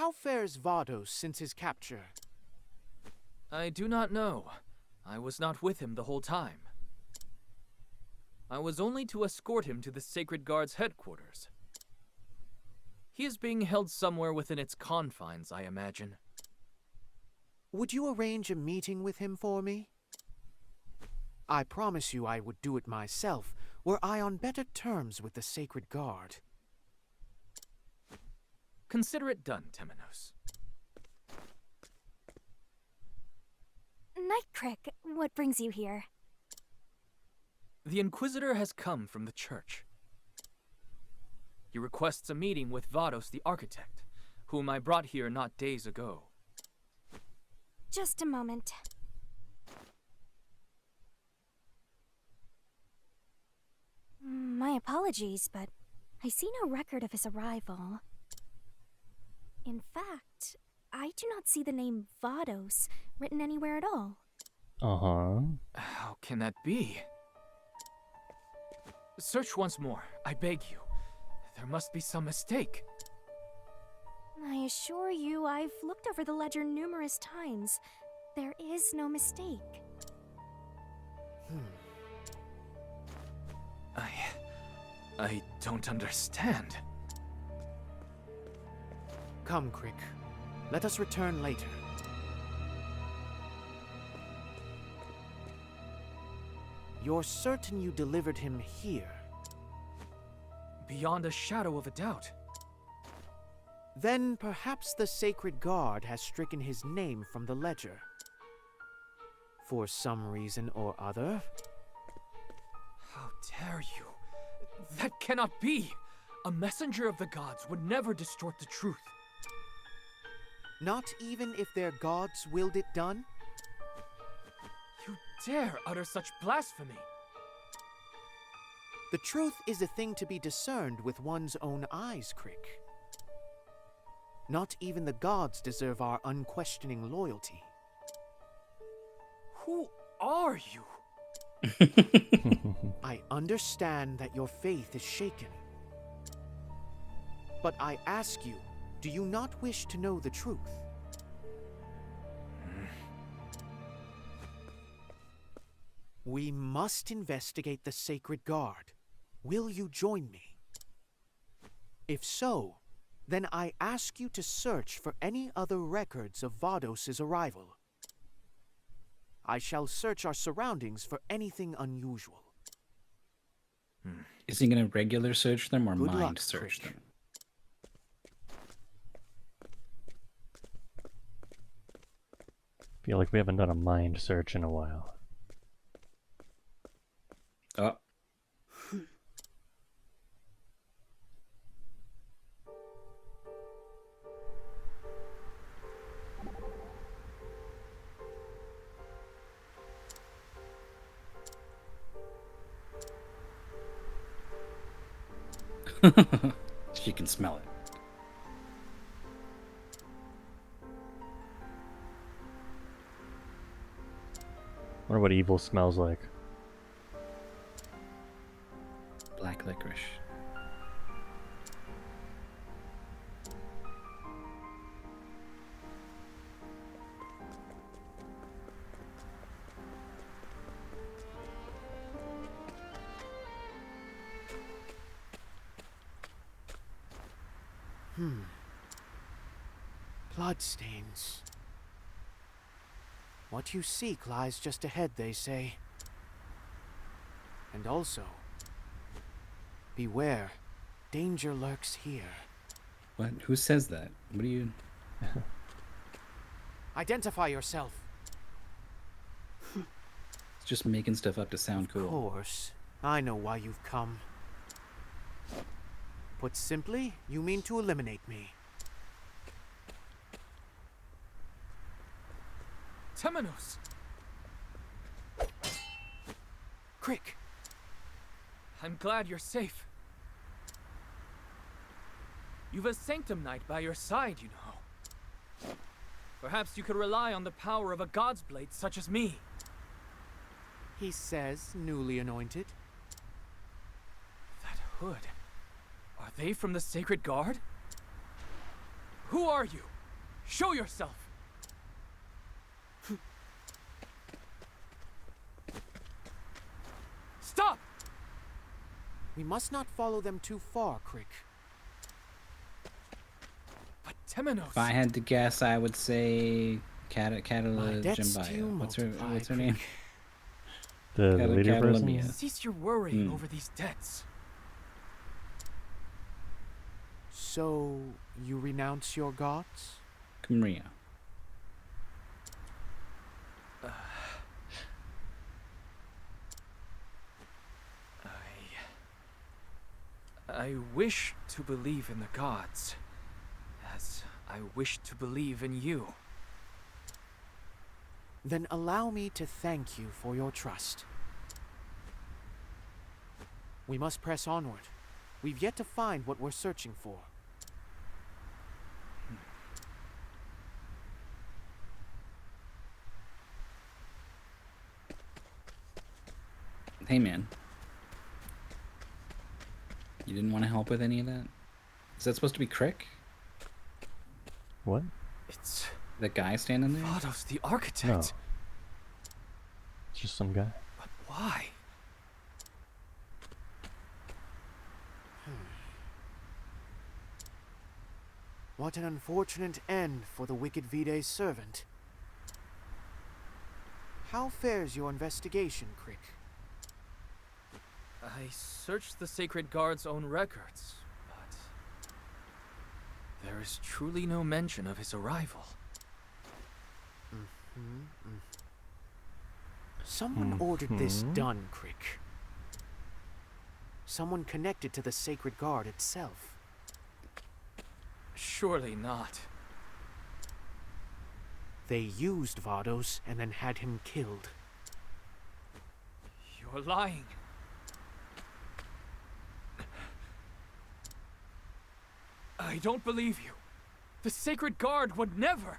how fares Vados since his capture? I do not know. I was not with him the whole time. I was only to escort him to the Sacred Guard's headquarters. He is being held somewhere within its confines, I imagine. Would you arrange a meeting with him for me? I promise you I would do it myself, were I on better terms with the Sacred Guard. Consider it done, Temenos. Nightcrick, what brings you here? The Inquisitor has come from the church. He requests a meeting with Vados the Architect, whom I brought here not days ago. Just a moment. My apologies, but I see no record of his arrival. In fact, I do not see the name Vados written anywhere at all. Uh-huh. How can that be? Search once more, I beg you. There must be some mistake. I assure you, I've looked over the ledger numerous times. There is no mistake. I don't understand. Come, Crick. Let us return later. You're certain you delivered him here? Beyond a shadow of a doubt. Then perhaps the Sacred Guard has stricken his name from the ledger. For some reason or other. How dare you? That cannot be! A messenger of the gods would never distort the truth. Not even if their gods willed it done? You dare utter such blasphemy! The truth is a thing to be discerned with one's own eyes, Crick. Not even the gods deserve our unquestioning loyalty. Who are you? I understand that your faith is shaken. But I ask you, do you not wish to know the truth? We must investigate the Sacred Guard. Will you join me? If so, then I ask you to search for any other records of Vados' arrival. I shall search our surroundings for anything unusual. Is he going to regular search them or Good mind luck, search Crick. them? Feel like we haven't done a mind search in a while. Oh. She can smell it. Wonder what evil smells like. Black licorice. Bloodstains. What you seek lies just ahead, they say. And also, beware, danger lurks here. What? Who says that? What do you... Identify yourself. It's just making stuff up to sound cool. Of course. I know why you've come. Put simply, you mean to eliminate me. Temenos! Crick! I'm glad you're safe. You've a Sanctum Knight by your side, you know. Perhaps you could rely on the power of a God's Blade such as me. He says, newly anointed. That hood. Are they from the Sacred Guard? Who are you? Show yourself! Stop! We must not follow them too far, Crick. But Temenos... If I had to guess, I would say Catalina debts to you Jimbaya. What's her multiply, name? The leader person? Catalamia. Cease your worrying over these debts. So, you renounce your gods? Maria. I wish to believe in the gods, as I wish to believe in you. Then allow me to thank you for your trust. We must press onward. We've yet to find what we're searching for. Hey, man. You didn't want to help with any of that? Is that supposed to be Crick? What? It's... the guy standing there? Vados, the architect. No. It's just some guy. But why? What an unfortunate end for the wicked Vide's servant. How fares your investigation, Crick? I searched the Sacred Guard's own records, but there is truly no mention of his arrival. Someone ordered this done, Crick. Someone connected to the Sacred Guard itself. Surely not. They used Vados and then had him killed. You're lying. I don't believe you. The Sacred Guard would never.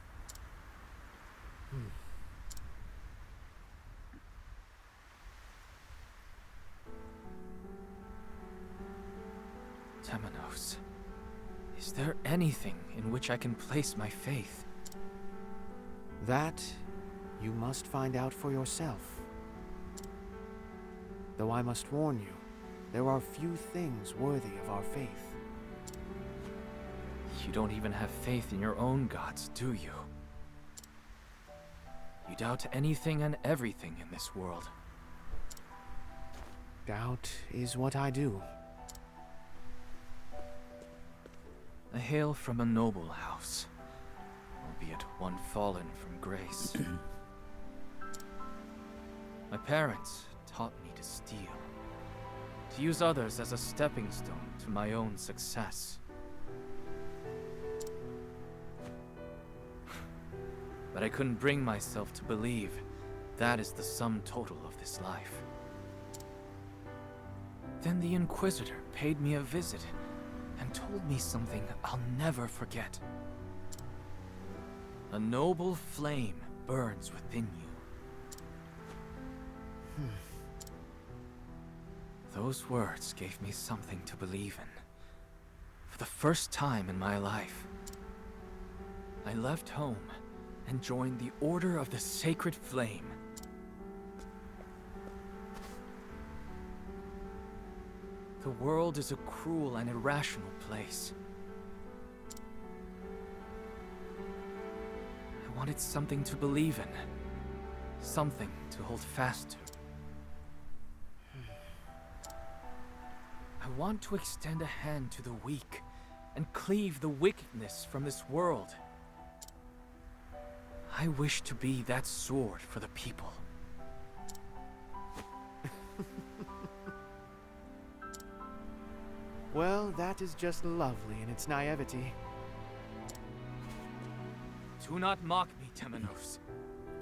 Temenos, is there anything in which I can place my faith? That you must find out for yourself. Though I must warn you, there are few things worthy of our faith. You don't even have faith in your own gods, do you? You doubt anything and everything in this world. Doubt is what I do. I hail from a noble house, albeit one fallen from grace. My parents taught me to steal, to use others as a stepping stone to my own success. But I couldn't bring myself to believe that is the sum total of this life. Then the Inquisitor paid me a visit and told me something I'll never forget. A noble flame burns within you. Those words gave me something to believe in. For the first time in my life, I left home and joined the Order of the Sacred Flame. The world is a cruel and irrational place. I wanted something to believe in, something to hold fast to. I want to extend a hand to the weak and cleave the wickedness from this world. I wish to be that sword for the people. Well, that is just lovely in its naivety. Do not mock me, Temenos.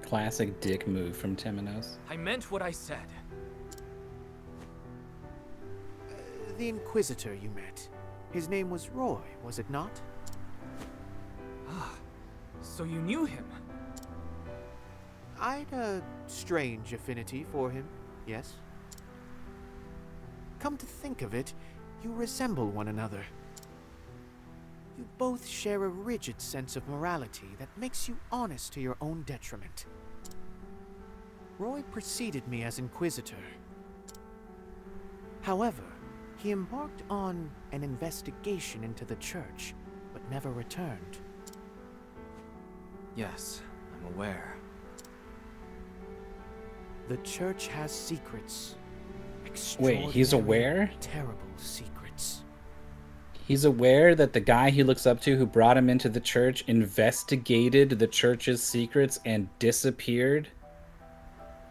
Classic dick move from Temenos. I meant what I said. The Inquisitor you met. His name was Roy, was it not? Ah, so you knew him? I'd a strange affinity for him, yes? Come to think of it, you resemble one another. You both share a rigid sense of morality that makes you honest to your own detriment. Roy preceded me as Inquisitor. However, he embarked on an investigation into the church, but never returned. Yes, I'm aware. The church has secrets. Wait, he's aware? Terrible secrets. He's aware that the guy he looks up to who brought him into the church investigated the church's secrets and disappeared?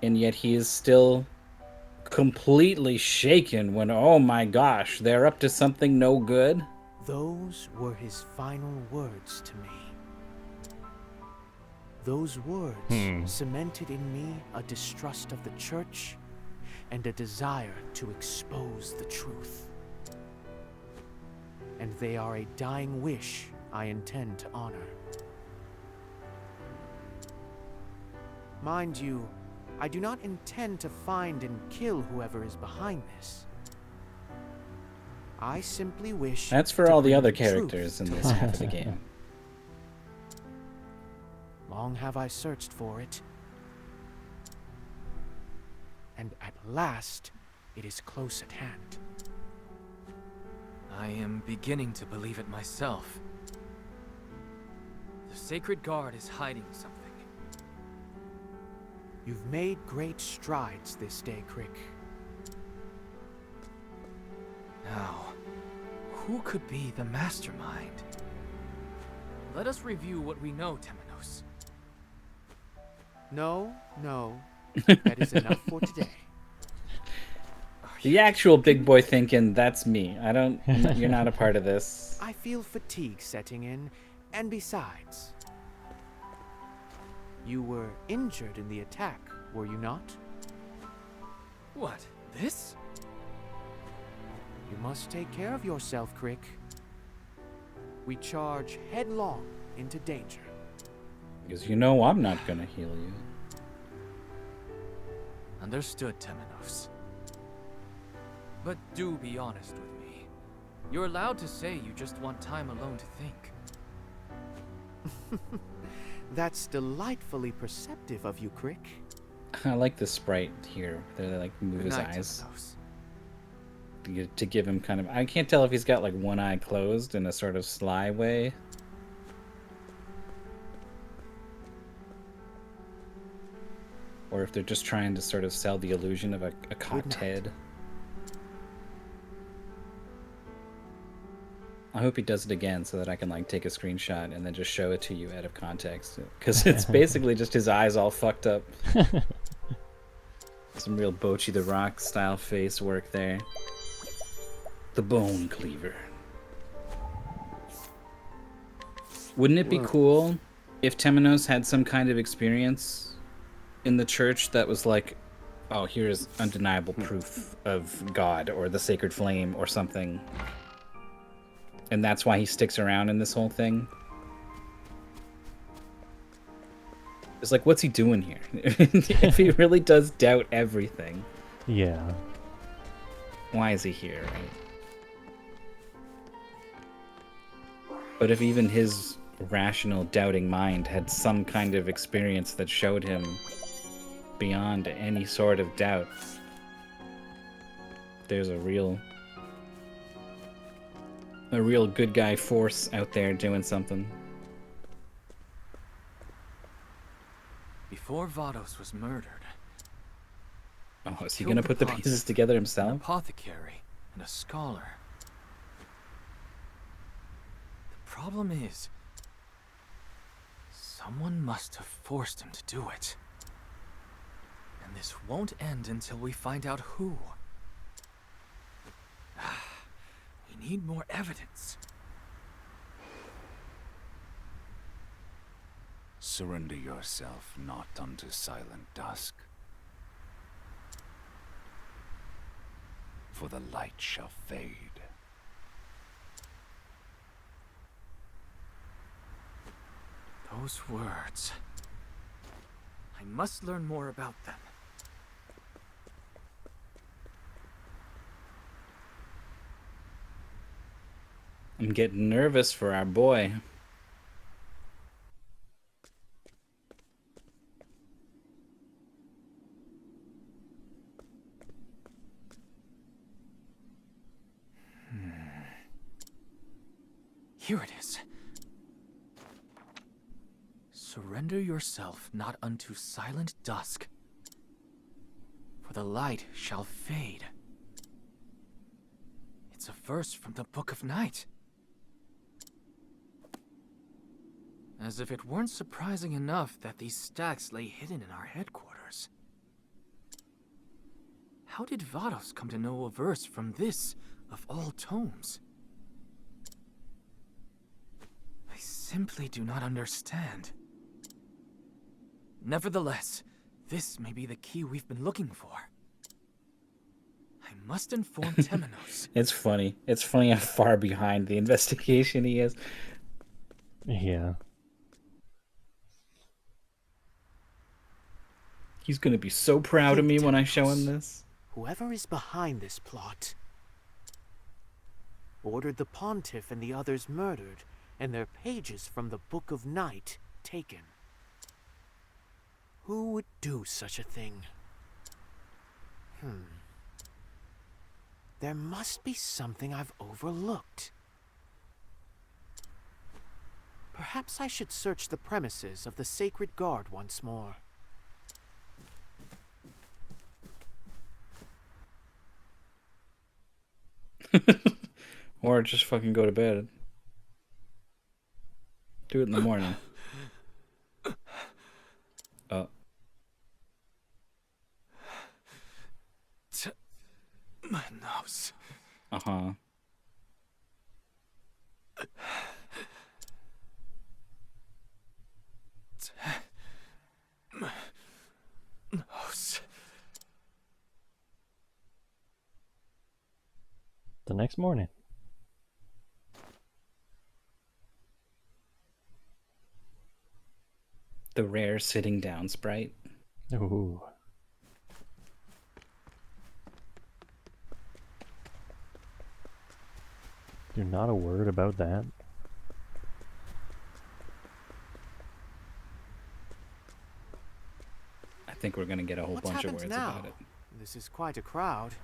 And yet he is still completely shaken when, oh my gosh, they're up to something no good? Those were his final words to me. Those words cemented in me a distrust of the church and a desire to expose the truth. And they are a dying wish I intend to honor. Mind you, I do not intend to find and kill whoever is behind this. I simply wish. That's for to all the bring other truth characters in to this light. half of the game. Long have I searched for it. And at last, it is close at hand. I am beginning to believe it myself. The Sacred Guard is hiding something. You've made great strides this day, Crick. Now, who could be the mastermind? Let us review what we know, Temenos. No, that is enough for today. The actual big boy thinking, that's me. You're not a part of this. I feel fatigue setting in, and besides, you were injured in the attack, were you not? What, this? You must take care of yourself, Crick. We charge headlong into danger. Because you know I'm not gonna heal you. Understood, Temenos. But do be honest with me. You're allowed to say you just want time alone to think. That's delightfully perceptive of you, Crick. I like the sprite here. They like move his Good night, eyes Temenos. to give him kind of. I can't tell if he's got like one eye closed in a sort of sly way. Or if they're just trying to sort of sell the illusion of a cocked head. I hope he does it again so that I can like take a screenshot and then just show it to you out of context. Because it's basically just his eyes all fucked up. Some real Bochy the Rock style face work there. The Bone Cleaver. Wouldn't it be cool if Temenos had some kind of experience in the church that was like, oh, here's undeniable proof of God or the Sacred Flame or something. And that's why he sticks around in this whole thing. It's like, what's he doing here? If he really does doubt everything. Yeah. Why is he here, right? But if even his rational, doubting mind had some kind of experience that showed him beyond any sort of doubt, there's a real good guy force out there doing something. Before Vados was murdered. Oh, is he gonna put the pieces together An himself? apothecary and a scholar. The problem is, someone must have forced him to do it. And this won't end until we find out who. We need more evidence. Surrender yourself not unto silent dusk, for the light shall fade. Those words. I must learn more about them. I'm getting nervous for our boy. Here it is. Surrender yourself not unto silent dusk, for the light shall fade. It's a verse from the Book of Night. As if it weren't surprising enough that these stacks lay hidden in our headquarters. How did Vados come to know a verse from this, of all tomes? I simply do not understand. Nevertheless, this may be the key we've been looking for. I must inform Temenos. It's funny. It's funny how far behind the investigation he is. Yeah. He's gonna be so proud of me when I show him this. Whoever is behind this plot ordered the Pontiff and the others murdered, and their pages from the Book of Night taken. Who would do such a thing? There must be something I've overlooked. Perhaps I should search the premises of the Sacred Guard once more. Or just fucking go to bed. Do it in the morning. My nose. Uh-huh. Nose. The next morning. The rare sitting down sprite. Ooh. Do not a word about that. I think we're gonna get a whole What's bunch of happened words now? about it. This is quite a crowd.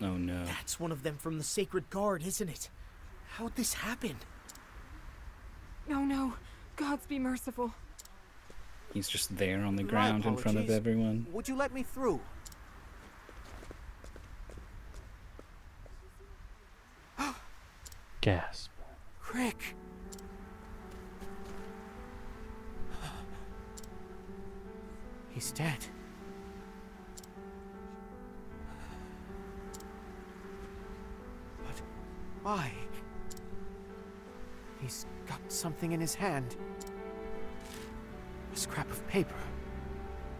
Oh no. That's one of them from the Sacred Guard, isn't it? How'd this happen? Oh no, gods be merciful. He's just there on the My ground in front of apologies. everyone. Would you let me through? Gasp. Crick! He's dead. But why? He's got something in his hand. A scrap of paper.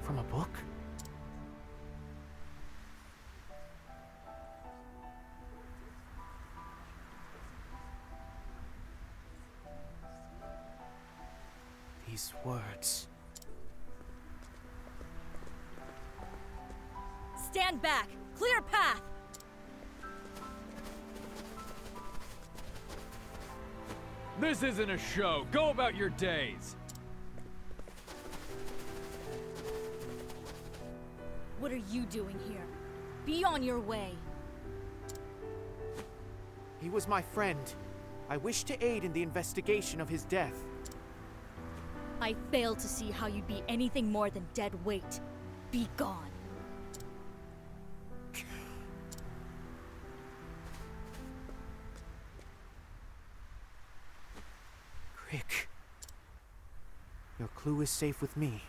From a book? These words. Stand back! Clear path! This isn't a show. Go about your days. What are you doing here? Be on your way. He was my friend. I wish to aid in the investigation of his death. I fail to see how you'd be anything more than dead weight. Be gone. Crick. Your clue is safe with me,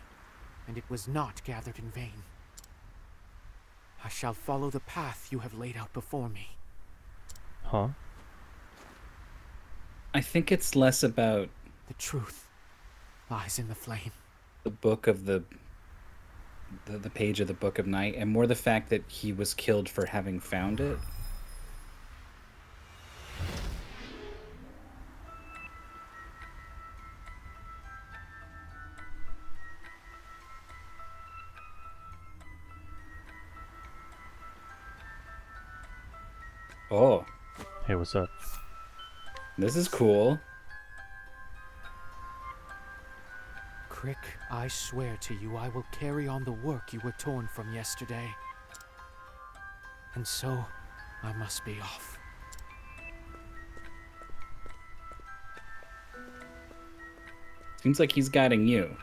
and it was not gathered in vain. I shall follow the path you have laid out before me. Huh? I think it's less about The truth lies in the flame. the book of the page of the Book of Night, and more the fact that he was killed for having found it. Oh. Hey, what's up? This is cool. Crick, I swear to you I will carry on the work you were torn from yesterday. And so, I must be off. Seems like he's guiding you.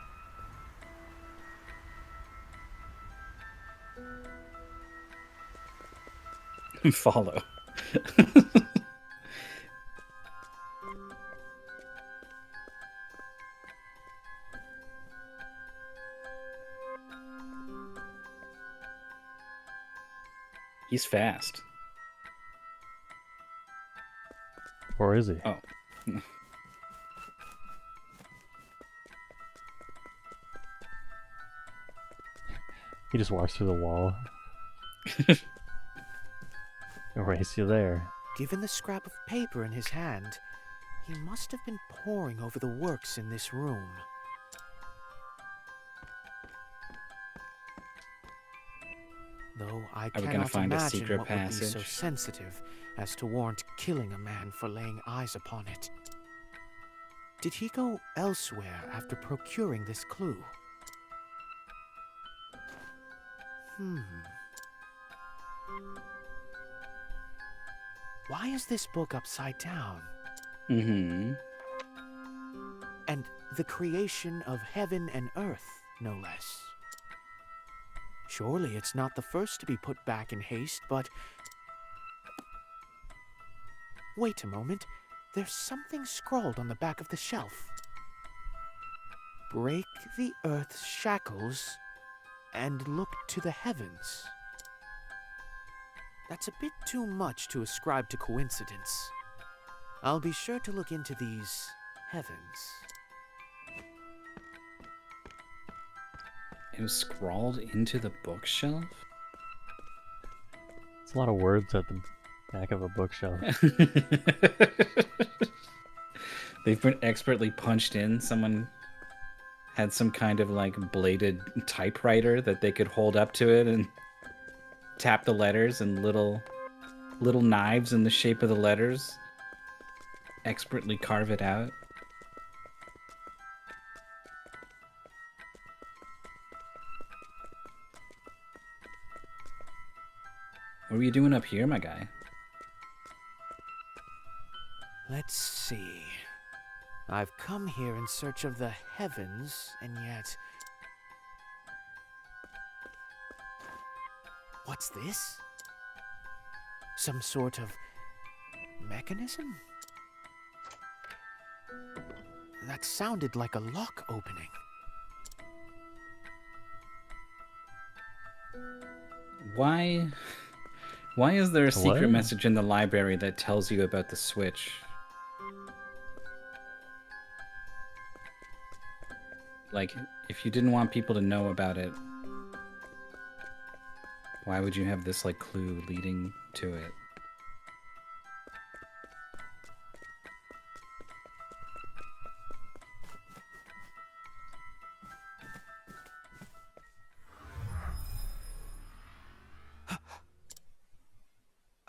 Follow. He's fast. Or is he? Oh. He just walks through the wall. Erase you there. Given the scrap of paper in his hand, he must have been poring over the works in this room. Though I Are we gonna cannot find a imagine secret what would be so passage? sensitive as to warrant killing a man for laying eyes upon it. Did he go elsewhere after procuring this clue? Why is this book upside down? Mm-hmm. And the creation of heaven and earth, no less. Surely it's not the first to be put back in haste, but... Wait a moment. There's something scrawled on the back of the shelf. Break the earth's shackles and look to the heavens. That's a bit too much to ascribe to coincidence. I'll be sure to look into these heavens. It was scrawled into the bookshelf? It's a lot of words at the back of a bookshelf. They've been expertly punched in. Someone had some kind of like bladed typewriter that they could hold up to it and tap the letters, and little knives in the shape of the letters expertly carve it out. What were you doing up here, my guy? Let's see. I've come here in search of the heavens, and yet... What's this? Some sort of mechanism? That sounded like a lock opening. Why is there a secret What? message in the library that tells you about the switch? Like, if you didn't want people to know about it, why would you have this, like, clue leading to it?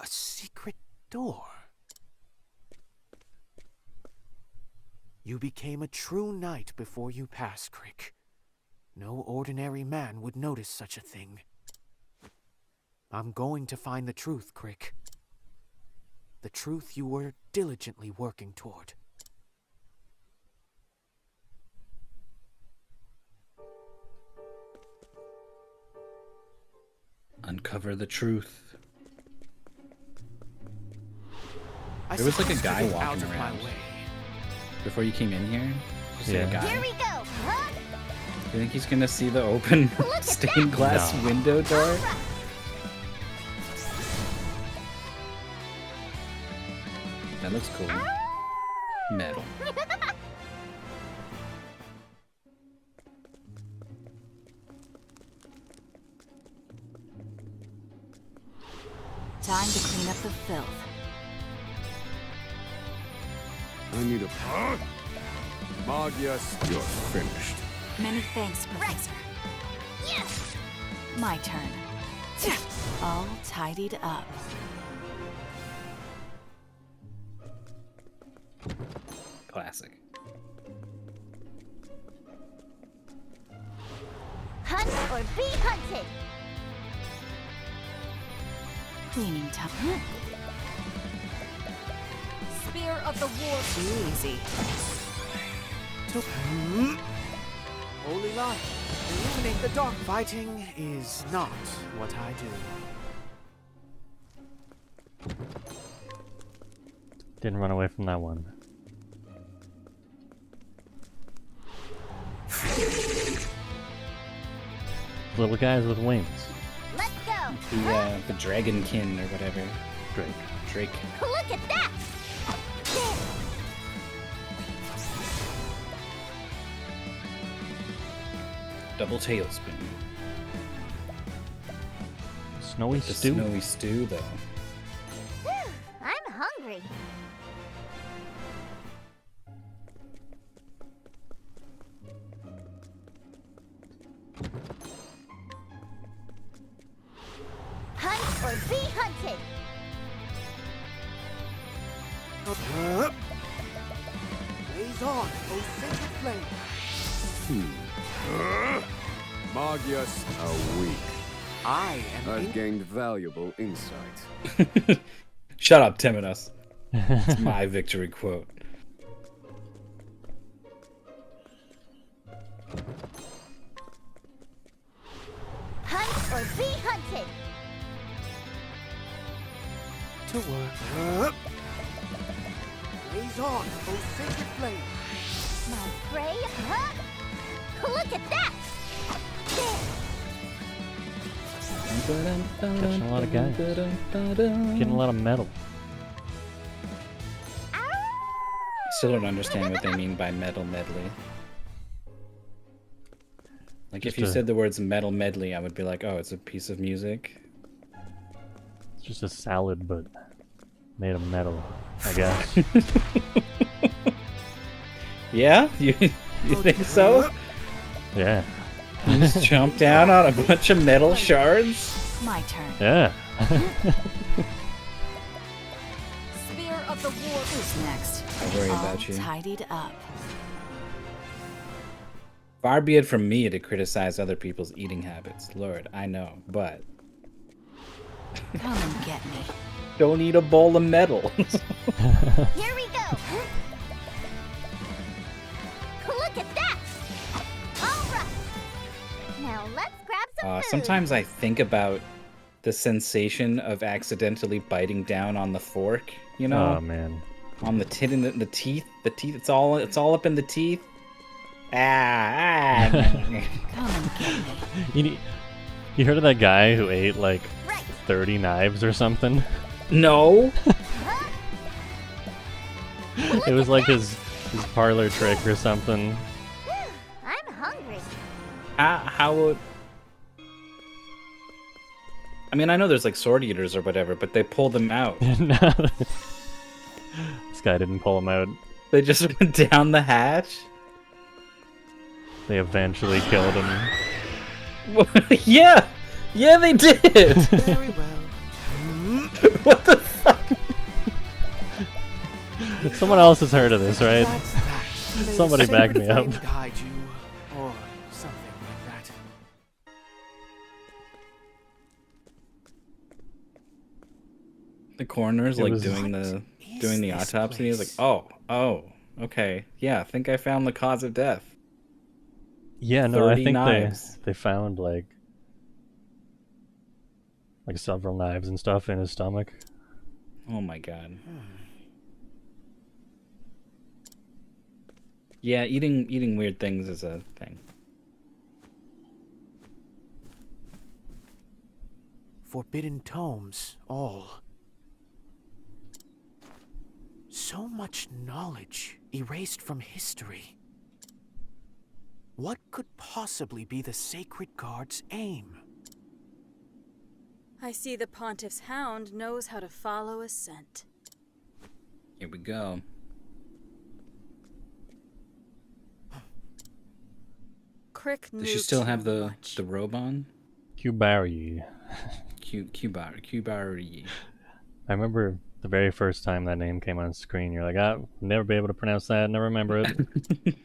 A secret door. You became a true knight before you passed, Crick. No ordinary man would notice such a thing. I'm going to find the truth, Crick. The truth you were diligently working toward. Uncover the truth. I There was like a suppose to guy get walking out of my around way. before you came in here. Just like a guy. Here we go! Huh? Do you think he's gonna see the open stained glass No. window door? That looks cool. Metal. Time to clean up the filth. I need a... Magias, you're finished. Many thanks, Professor. Yes! My turn. All tidied up. Classic. Hunt or be hunted. Cleaning time. Spear of the War. Easy. Holy light, illuminate the dark. Fighting is not what I do. Didn't run away from that one. Little guys with wings. Let's go. The dragonkin or whatever. Drake. Look at that. Double tailspin. Snowy The stew. snowy stew, though. I'm hungry. Hunt or be hunted. Blaze on, O sacred flame. Magius are weak. I am I've gained valuable insight. Shut up, Temenos. It's my victory quote. Hunt or be hunted. to work. Blaze on, O sacred flame. My prey, huh? Look at that! Catching a lot of guys. Getting a lot of metal. Still don't understand what they mean by metal medley. Like, Just if you a- said the words metal medley, I would be like, oh, it's a piece of music. It's just a salad, but made of metal, I guess. Yeah? You think so? Yeah. You just jump down on a bunch of metal shards? My turn. Yeah. Spear of the War. Who's next? I worry All about you. tidied up. Far be it from me to criticize other people's eating habits. Lord, I know, but Come and get me. don't eat a bowl of metal. Here we go! Look at that! Alright! Now let's grab some food! Sometimes I think about the sensation of accidentally biting down on the fork, you know? Oh man. On the tin and the teeth. The teeth, it's all up in the teeth. Ah. Come and get me. You heard of that guy who ate like 30 knives or something? No. It was like his parlor trick or something. I'm hungry. How would... I mean, I know there's like sword eaters or whatever, but they pull them out. No. This guy didn't pull him out. They just went down the hatch? They eventually killed him. Yeah! Yeah, they did! Very well. What the fuck? Someone else has heard of this, right? That's that. May Somebody the back sacred me up. flame guide you, or something like that. The coroner's It like was- doing the this autopsy. He's like, oh, okay, yeah, I think I found the cause of death. Yeah, no, I 30 think knives. they found like several knives and stuff in his stomach. Oh my god. Yeah, eating weird things is a thing. Forbidden tomes, all. So much knowledge erased from history. What could possibly be the Sacred Guard's aim? I see the Pontiff's hound knows how to follow a scent. Here we go. Crick knew Does she still too have the much. robe on? Kubari. Kubari. I remember the very first time that name came on screen. You're like, I'll never be able to pronounce that. Never remember it.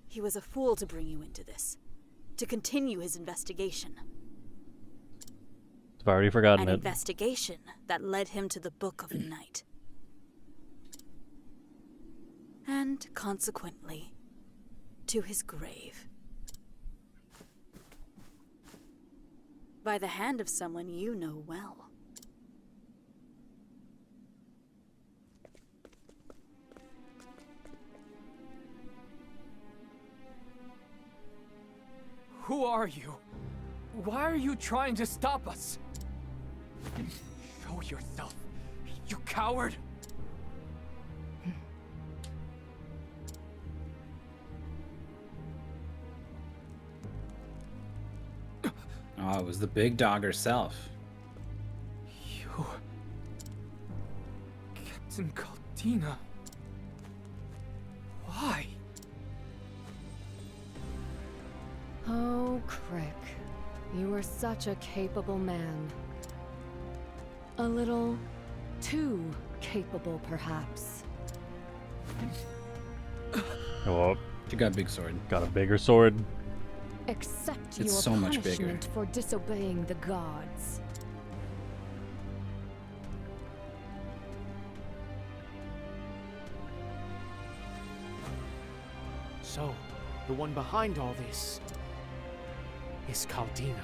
He was a fool to bring you into this. To continue his investigation. I've already forgotten An it. investigation that led him to the Book of Night. And consequently, to his grave. By the hand of someone you know well. Who are you? Why are you trying to stop us? Show yourself, you coward! Oh, it was the big dog herself. You... Captain Caldina. Why? Oh, Crick. You were such a capable man. A little too capable, perhaps. Oh, you got a big sword. Got a bigger sword. Accept It's your so much bigger. punishment for disobeying the gods. So, the one behind all this is Caldina.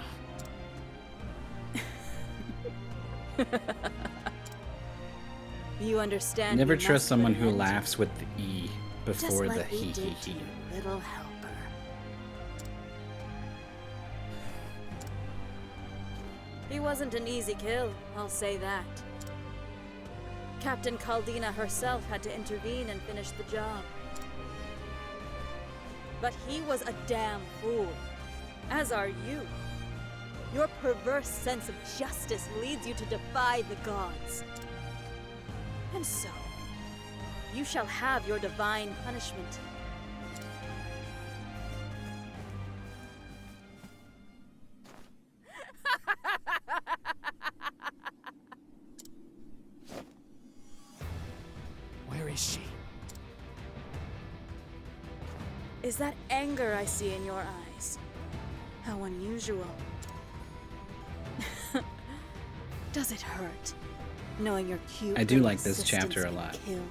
You understand. Never you trust must someone put who an end laughs with the E Just before the like we he did to your little helper. He wasn't an easy kill, I'll say that. Captain Caldina herself had to intervene and finish the job. But he was a damn fool, as are you. Your perverse sense of justice leads you to defy the gods. And so, you shall have your divine punishment. Where is she? Is that anger I see in your eyes? How unusual. Does it hurt, knowing your cute I do little like this assistant's chapter a been lot. killed?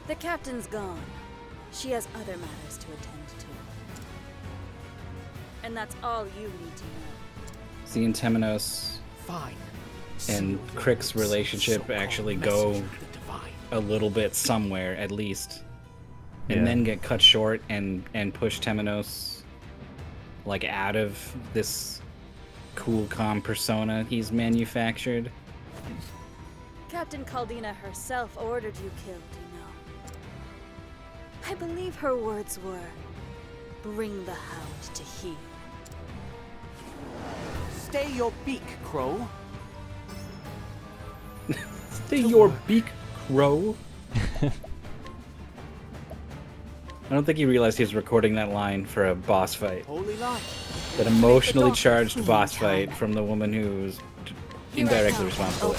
The captain's gone. She has other matters to attend to. And that's all you need to know. Seeing Temenos Fine. and Crick's relationship actually go a little bit somewhere, at least. And Yeah. then get cut short and push Temenos like out of this cool, calm persona he's manufactured. Captain Caldina herself ordered you killed, you know. I believe her words were, bring the hound to heel. Stay your beak, Crow. Stay your beak, Crow. I don't think he realized he was recording that line for a boss fight. Holy line. That emotionally charged boss fight from the woman who was indirectly responsible,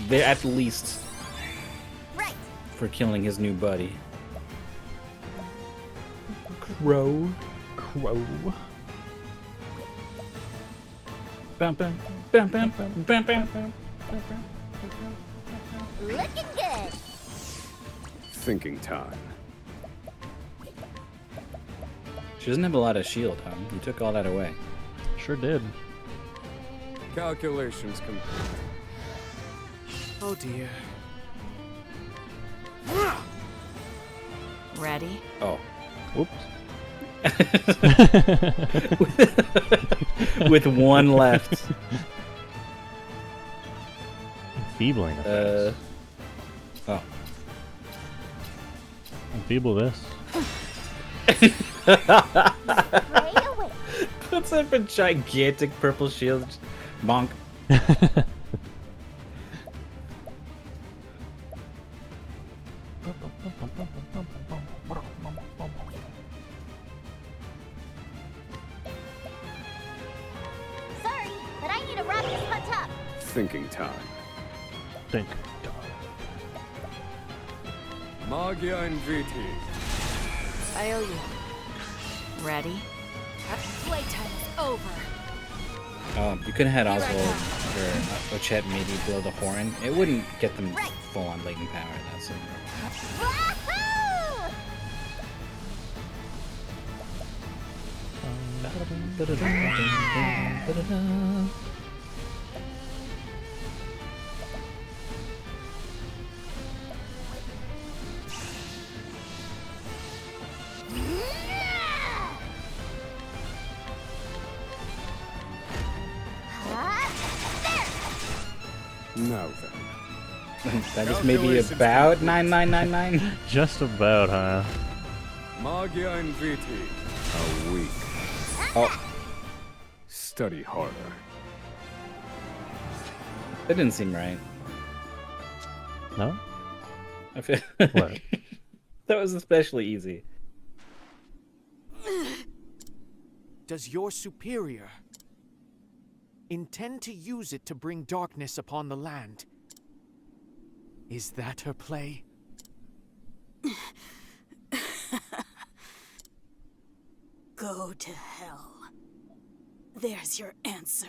at least, for killing his new buddy. Crow. Crow. Bum, bum, bum, bum, bum, bum, bum. Looking good. Thinking time. She doesn't have a lot of shield, huh? You took all that away. Sure did. Calculations complete. Oh dear. Ready? Oh. Oops. With one left. Enfeebling effects. Oh. Enfeeble this. Puts up a gigantic purple shield. Bonk. Thinking time. Think. Magia and Viti. I owe you. Ready? Playtime is over. You could have had Oswald or Ochette maybe blow the horn. It wouldn't get them full on latent power. That's it. Now then. That is maybe about 9999. Just about, huh? Magia and Viti are weak. Oh. Study harder. That didn't seem right. No? I feel What? That was especially easy. Does your superior intend to use it to bring darkness upon the land? Is that her play? Go to hell. There's your answer.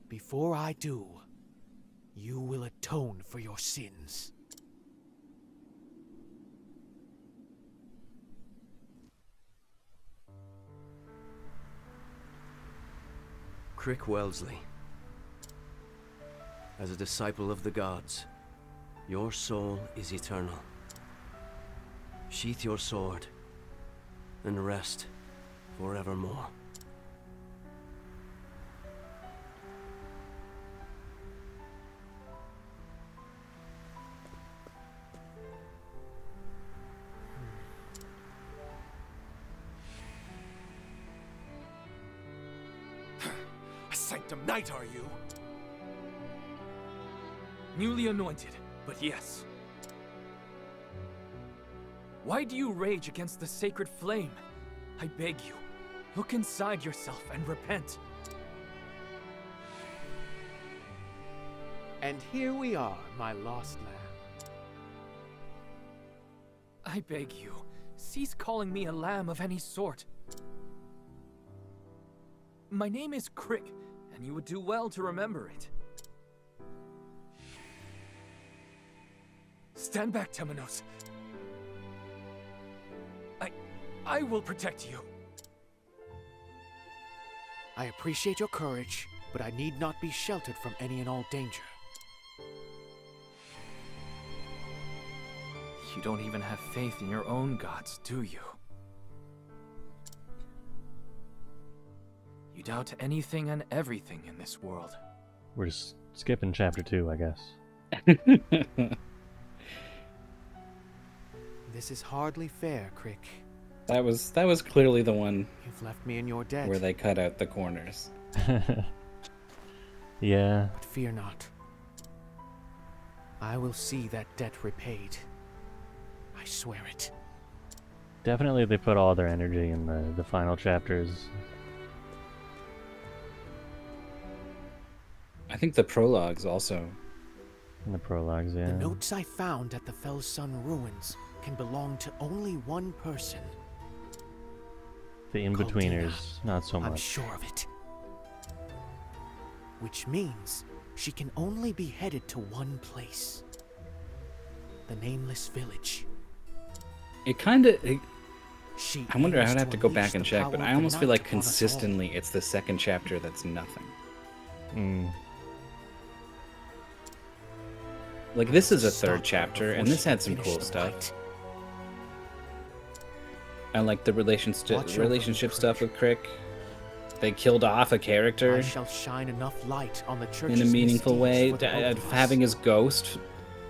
Before I do, you will atone for your sins. Crick Wellesley. As a disciple of the gods, your soul is eternal. Sheath your sword and rest forevermore. A Sanctum Knight, are you? Newly anointed, but yes. Why do you rage against the sacred flame? I beg you, look inside yourself and repent. And here we are, my lost lamb. I beg you, cease calling me a lamb of any sort. My name is Crick, and you would do well to remember it. Stand back, Temenos. I will protect you. I appreciate your courage, but I need not be sheltered from any and all danger. You don't even have faith in your own gods, do you? You doubt anything and everything in this world. We're just skipping chapter 2, I guess. This is hardly fair, Crick. That was clearly the one. You've left me in your debt. Where they cut out the corners. Yeah. But fear not. I will see that debt repaid. I swear it. Definitely they put all their energy in the final chapters. I think the prologues also. In the prologues, yeah. The notes I found at the Fell Sun ruins can belong to only one person. The in-betweeners, not so much. I'm sure of it. Which means she can only be headed to one place. The Nameless Village. It kind of... I wonder, I'd have to go back and check, but I almost feel like consistently it's the second chapter that's nothing. Like, this is a third chapter, and this had some cool stuff. I like the relationship stuff with Crick. They killed off a character I shall shine enough light on the in a meaningful way. misdeeds for the both of us. Having his ghost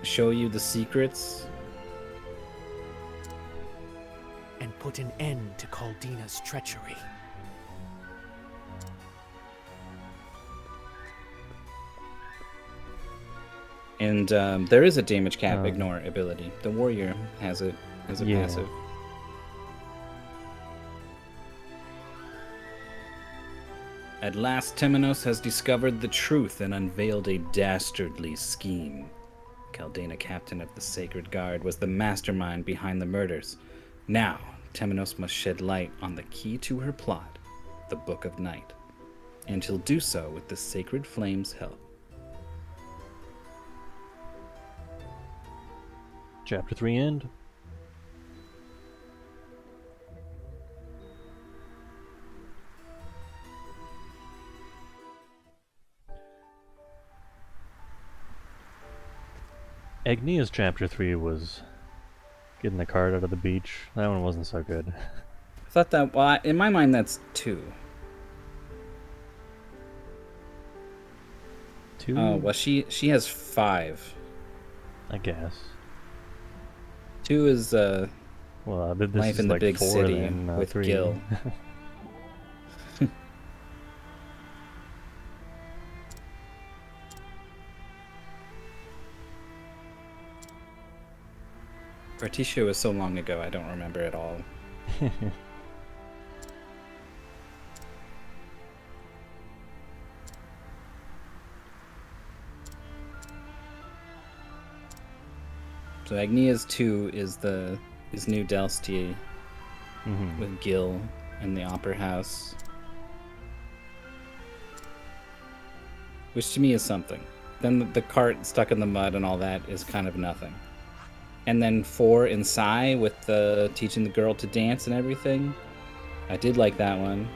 show you the secrets. And put an end to Caldina's treachery. And there is a damage cap ignore ability. The warrior has it as a passive. At last, Temenos has discovered the truth and unveiled a dastardly scheme. Caldana, captain of the Sacred Guard, was the mastermind behind the murders. Now, Temenos must shed light on the key to her plot, the Book of Night, and he'll do so with the Sacred Flame's help. Chapter 3 end. Agnia's Chapter 3 was getting the cart out of the beach. That one wasn't so good. I thought that, well, in my mind, that's 2. 2? Oh, well, she has 5. I guess. 2 is, well, this Life is in the like Big 4 City then, with 3. Gil. Berticia was so long ago, I don't remember it all. So Agnia's 2 is New Delsty with Gil and the Opera House. Which to me is something. Then the cart stuck in the mud and all that is kind of nothing. And then 4 in Psy with the teaching the girl to dance and everything. I did like that one.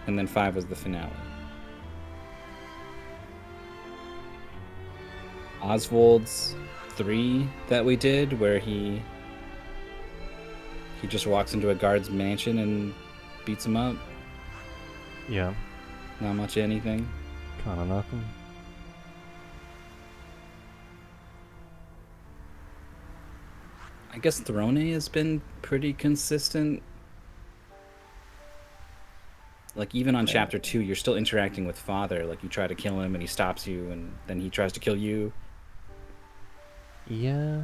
And then 5 was the finale. Oswald's 3 that we did, where he just walks into a guard's mansion and beats him up. Yeah. Not much of anything. Kinda nothing. I guess Throne has been pretty consistent. Like, even on Chapter 2, you're still interacting with Father. Like, you try to kill him and he stops you, and then he tries to kill you. Yeah.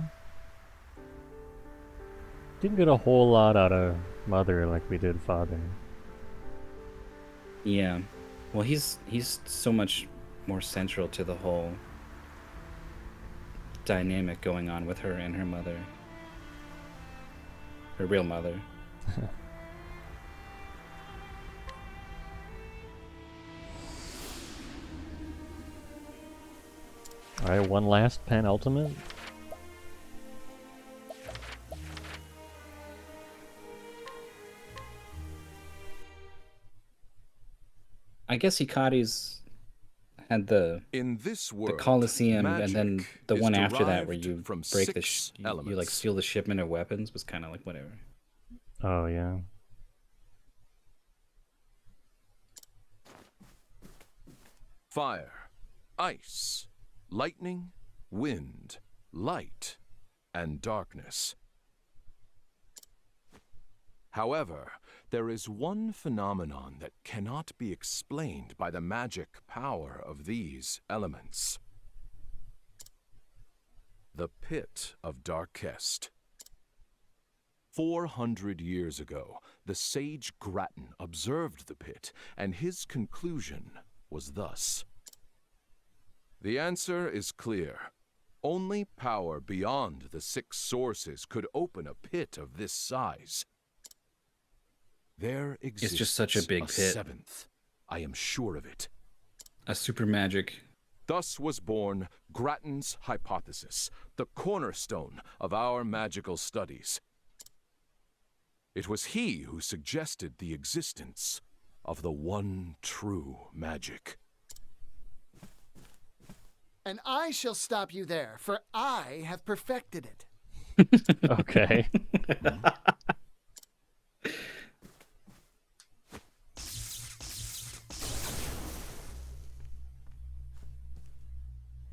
Didn't get a whole lot out of Mother like we did Father. Yeah. Well, he's so much more central to the whole dynamic going on with her and her mother. Her real mother. Alright, one last penultimate. I guess Hikari's had the Colosseum, and then the one after that where you break the you like steal the shipment of weapons was kind of like whatever. Oh yeah. Fire, ice, lightning, wind, light, and darkness. However, there is one phenomenon that cannot be explained by the magic power of these elements. The Pit of Darkest. 400 years ago, the sage Grattan observed the pit, and his conclusion was thus. The answer is clear. Only power beyond the 6 sources could open a pit of this size. There exists It's just such a big pit. 7th. I am sure of it. A super magic. Thus was born Grattan's hypothesis, the cornerstone of our magical studies. It was he who suggested the existence of the one true magic. And I shall stop you there, for I have perfected it. Okay.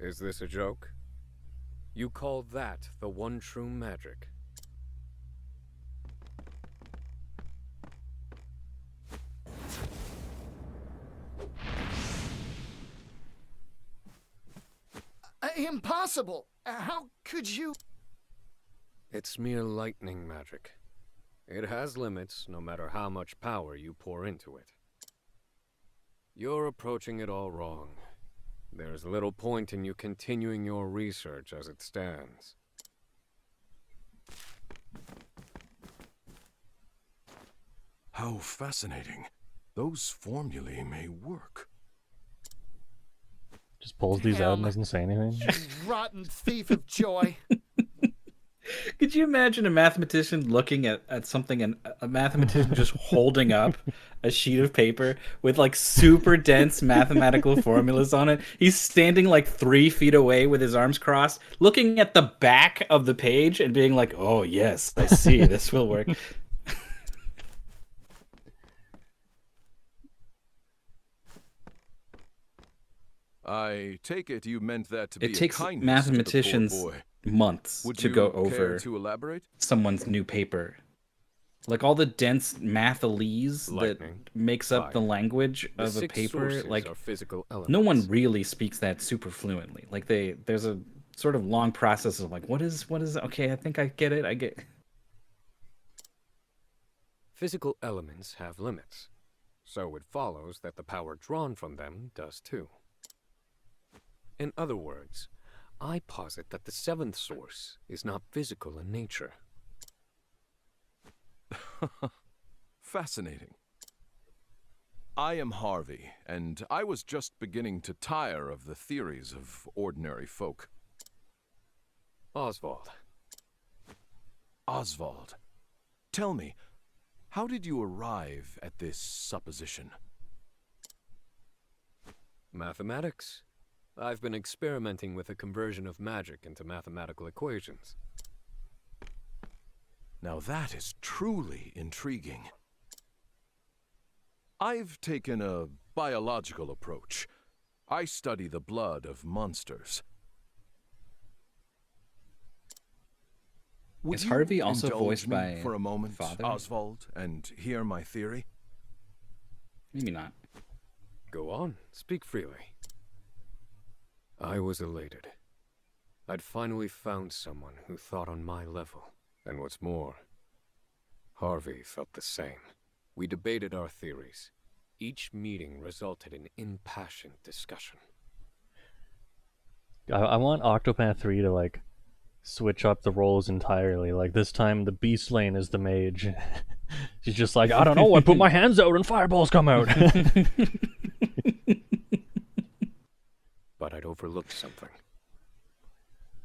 Is this a joke? You call that the one true magic? Impossible! How could you? It's mere lightning magic. It has limits, no matter how much power you pour into it. You're approaching it all wrong. There's little point in you continuing your research as it stands. How fascinating. Those formulae may work. Just pulls these out and Damn. doesn't say anything. You rotten thief of joy. Could you imagine a mathematician looking at something and a mathematician just holding up a sheet of paper with like super dense mathematical formulas on it? He's standing like 3 feet away with his arms crossed, looking at the back of the page and being like, oh yes, I see, this will work. I take it you meant that to be It takes a kindness to the poor mathematicians boy. months Would to you go care over to elaborate? someone's new paper. Like all the dense mathlease that Lightning, makes up the fire. language The of a 6 paper, sources like are physical no one elements. really speaks that super fluently. Like there's a sort of long process of like, what is okay, I think I get it. I get. Physical elements have limits, so it follows that the power drawn from them does too. In other words, I posit that the 7th source is not physical in nature. Fascinating. I am Harvey, and I was just beginning to tire of the theories of ordinary folk. Oswald. Oswald, tell me, how did you arrive at this supposition? Mathematics. I've been experimenting with the conversion of magic into mathematical equations. Now that is truly intriguing. I've taken a biological approach. I study the blood of monsters. Would Is you Harvey also indulge voiced me by for a moment, Father? Oswald, and hear my theory? Maybe not. Go on, speak freely. I was elated. I'd finally found someone who thought on my level. And what's more, Harvey felt the same. We debated our theories. Each meeting resulted in impassioned discussion. I want Octopath 3 to like switch up the roles entirely. Like this time the Beast Lane is the mage. She's just like, I don't know, I put my hands out and fireballs come out. But I'd overlooked something.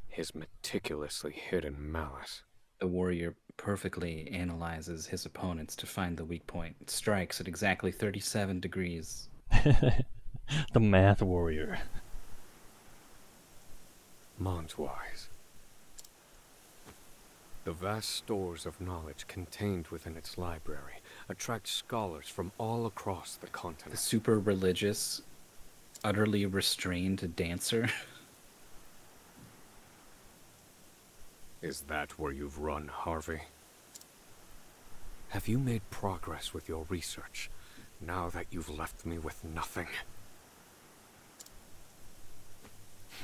His meticulously hidden malice. The warrior perfectly analyzes his opponents to find the weak point. Strikes at exactly 37 degrees. The math warrior. Monswise. The vast stores of knowledge contained within its library attract scholars from all across the The continent. super religious, utterly restrained dancer. Is that where you've run, Harvey? Have you made progress with your research, now that you've left me with nothing?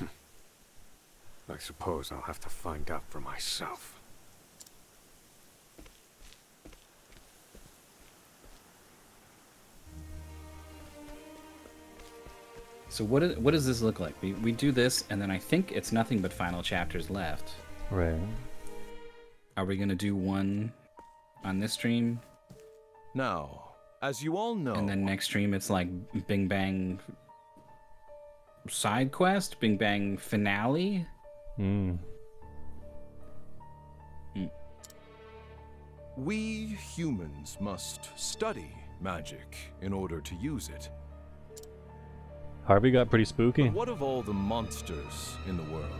I suppose I'll have to find out for myself. So what does this look like? We do this, and then I think it's nothing but final chapters left. Right. Are we gonna do one on this stream? Now, as you all know... And then next stream it's like Bing Bang side quest? Bing Bang finale? We humans must study magic in order to use it. Harvey got pretty spooky. But what of all the monsters in the world?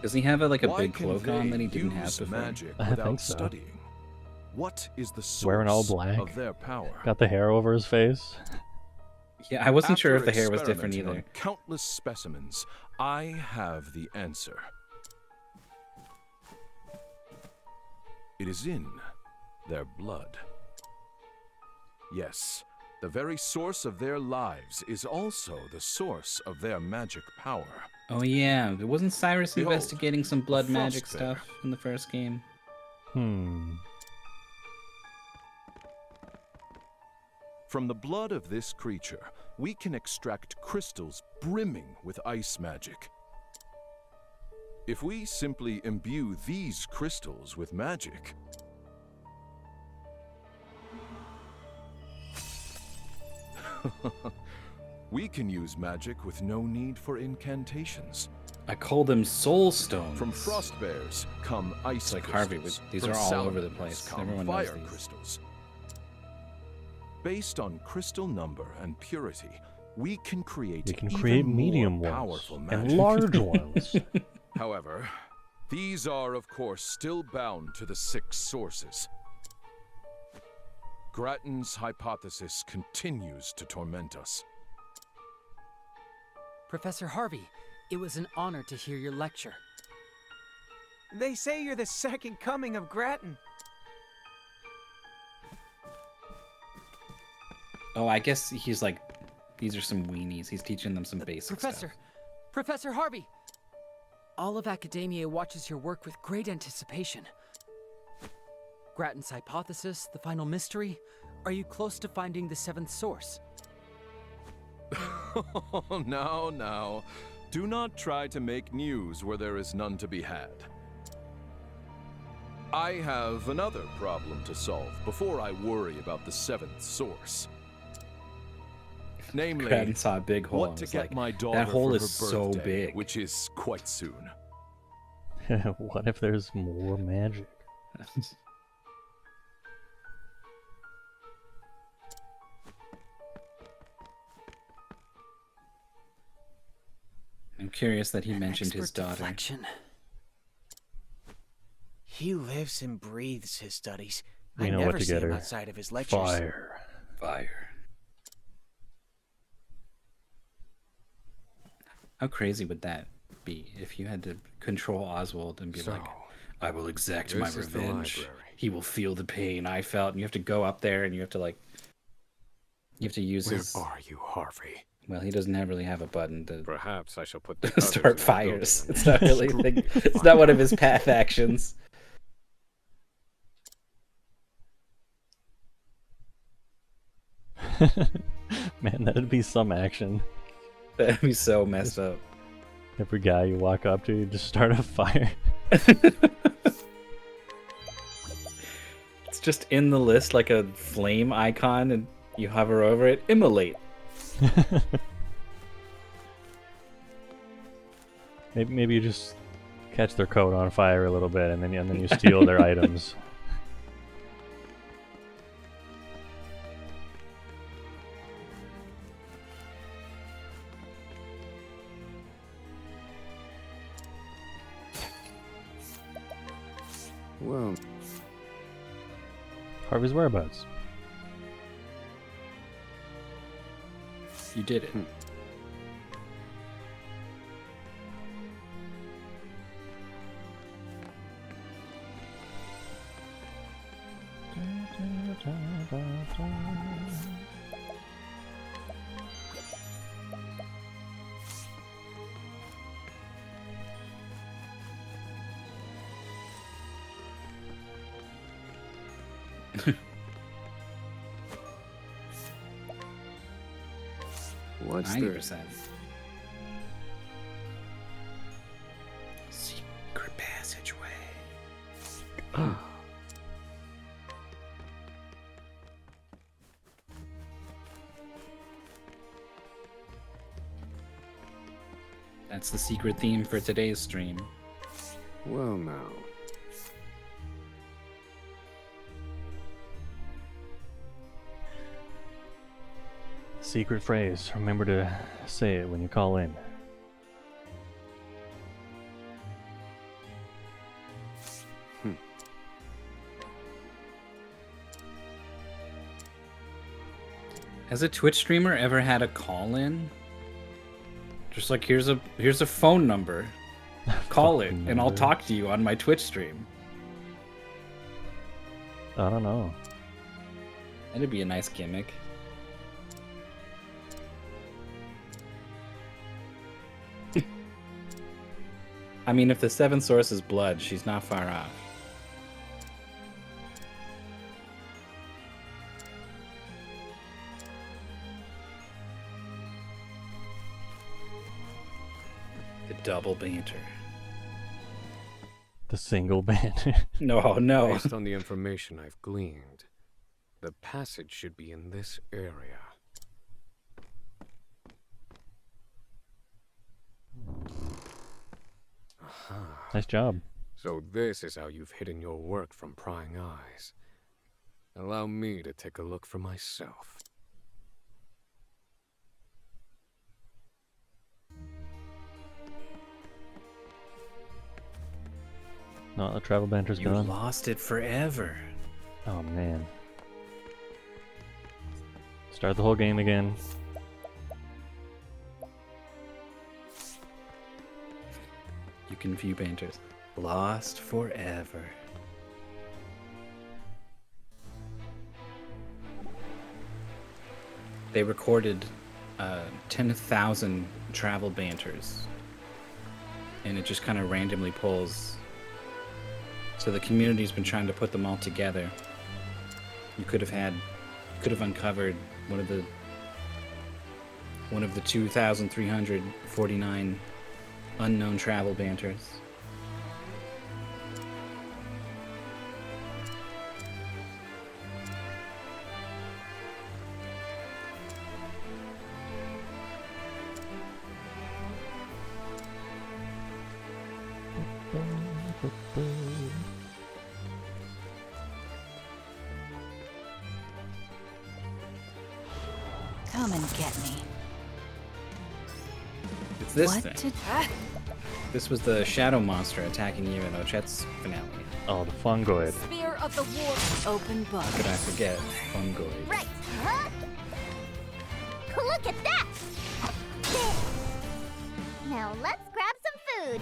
Does he have a Why big can cloak on they that he didn't have use before? magic I without think so. studying? What is the source Wearing all black. of their power? Got the hair over his face. Yeah, I wasn't sure if After the hair was different experimenting either. on countless specimens, I have the answer. It is in their blood. Yes, the very source of their lives is also the source of their magic power. Oh yeah, wasn't Cyrus Behold, investigating some blood a magic frost bear. stuff in the first game? From the blood of this creature, we can extract crystals brimming with ice magic. If we simply imbue these crystals with magic, we can use magic with no need for incantations. I call them soul stones. From frost bears come ice like crystals. Harvey, these From are all over the salamanders place. come Everyone knows fire these. crystals. Based on crystal number and purity, we can create even medium more ones powerful magic. and large ones. However, these are, of course, still bound to the 6 sources. Grattan's hypothesis continues to torment us. Professor Harvey, it was an honor to hear your lecture. They say you're the second coming of Grattan. Oh, I guess he's like, these are some weenies. He's teaching them some basic stuff. Professor Harvey! All of academia watches your work with great anticipation. Grattan's hypothesis, the final mystery. Are you close to finding the 7th source? Now. Do not try to make news where there is none to be had. I have another problem to solve before I worry about the 7th source. Namely, Grattan saw a big hole what and to was get like, my daughter that hole for is her so birthday, big. which is quite soon. What if there's more magic? I'm curious that he mentioned his Expert daughter. deflection. He lives and breathes his studies. We I know never what to see get him her. outside of his lectures. Fire. How crazy would that be if you had to control Oswald and be So, like, I will exact this my is the revenge. library. He will feel the pain I felt. And you have to go up there and you have to use Where his... are you, Harvey? Well, he doesn't really have a button to Perhaps I shall put the others in start the fires. building It's not really a thing. It's not one of his path actions. Man, that'd be some action. That'd be so messed up. Every guy you walk up to, you just start a fire. It's just in the list like a flame icon and you hover over it. Immolate. Maybe you just catch their coat on fire a little bit, and then you steal their items. Well, Harvey's whereabouts. You did it. what's 90%. Secret passageway. That's the secret theme for today's stream. Well, now. Secret phrase. Remember to say it when you call in. Has a Twitch streamer ever had a call-in? Just like here's a phone number. Call it, and I'll number. talk to you on my Twitch stream. I don't know. That'd be a nice gimmick. I mean, if the 7th source is blood, she's not far off. The double banter. The single banter. No. Based on the information I've gleaned, the passage should be in this area. Aha. Nice job. So this is how you've hidden your work from prying eyes. Allow me to take a look for myself. No, the travel banter's You gone. lost it forever. Oh man. Start the whole game again. You can view banters. Lost forever. They recorded 10,000 travel banters, and it just kind of randomly pulls. So the community's been trying to put them all together. You could have uncovered one of the 2,349 unknown travel banters. Come and get me. It's this What thing. did- This was the shadow monster attacking you in Ochet's finale. Oh, the fungoid. Spear of the war. Open book. How could I forget? Fungoid. Right, huh? Look at that! Now let's grab some food.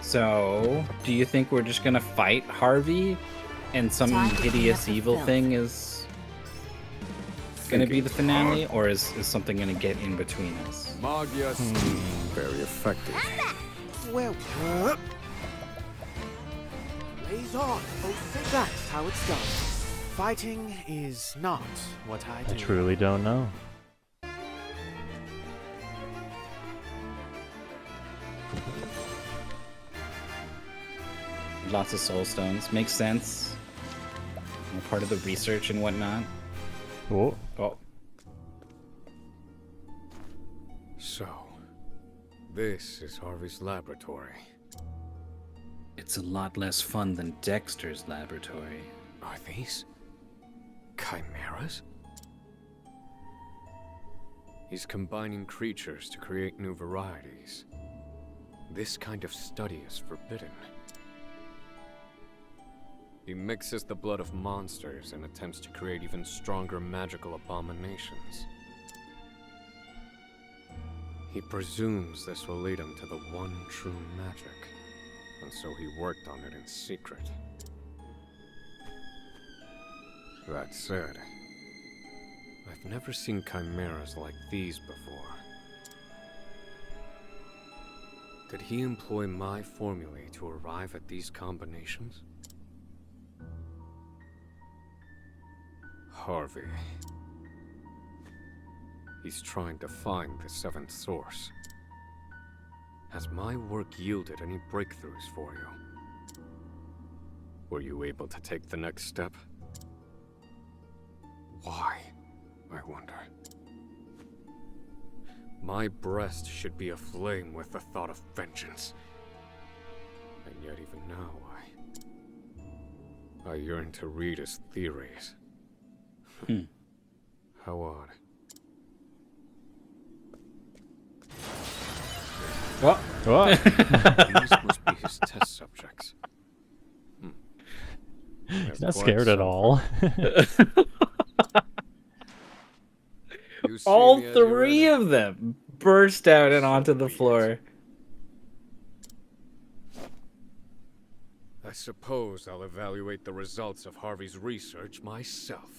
So, do you think we're just gonna fight Harvey, and some Time to hideous clean up the evil filth. thing is gonna be the finale, or is something gonna get in between us? Magia very effective. Well, blaze on. That's how it's done. Fighting is not what I I do. truly don't know. Lots of soul stones. Makes sense. We're part of the research and whatnot. Oh. Oh. So, this is Harvey's laboratory. It's a lot less fun than Dexter's laboratory. Are these chimeras? He's combining creatures to create new varieties. This kind of study is forbidden. He mixes the blood of monsters and attempts to create even stronger magical abominations. He presumes this will lead him to the one true magic, and so he worked on it in secret. That said, I've never seen chimeras like these before. Did he employ my formulae to arrive at these combinations? Harvey. He's trying to find the seventh source. Has my work yielded any breakthroughs for you? Were you able to take the next step? Why, I wonder. My breast should be aflame with the thought of vengeance. And yet even now, I yearn to read his theories. How odd. What? What? These must be his test subjects. He's not scared at all. All three of them burst out and onto the floor. I suppose I'll evaluate the results of Harvey's research myself.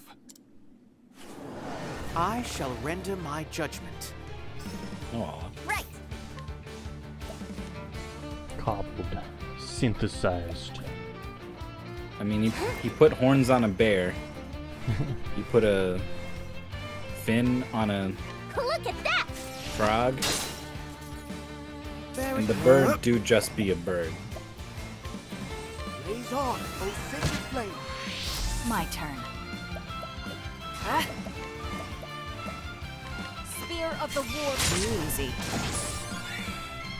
I shall render my judgment. Aw. Right. Cobbled. Synthesized. I mean, he put horns on a bear. He put a fin on a Look at that! frog. And the bird do just be a bird. Blaze on, O sacred flame. My turn. Spear of the war. Easy.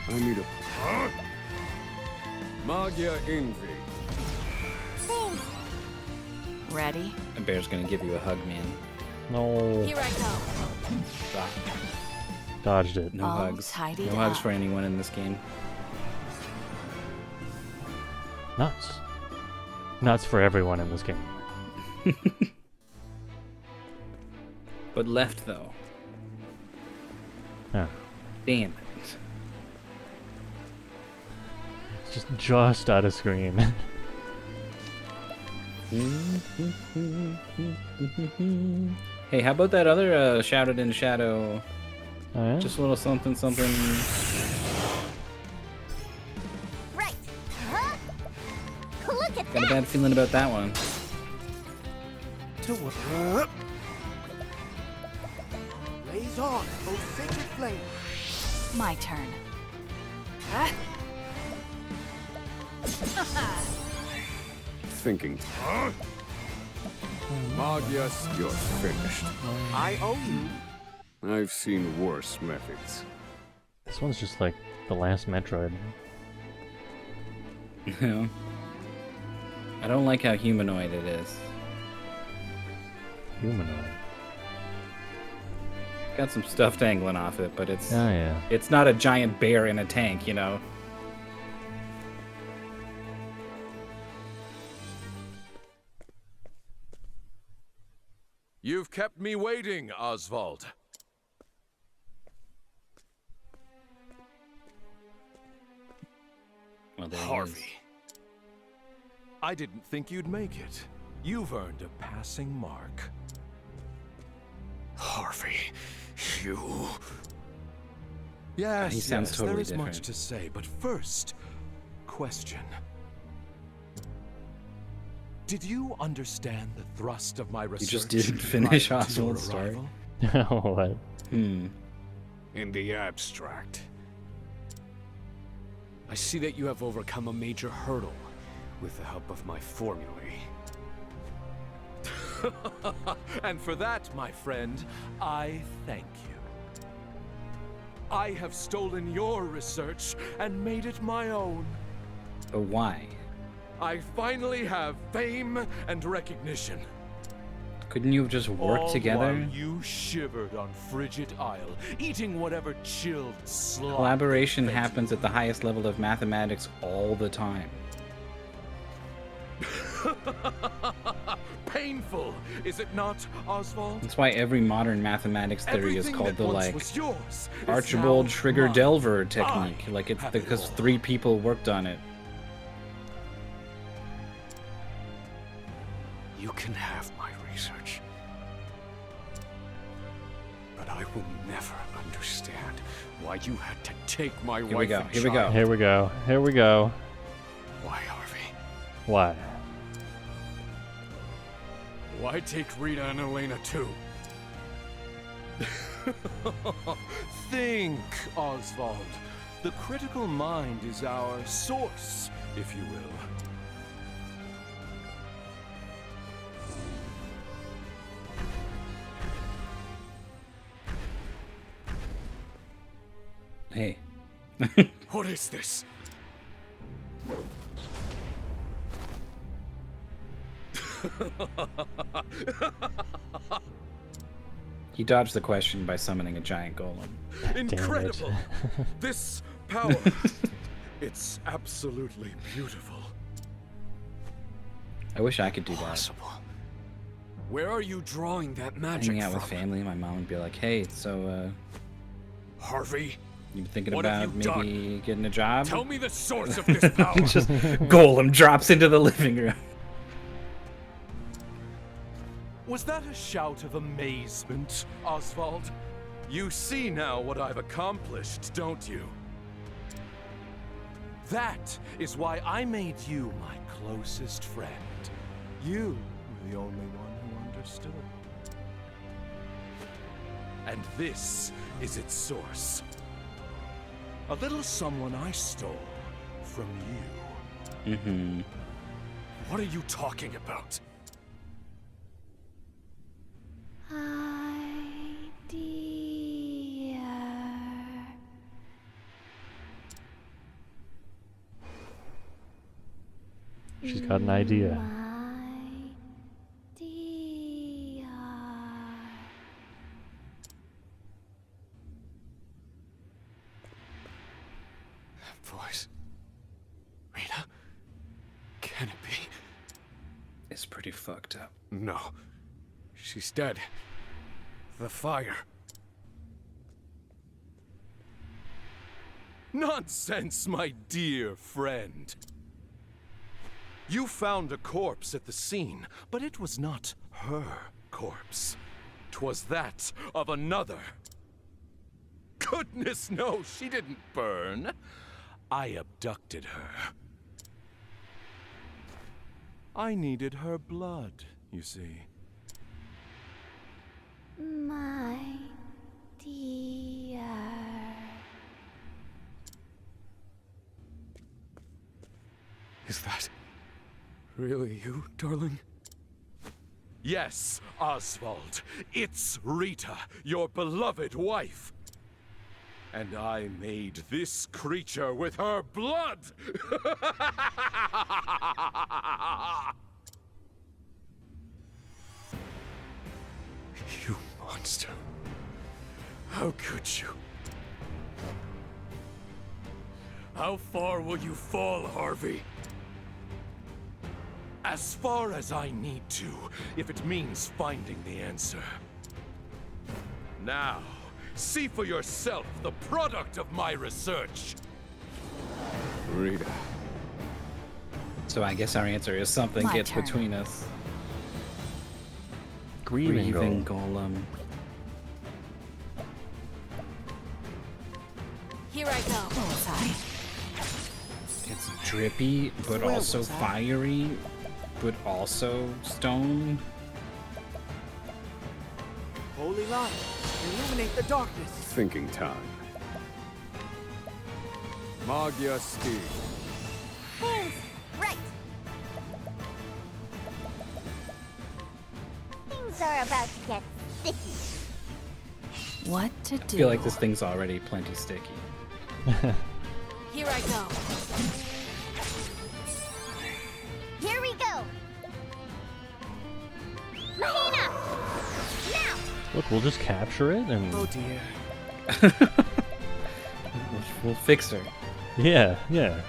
I need a... Magia Envy. Thanks. Ready? A bear's gonna give you a hug, man. No. Here I go. Stop. Dodged it. No All hugs. tidied No hugs up. for anyone in this game. Nuts. Nuts for everyone in this game. But left though. Yeah. Damn it. It's just out of screen. Hey, how about that other Shouted in Shadow? Oh, yeah? Just a little something, something. Right. Huh? Look at Got a that! bad feeling about that one. To what? Blaze on, O sacred flame. My turn. Thinking. Magias, you're finished. I owe you. I've seen worse methods. This one's just like the last Metroid. No. I don't like how humanoid it is. Humanoid. Got some stuff dangling off it, but it's Oh, yeah. it's not a giant bear in a tank, you know. You've kept me waiting, Oswald. Well, there he is. Harvey. I didn't think you'd make it. You've earned a passing mark. Harvey, you... Yes, He sounds yes, totally there is different. much to say, but first, question. Did you understand the thrust of my research? You just didn't finish prior to your Oswald's story. arrival? What? In the abstract, I see that you have overcome a major hurdle with the help of my formulae. And for that, my friend, I thank you. I have stolen your research and made it my own. But why? I finally have fame and recognition. Couldn't you have just worked All together? while you shivered on Frigid Isle, eating whatever chilled slop. Collaboration happens at the highest level of mathematics all the time. Painful, is it not, Oswald? That's why every modern mathematics theory is Everything called that the once like was yours is Archibald now Trigger mine. Delver technique. Like it's have it because all. 3 people worked on it. You can have my research. But I will never understand why you had to take my Here we wife go, and here we go. child. Here we go. Here we go. Why, Harvey? Why? Why take Rita and Elena too? Think, Oswald. The critical mind is our source, if you will. Hey. What is this? He dodged the question by summoning a giant golem. Incredible! This power. It's absolutely beautiful. I wish I could do that. Possible. Where are you drawing that magic Hanging out from? with family, my mom would be like, "Hey, so Harvey, you thinking what have about you maybe getting a job?" tell me the source of this power. Just golem drops into the living room. Was that a shout of amazement, Oswald? You see now what I've accomplished, don't you? That is why I made you my closest friend. You were the only one who understood. And this is its source. A little someone I stole from you. Mm-hmm. What are you talking about? She's got an idea. Voice. Rita? Can it be? It's pretty fucked up. No. She's dead. The fire. Nonsense, my dear friend. You found a corpse at the scene, but it was not her corpse. 'Twas that of another. Goodness no, she didn't burn. I abducted her. I needed her blood, you see. My dear. Is that really you, darling? Yes, Oswald. It's Rita, your beloved wife. And I made this creature with her blood! You monster. How could you? How far will you fall, Harvey? As far as I need to, if it means finding the answer. Now, see for yourself the product of my research. Rita. So I guess our answer is something My gets turn. between us. Grieving Golem. Here I go. Bullseye. It's drippy, but Where also was I? fiery, but also stone. Holy light, illuminate the darkness. Thinking time. Magya Steve. Hands right. Things are about to get sticky. What to I do? feel like this thing's already plenty sticky. Here I go. Here we go. Mahina! Now! Look, we'll just capture it and. Oh dear. We'll fix her. Yeah, yeah.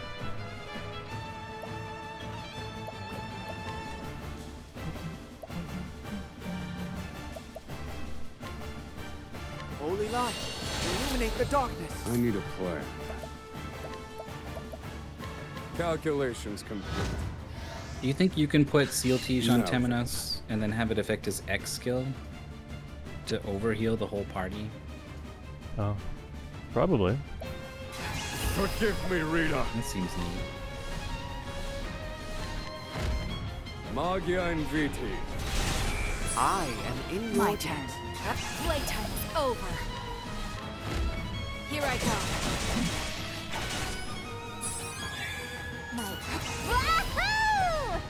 Holy light, illuminate the darkness. I need a plan. Calculations complete. Do you think you can put Seal Tiege on No. Temenos and then have it affect his X skill to overheal the whole party? Oh, probably. Forgive me, Rita. That seems neat. Magya and Viti. I am in your My debt. turn. Playtime is over. Here I go. Wahoo!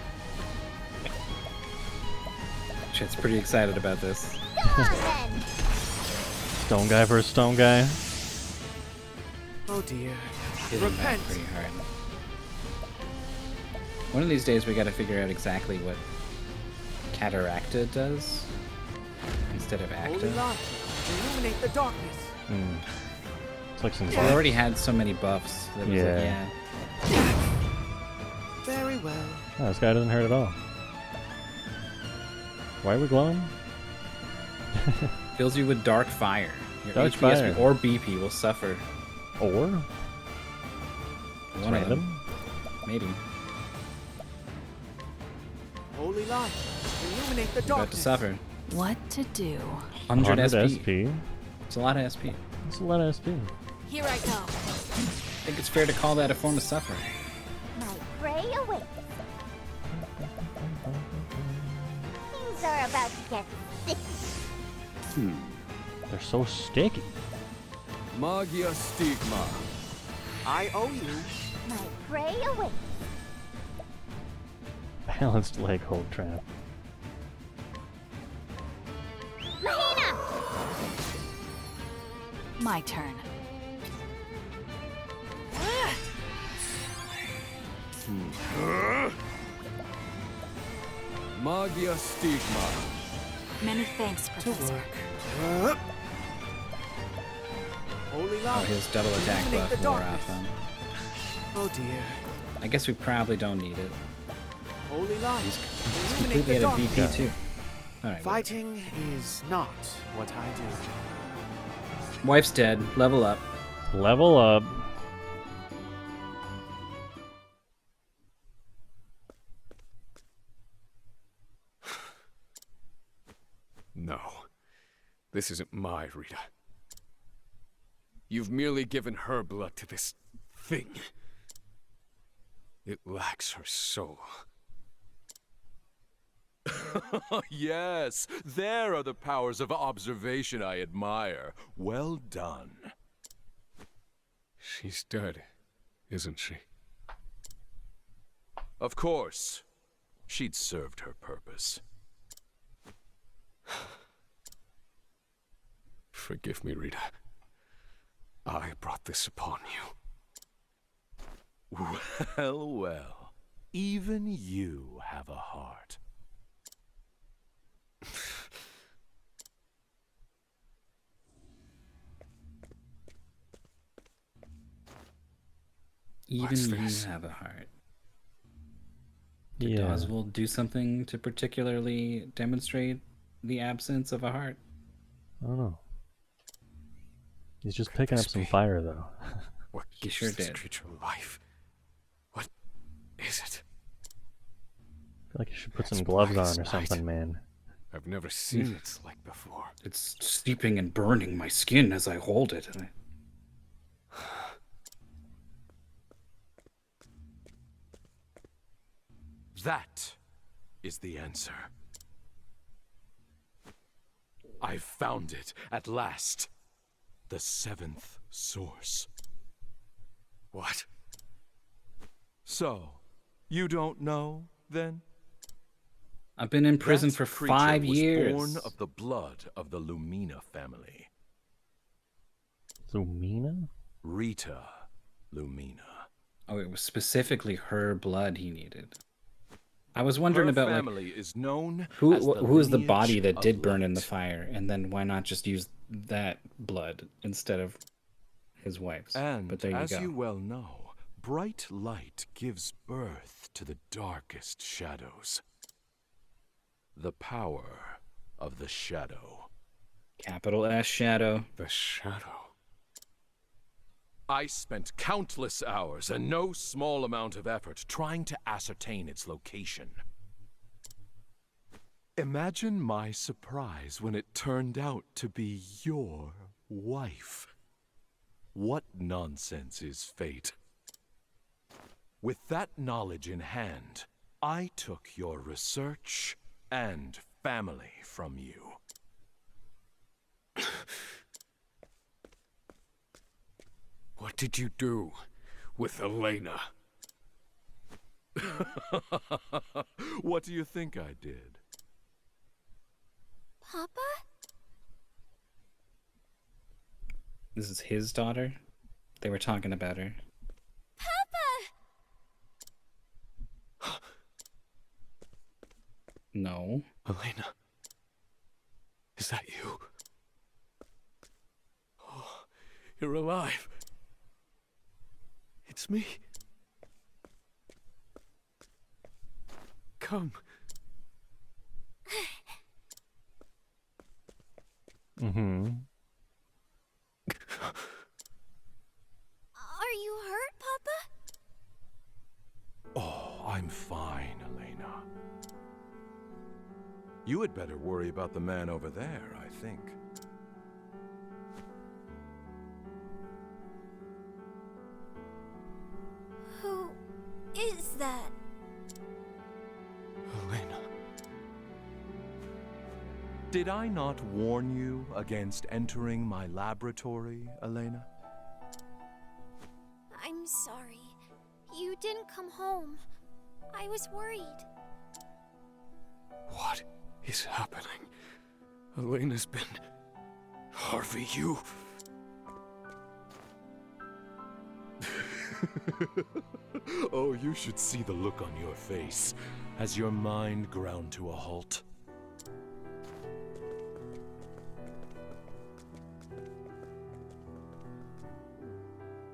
Shit's pretty excited about this. Go on then. Stone guy versus stone guy. Oh dear. Hitting back Repent. pretty hard. One of these days we gotta figure out exactly what Cataracta does instead of Holy Acta. light, illuminate the darkness. It's like some. We already had so many buffs that it was like, Yeah. yeah. Very well. Oh, this guy doesn't hurt at all. Why are we glowing? Fills you with dark fire. Your Dark HPSP fire. or BP will suffer. Or? One of them. Random? Maybe. Holy light, illuminate the You're about to darkness. suffer. What to do? 100 SP. SP. It's a lot of SP. That's a lot of SP. Here I go. think it's fair to call that a form of suffering. My prey awaits. Things are about to get sticky. They're so sticky. Magia Stigma. I owe you. My prey awaits. Balanced leg hold trap. Mahina! My turn. Magia Stigma. Many thanks, Professor. Holy Oh, light. his double attack illuminate the buff wore darkness. off him. Oh dear. I guess we probably don't need it. Holy light. He's illuminate completely the at a VP darkness. too. Alright. Fighting is not what I do. Wife's dead. Level up. Level up. No. This isn't my Rita. You've merely given her blood to this thing. It lacks her soul. Yes, there are the powers of observation I admire. Well done. She's dead, isn't she? Of course. She'd served her purpose. Forgive me, Rita. I brought this upon you. Well, well. Even you have a heart. Even you this? have a heart. Did Yeah. Oswald do something to particularly demonstrate the absence of a heart? I don't know. He's just picking up some fire, though. What He gives sure this did. creature life? What is it? I feel like you should put It's some gloves bright as on or night. something, man. I've never seen its like before. It's steeping and burning my skin as I hold it. That is the answer. I've found it at last. The seventh source. What? So, you don't know, then? I've been in prison That for creature 5 was years. born of the blood of the Lumina family. Lumina? Rita Lumina. Oh, it was specifically her blood he needed. I was wondering Her about family is known as who the was the lineage body that of did burn in the light. fire, and then why not just use that blood instead of his wife's? And But there you as go. you well know, bright light gives birth to the darkest shadows. The power of the shadow. Capital S shadow. The shadow. I spent countless hours and no small amount of effort trying to ascertain its location. Imagine my surprise when it turned out to be your wife. What nonsense is fate? With that knowledge in hand, I took your research and family from you. What did you do with Elena? What do you think I did? Papa? This is his daughter? They were talking about her. Papa! No. Elena. Is that you? Oh, you're alive. It's me. Come. Mm-hmm. Are you hurt, Papa? Oh, I'm fine, Elena. You had better worry about the man over there, I think. that? Elena. Did I not warn you against entering my laboratory, Elena? I'm sorry. You didn't come home. I was worried. What is happening? Elena's been... Harvey, you... Oh, you should see the look on your face as your mind ground to a halt.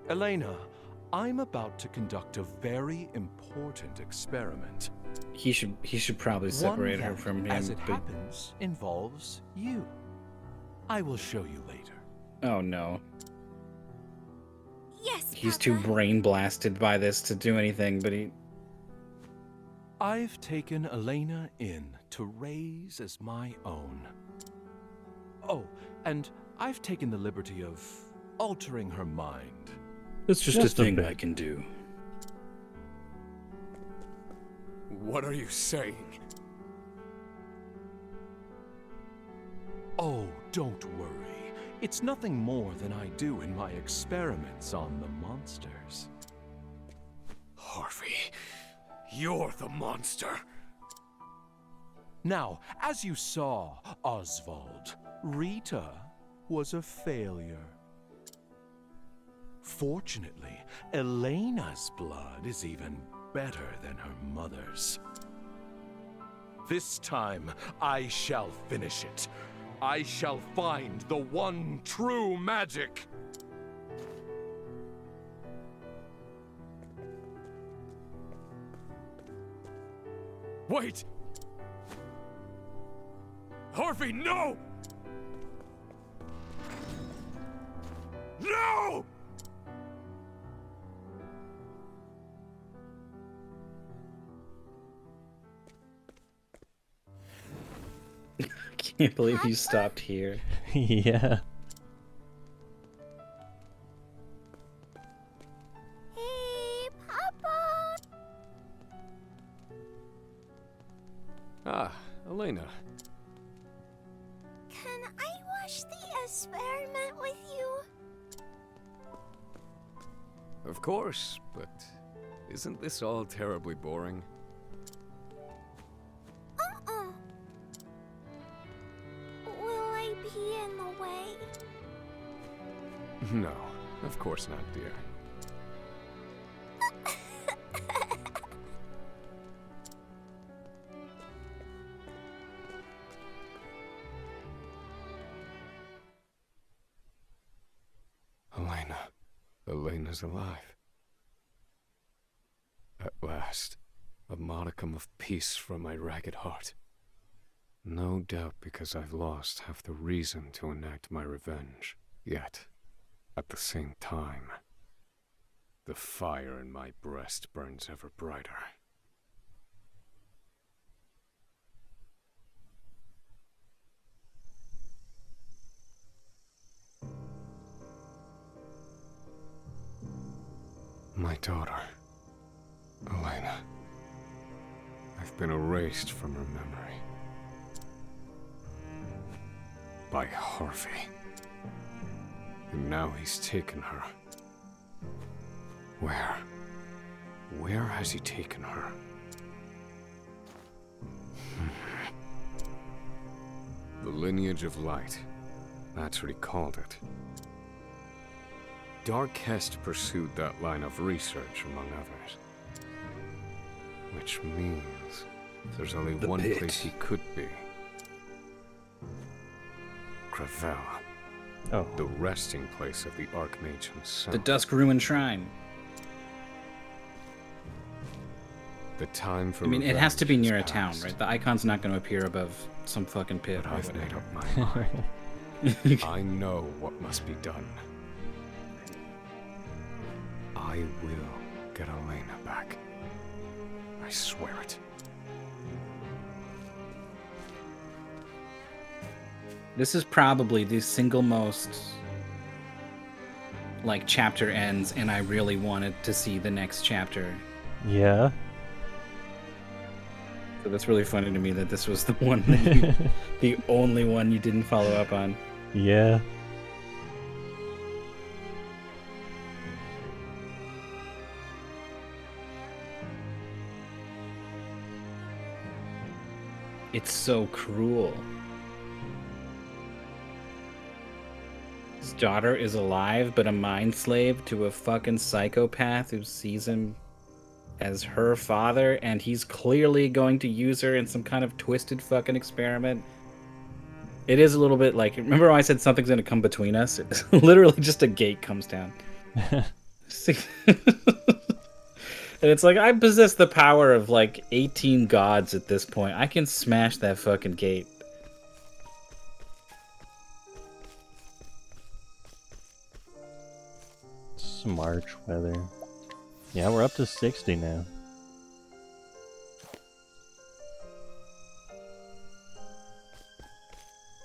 Elena, I'm about to conduct a very important experiment. He should probably separate her from him. As it happens, involves you. I will show you later. Oh no. Yes, He's too brain blasted by this to do anything, but he... I've taken Elena in to raise as my own. Oh, and I've taken the liberty of altering her mind. It's just a thing I can do. What are you saying? Oh, don't worry. It's nothing more than I do in my experiments on the monsters. Harvey, you're the monster. Now, as you saw, Oswald, Rita was a failure. Fortunately, Elena's blood is even better than her mother's. This time, I shall finish it. I shall find the one true magic. Wait! Harvey, no! No! Can't believe you stopped here. Yeah. Hey, Papa! Ah, Elena. Can I watch the experiment with you? Of course, but isn't this all terribly boring? Will I be in the way? No, of course not, dear. Elena. Elena's alive. At last, a modicum of peace from my ragged heart. No doubt because I've lost half the reason to enact my revenge. Yet, at the same time, the fire in my breast burns ever brighter. My daughter, Elena. I've been erased from her memory. By Harvey. And now he's taken her. Where? Where has he taken her? The lineage of light. That's what he called it. Darkhest pursued that line of research, among others. Which means there's only one place he could be. Gravel. Oh. The resting place of the Archmage himself. The Dusk Ruin Shrine. The time for I mean, it has to be revenge near a is town, past. right? The icon's not going to appear above some fucking pit. But or I've whatever. made up my mind. I know what must be done. I will get Elena back. I swear it. This is probably the single most chapter ends, and I really wanted to see the next chapter. Yeah. So that's really funny to me that this was the one, that you, the only one you didn't follow up on. Yeah. It's so cruel. His daughter is alive, but a mind slave to a fucking psychopath who sees him as her father, and he's clearly going to use her in some kind of twisted fucking experiment. It is a little bit like, remember when I said something's gonna come between us? It's literally just a gate comes down. And it's like, I possess the power of like 18 gods at this point. I can smash that fucking gate. It's March weather. Yeah, we're up to 60 now.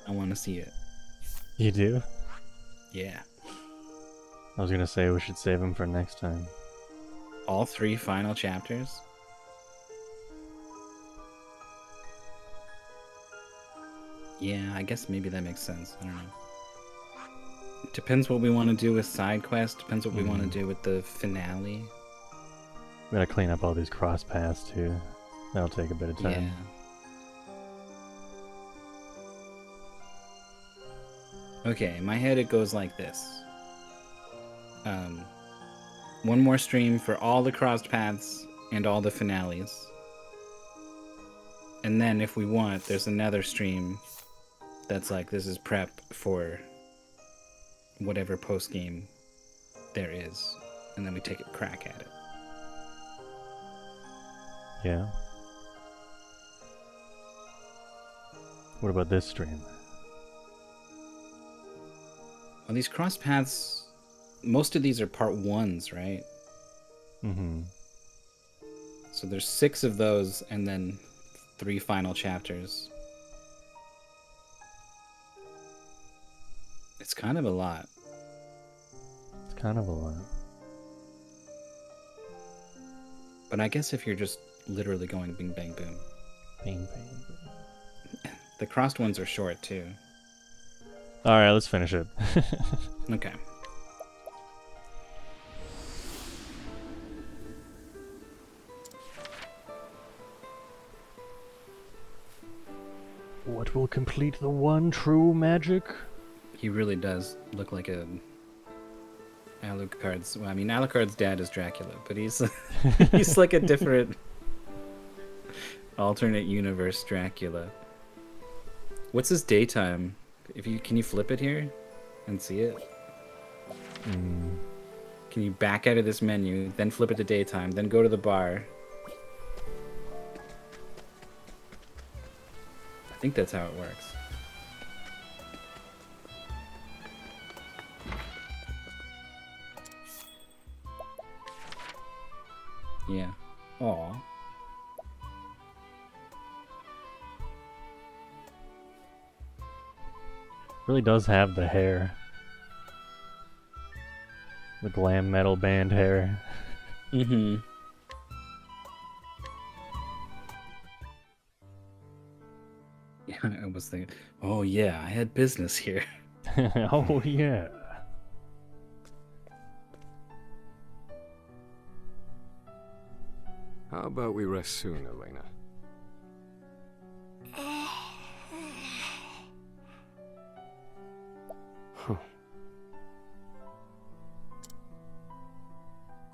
I want to see it. You do? Yeah. I was gonna say we should save him for next time. All 3 final chapters? Yeah, I guess maybe that makes sense. I don't know. Depends what we want to do with side quests. Depends what we want to do with the finale. We gotta clean up all these cross paths too. That'll take a bit of time. Yeah. Okay, in my head it goes like this. One more stream for all the crossed paths and all the finales. And then if we want, there's another stream that's like, this is prep for whatever post-game there is. And then we take a crack at it. Yeah. What about this stream? Well, these cross paths, most of these are part 1s, right? Mm-hmm. So there's 6 of those and then 3 final chapters. It's kind of a lot. It's kind of a lot. But I guess if you're just literally going bing bang boom. Bing bang boom. The crossed ones are short too. Alright, let's finish it. Okay. What will complete the one true magic? He really does look like a Alucard's. Well, I mean, Alucard's dad is Dracula, but he's he's like a different alternate universe Dracula. What's his daytime? Can you flip it here and see it? Can you back out of this menu, then flip it to daytime, then go to the bar? I think that's how it works. Yeah. Aw. Really does have the hair. The glam metal band hair. Mm-hmm. Yeah, I was thinking, oh yeah, I had business here. Oh yeah. How about we rest soon, Elena?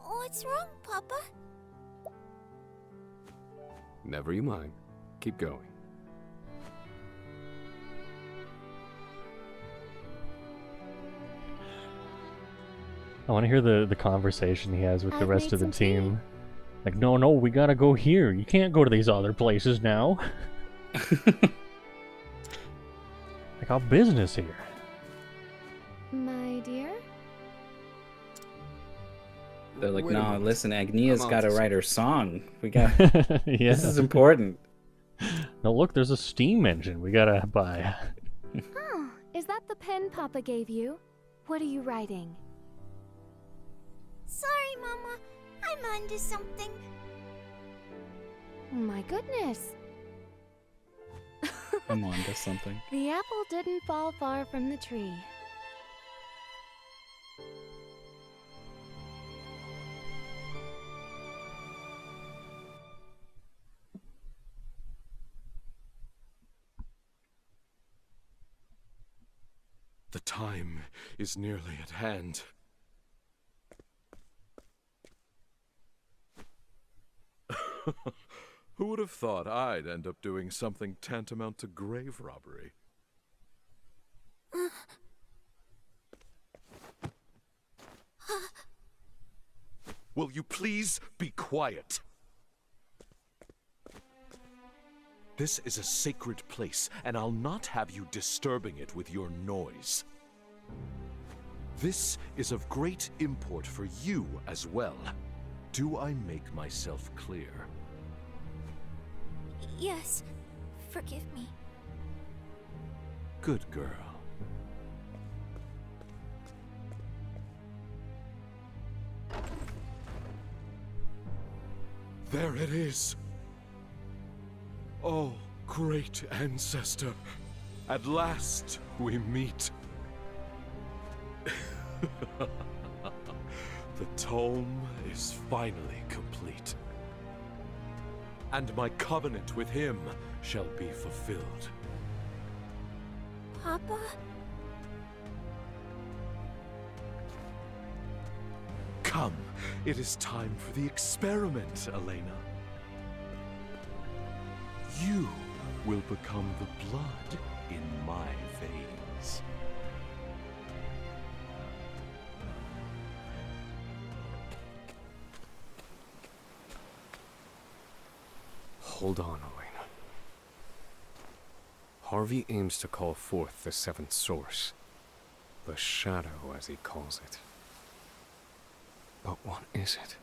What's wrong, Papa? Never you mind. Keep going. I want to hear the conversation he has with the I've rest made of the some team. Like, no, we gotta go here. You can't go to these other places now. I got business here. My dear? They're like, Wait a no, moment. listen, Agnia's I'm on got to to write her song. We got. Yeah. This is important. No, look, there's a steam engine we gotta buy. Oh, is that the pen Papa gave you? What are you writing? Sorry, Mama. I'm onto something. My goodness. I'm onto something. The apple didn't fall far from the tree. The time is nearly at hand. Who would have thought I'd end up doing something tantamount to grave robbery? Will you please be quiet? This is a sacred place, and I'll not have you disturbing it with your noise. This is of great import for you as well. Do I make myself clear? Yes, forgive me. Good girl. There it is. Oh, great ancestor. At last we meet. The tome is finally complete. And my covenant with him shall be fulfilled. Papa? Come, it is time for the experiment, Elena. You will become the blood in my veins. Hold on, Elena. Harvey aims to call forth the seventh source. The shadow, as he calls it. But what is it?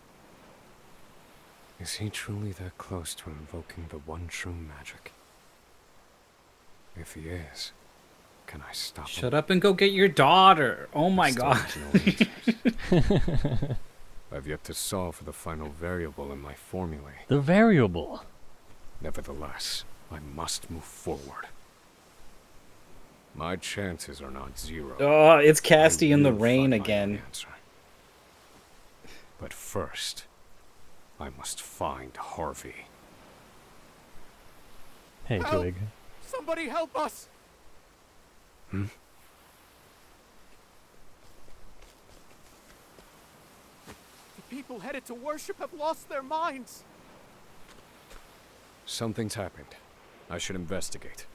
Is he truly that close to invoking the one true magic? If he is, can I stop him? Shut up and go get your daughter. Oh my I still god. have no answers. I've yet to solve for the final variable in my formulae. The variable. Nevertheless, I must move forward. My chances are not zero. Oh, it's Casty I in the will rain find my again. answer. But first, I must find Harvey. Hey, Help! Twig. Somebody help us! Hmm? The people headed to worship have lost their minds. Something's happened. I should investigate.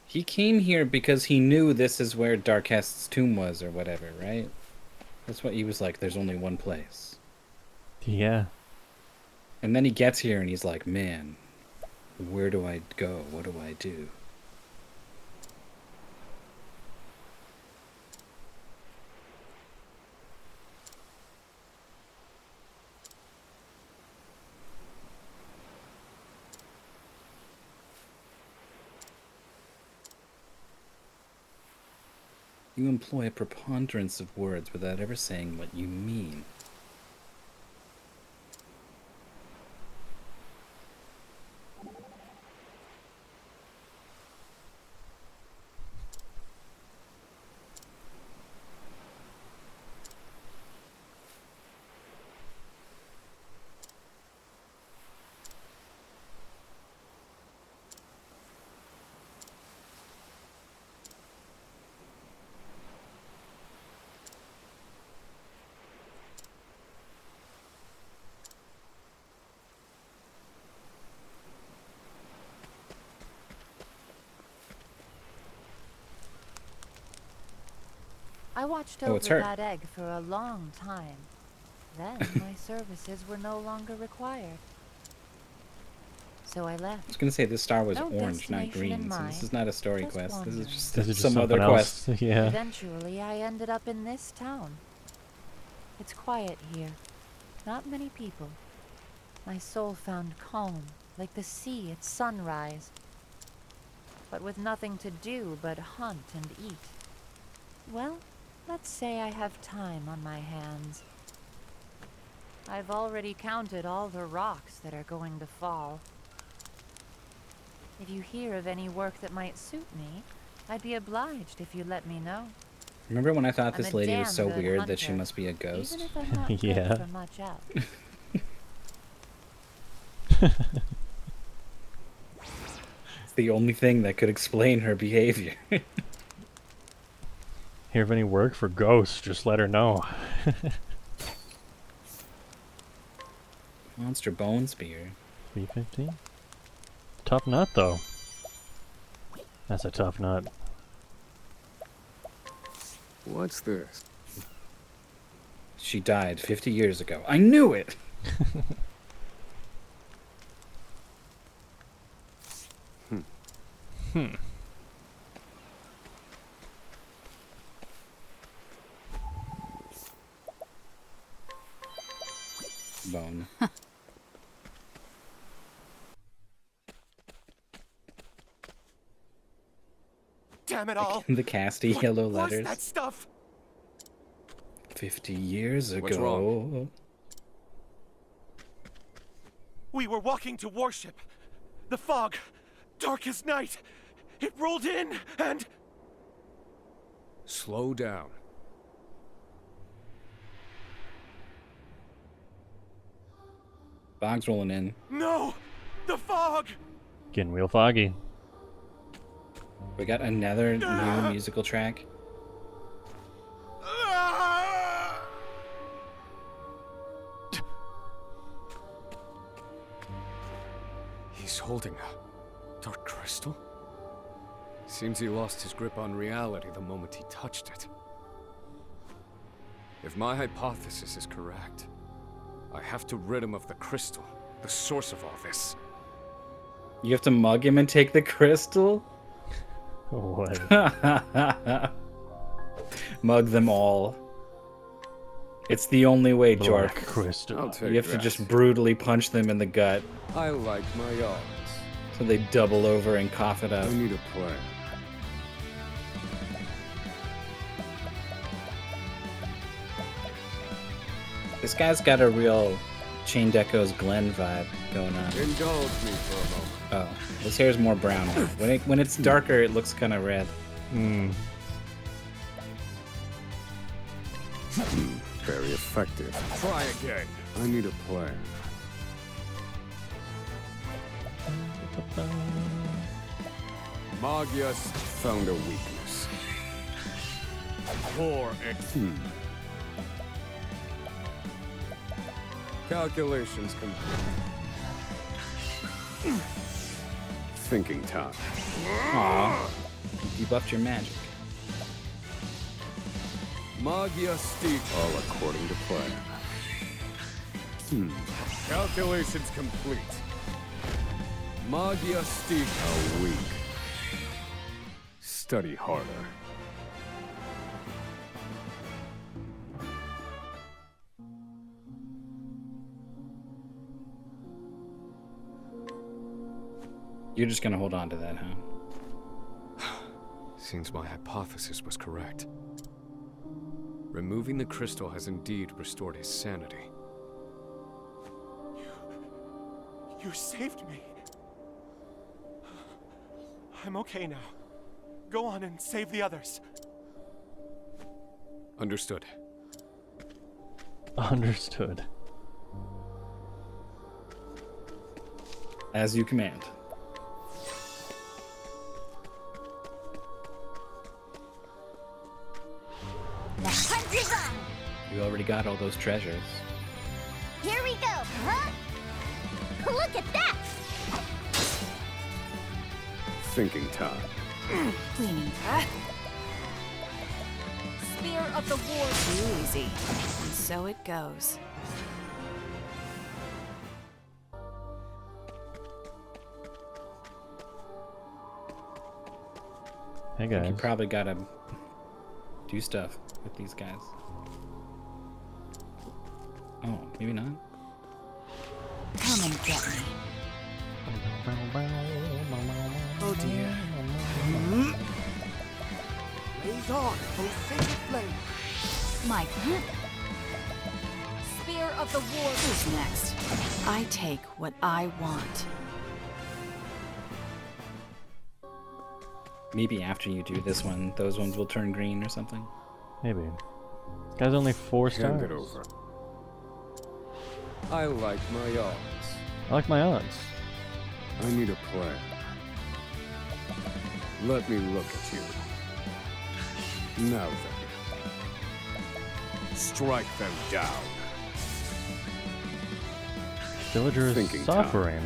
He came here because he knew this is where Darkhast's tomb was or whatever, right? That's what he was like, there's only one place. Yeah. And then he gets here and he's like, man, where do I go? What do I do? You employ a preponderance of words without ever saying what you mean. I watched Oh, over it's her. that egg for a long time. Then my services were no longer required. So I I left. was gonna say this star was No orange, not destination in green, so this mind, is not a story just quest. This is wandering. just This is just some other something else. quest. Yeah. Eventually, I ended up in this town. It's quiet here. Not many people. My soul found calm, like the sea at sunrise. But with nothing to do but hunt and eat. Well, let's say I have time on my hands. I've already counted all the rocks that are going to fall. If you hear of any work that might suit me, I'd be obliged if you let me know. Remember when I thought I'm this a lady was damn so good weird that she hunter, must be a ghost? Even if I'm not good Yeah. for much else. It's the only thing that could explain her behavior. Hear of any work for ghosts, just let her know. Monster bone spear. 315? Tough nut, though. That's a tough nut. What's this? She died 50 years ago. I knew it! Bone. Damn it all! The casty What yellow was letters. that stuff? 50 years ago. What's wrong? We were walking to warship. The fog, dark as night. It rolled in and... Slow down. Fog's rolling in. No! The fog! Getting real foggy. We got another new musical track. He's holding a dark crystal? Seems he lost his grip on reality the moment he touched it. If my hypothesis is correct, I have to rid him of the crystal, the source of all this. You have to mug him and take the crystal? What? Mug them all. It's the only way, Jork. Crystal. I'll take You have to that. just brutally punch them in the gut I like my odds. so they double over and cough it up. I need a plan. This guy's got a real Chain Deco's Glenn vibe going on. Indulge me for a moment. Oh, his hair's more brown now. When it's darker, it looks kind of red. Very effective. Try again. I need a plan. Magius found a weakness. Poor ex. Calculations complete. Thinking time. Aw, you debuffed your magic. Magia Steep. All according to plan. Calculations complete. Magia Steep. A week. Study harder. You're just gonna hold on to that, huh? Seems my hypothesis was correct. Removing the crystal has indeed restored his sanity. You saved me. I'm okay now. Go on and save the others. Understood. Understood. As you command. The hunt is on! You already got all those treasures. Here we go, huh? Look at that! Thinking time. We need that. Spear of the War. Too easy. And so it goes. Hey You guys. probably gotta do stuff with these guys. Oh, maybe not. Come and get me. Oh dear. Blaze on, O sacred flame. My turn. Spear of the War. Who's next? I take what I want. Maybe after you do this one, those ones will turn green or something. Maybe. This guy's only 4 stars. Hand it over. I like my odds. I like my odds. I need a plan. Let me look at you. Now then. Strike them down. Villager is Thinking suffering.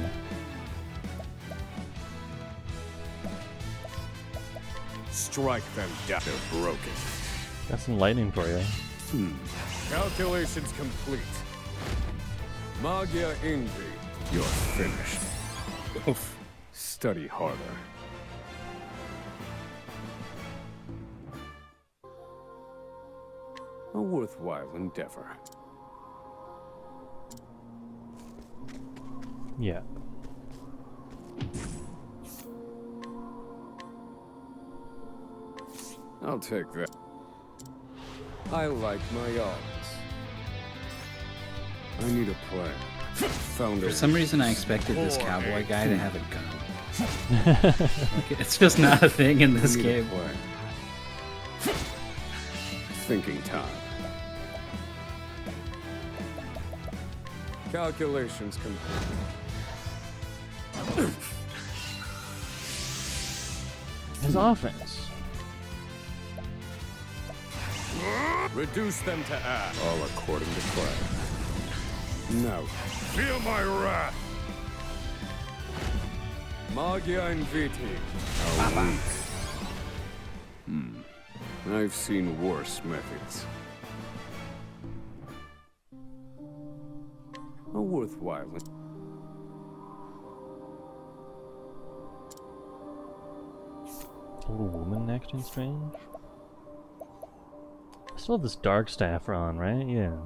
Strike them down. They're broken. Got some lightning for you. Calculations complete. Magia Envy. You're finished. Oof. Study harder. A worthwhile endeavor. Yeah. I'll take that. I like my odds. I need a plan. Found For a some reason, I expected this cowboy guy to have a gun. Like, it's just not a thing in this I need a game. plan. Thinking time. Calculations complete. His offense. Reduce them to ash. All according to plan. Now, feel my wrath. Magia Inviti. How weak. I've seen worse methods. A worthwhile. A little woman acting strange. I still have this dark staff on, right? Yeah.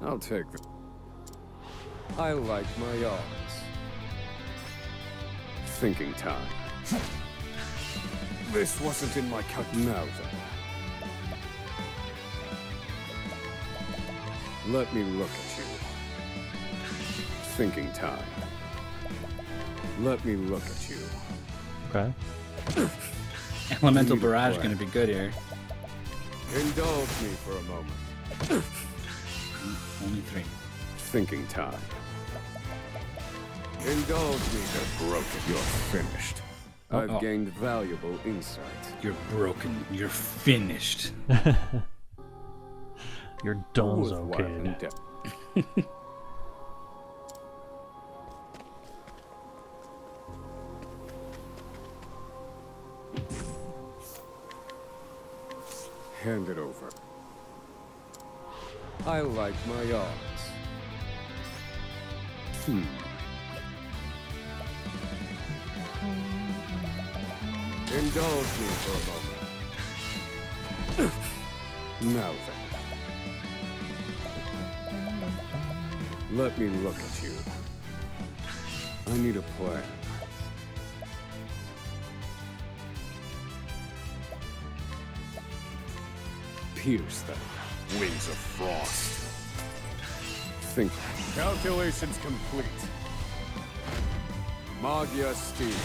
I'll take them. I like my odds. Thinking time. This wasn't in my cut. Now then. Let me look at you. Thinking time. Let me look at you. Okay. Elemental Need a barrage plan. gonna be good here. Indulge me for a moment. Only 3. Thinking time. Indulge me. They're broken. You're finished. I've gained valuable insight. You're broken. You're finished. You're Donzo, Worthwhile kid. endeavor. Hand it over. I like my odds. Indulge me for a moment. Now then. Let me look at you. I need a plan. Pierce them. Wings of frost. Think. Calculations complete. Magia Steel.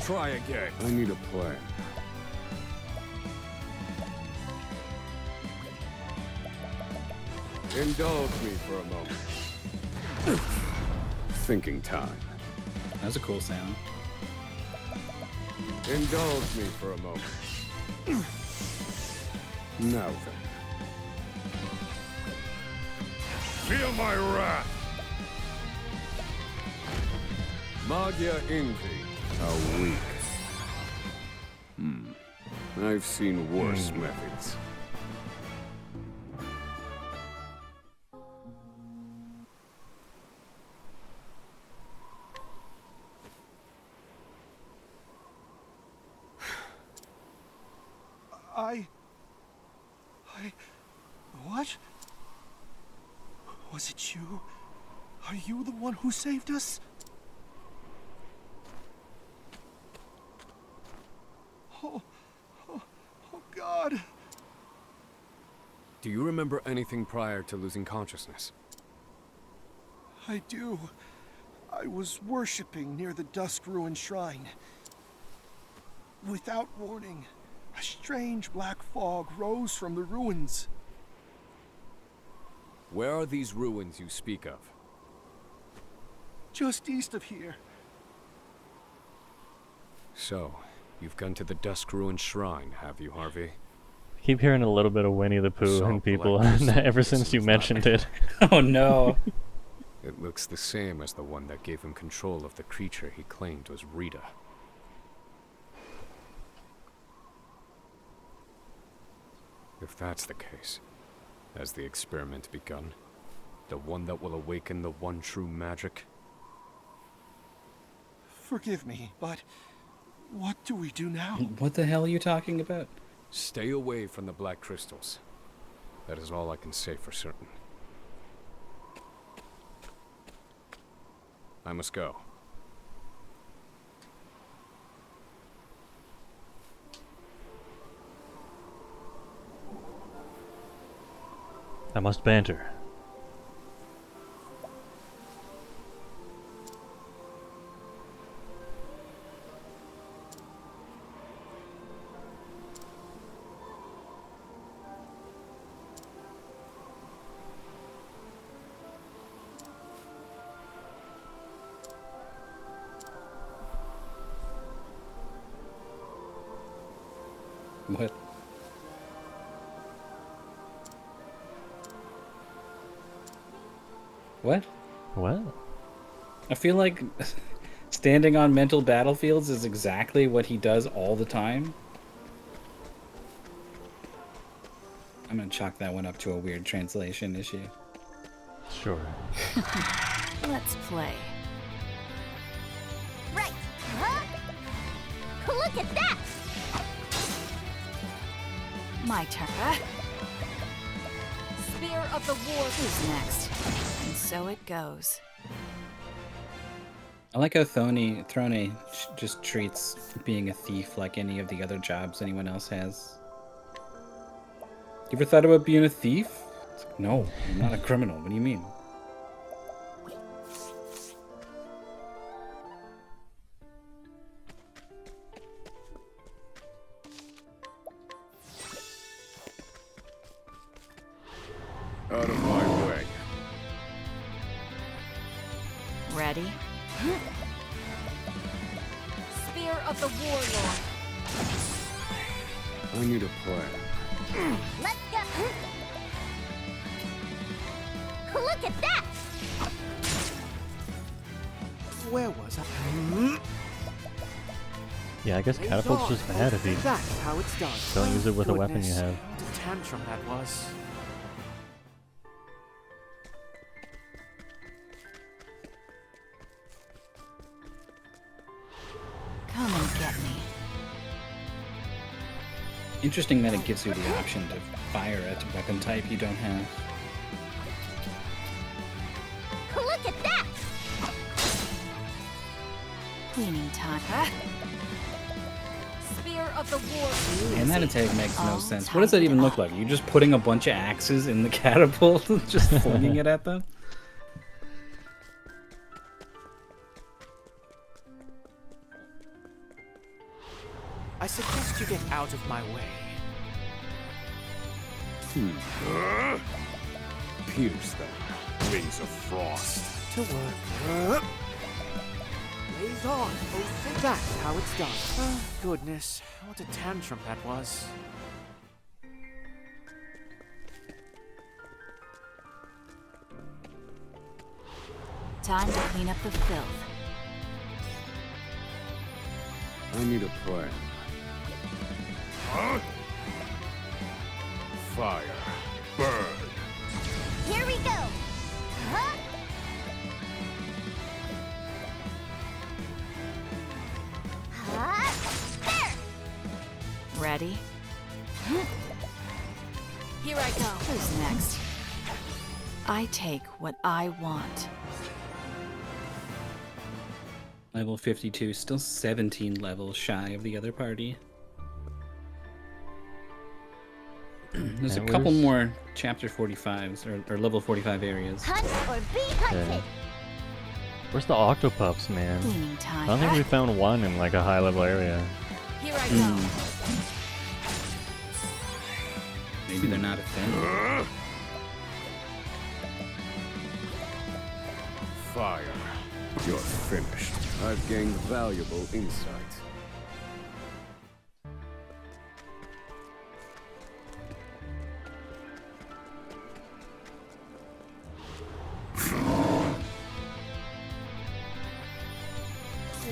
Try again. I need a plan. Indulge me for a moment. Thinking time. That was a cool sound. Indulge me for a moment. Now then. Feel my wrath! Magia Envy. How weak. I've seen worse methods. What? Was it you? Are you the one who saved us? Oh, God. Do you remember anything prior to losing consciousness? I do. I was worshipping near the Dusk-ruined shrine. Without warning, a strange black fog rose from the ruins. Where are these ruins you speak of? Just east of here. So, you've gone to the Dusk-ruined shrine, have you, Harvey? Keep hearing a little bit of Winnie the Pooh Saw and people black crystal ever since you mentioned it. Oh no. It looks the same as the one that gave him control of the creature he claimed was Rita. If that's the case, has the experiment begun? The one that will awaken the one true magic? Forgive me, but what do we do now? What the hell are you talking about? Stay away from the black crystals. That is all I can say for certain. I must go. I must banter. What? What? What? I feel like standing on mental battlefields is exactly what he does all the time. I'm gonna chalk that one up to a weird translation issue. Sure. Let's play. Right. Huh? Look at that! My turn. Spear of the War. Who's next? And so it goes. I like how Throne just treats being a thief like any of the other jobs anyone else has. You ever thought about being a thief? It's like, no, I'm not a criminal. What do you mean? Out of my way. Ready? Spear of the Warlord. I need a plan. Let's go. Look at that! Where was I? Yeah, I guess catapult's just bad if you That's how it's done. don't use it with a weapon you Goodness, have. What a tantrum that was. Come and get me. Interesting that it gives you the option to fire at a weapon type you don't have. Look at that! Cleaning time. Spear of the Warlord. And that attack makes no sense. What does that even look like? Are you just putting a bunch of axes in the catapult and just flinging it at them? I suggest you get out of my way. Pierce them. Wings of frost. To work. Blaze on, oh, that's how it's done. Oh, goodness, what a tantrum that was. Time to clean up the filth. I need a plan. Fire. Burn. Here we go. Huh? Ready? Here I go. Who's next? I take what I want. Level 52, still 17 levels shy of the other party. There's a couple more chapter 45s or level 45 areas. Hunt or be hunted. Yeah. Where's the Octopuffs, man? Cleaning time. I don't think we found one in like a high level area. Here I go. Maybe they're not a thing. Fire. You're finished. I've gained valuable insight.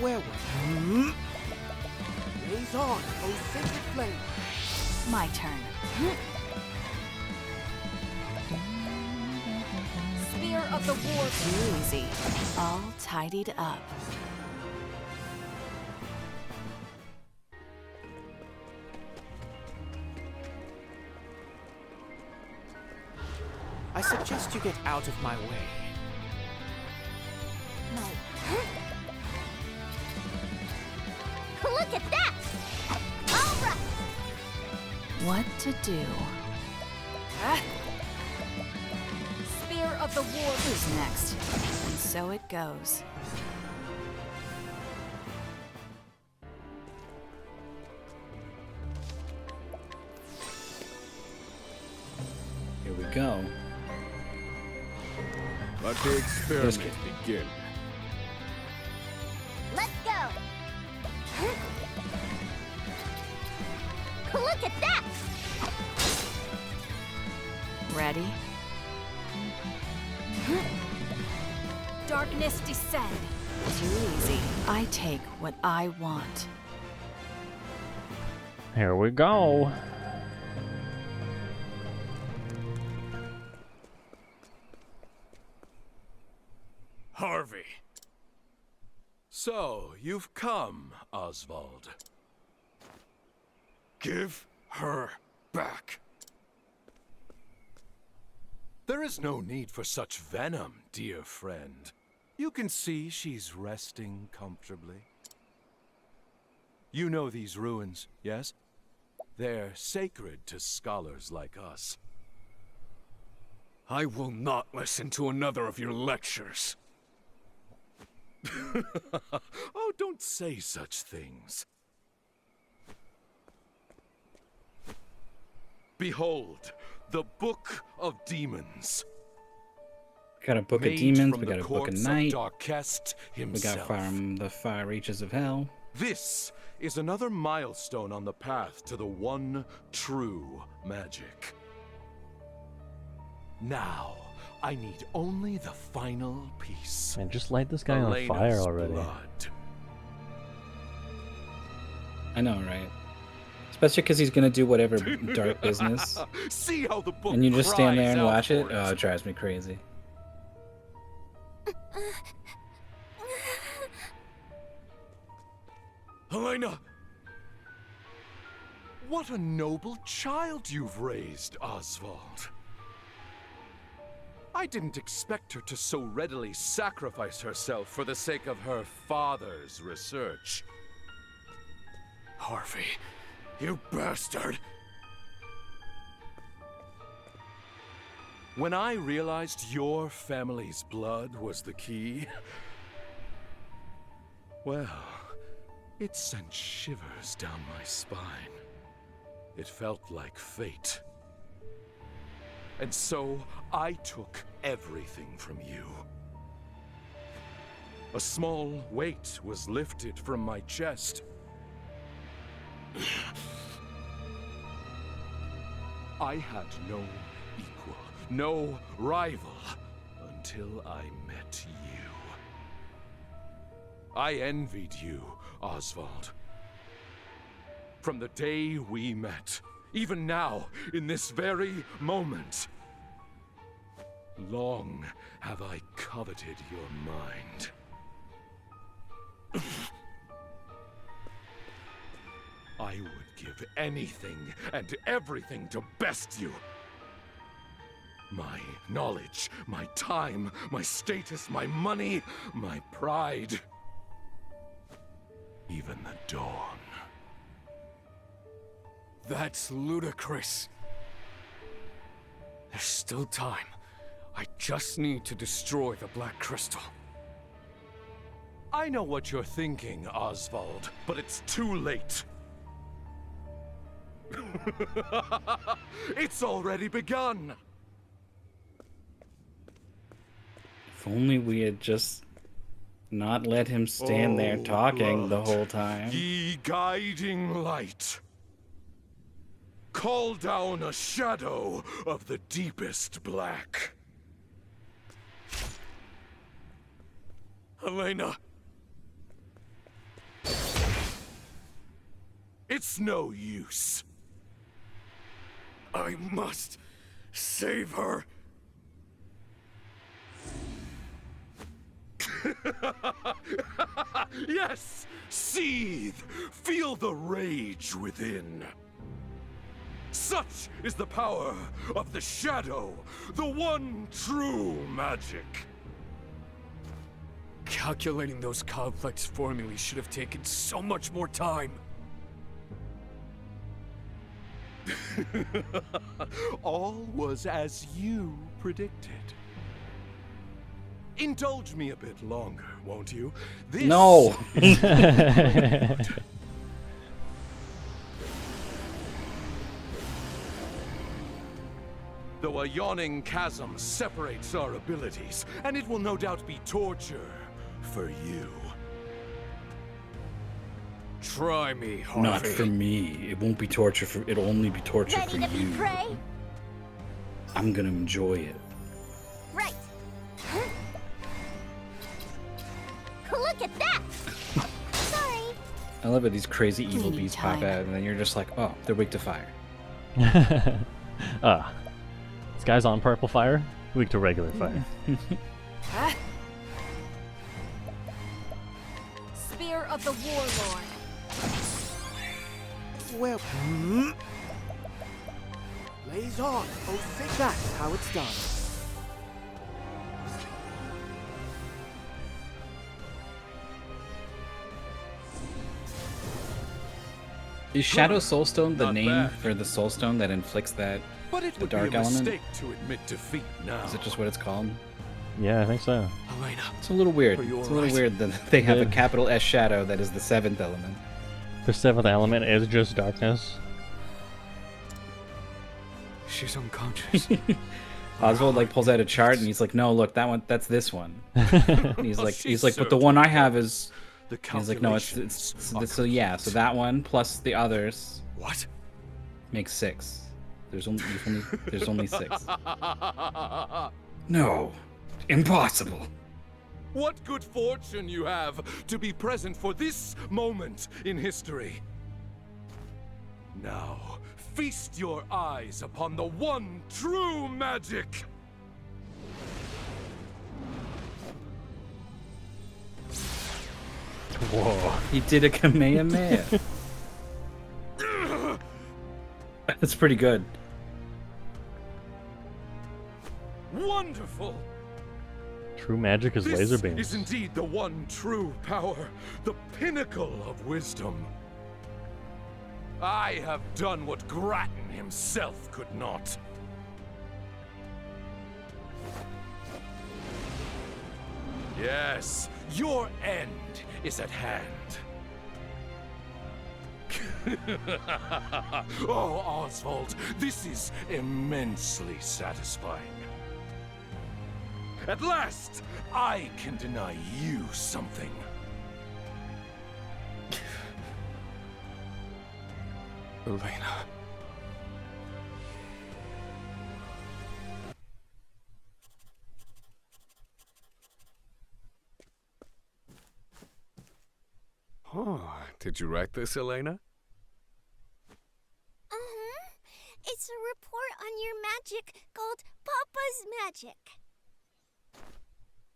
Where were you? Raise on, O sacred flame. My turn. Spear of the war. Too easy. All tidied up. I suggest you get out of my way. Look at that! All right. What to do? Spear of the war. Who's next? And so it goes. Here we go. Let the experiment begin. Let's go. Look at that! Ready? Darkness descend. Too easy. I take what I want. Here we go. Harvey. So, you've come, Oswald. Give her back. There is no need for such venom, dear friend. You can see she's resting comfortably. You know these ruins, yes? They're sacred to scholars like us. I will not listen to another of your lectures. Oh, don't say such things. Behold, the Book of Demons. We got a book of Made demons, from we got the a book of corpse night, Darkest we himself. got from the far reaches of hell. This is another milestone on the path to the one true magic. Now, I need only the final piece. Man, just light this guy on Elena's fire already. blood. I know, right? Especially because he's gonna do whatever dark business. See how the book And you just stand there cries and out watch it? for Oh, it drives me crazy. Helena! What a noble child you've raised, Oswald. I didn't expect her to so readily sacrifice herself for the sake of her father's research. Harvey, you bastard! When I realized your family's blood was the key, well, it sent shivers down my spine. It felt like fate. And so I took everything from you. A small weight was lifted from my chest. I had no equal, no rival, until I met you. I envied you, Oswald. From the day we met, even now, in this very moment. Long have I coveted your mind. I would give anything and everything to best you. My knowledge, my time, my status, my money, my pride. Even the dawn. That's ludicrous. There's still time. I just need to destroy the Black Crystal. I know what you're thinking, Oswald, but it's too late. It's already begun. If only we had just not let him stand there talking the whole time. Ye guiding light. Call down a shadow of the deepest black. Elena! It's no use. I must save her. Yes! Seethe! Feel the rage within. Such is the power of the shadow, the one true magic. Calculating those complex formulae should have taken so much more time. All was as you predicted. Indulge me a bit longer, won't you? This No! Though a yawning chasm separates our abilities, and it will no doubt be torture for you. Try me, Harvey. Not for me. It won't be torture for. It'll only be torture Ready for to you. be prey? I'm gonna enjoy it. Right. Look at that! Sorry. I love it. These crazy evil Cleaning beasts pop time. out, and then you're just like, oh, they're weak to fire. This guy's on purple fire, weak to regular fire. Spear of the Warlord. Well, blaze on. Oh, think that's how it's done. Is Shadow Soulstone the Not name bad. for the Soulstone that inflicts that But it the would dark be a element? mistake to admit defeat now. Is it just what it's called? Yeah, I think so. Elena. It's a little weird. Are you It's a little alright? weird that they have a Yeah. capital S shadow that is the 7th element. The 7th element is just darkness. She's unconscious. Oswald like pulls out a chart and he's like, "No, look, that one, that's this one." And he's like, "But the one I have is." The He's like, "No, it's so yeah, so that one plus the others." What? Makes 6. There's only 6. No, impossible. What good fortune you have to be present for this moment in history. Now, feast your eyes upon the one true magic. Whoa. He did a Kamehameha. That's pretty good. Wonderful. True magic is This laser beams. is indeed the one true power, the pinnacle of wisdom. I have done what Grattan himself could not. Yes, your end is at hand. Oh, Oswald, this is immensely satisfying. At last, I can deny you something. Elena. Oh, did you write this, Elena? It's a report on your magic called Papa's Magic.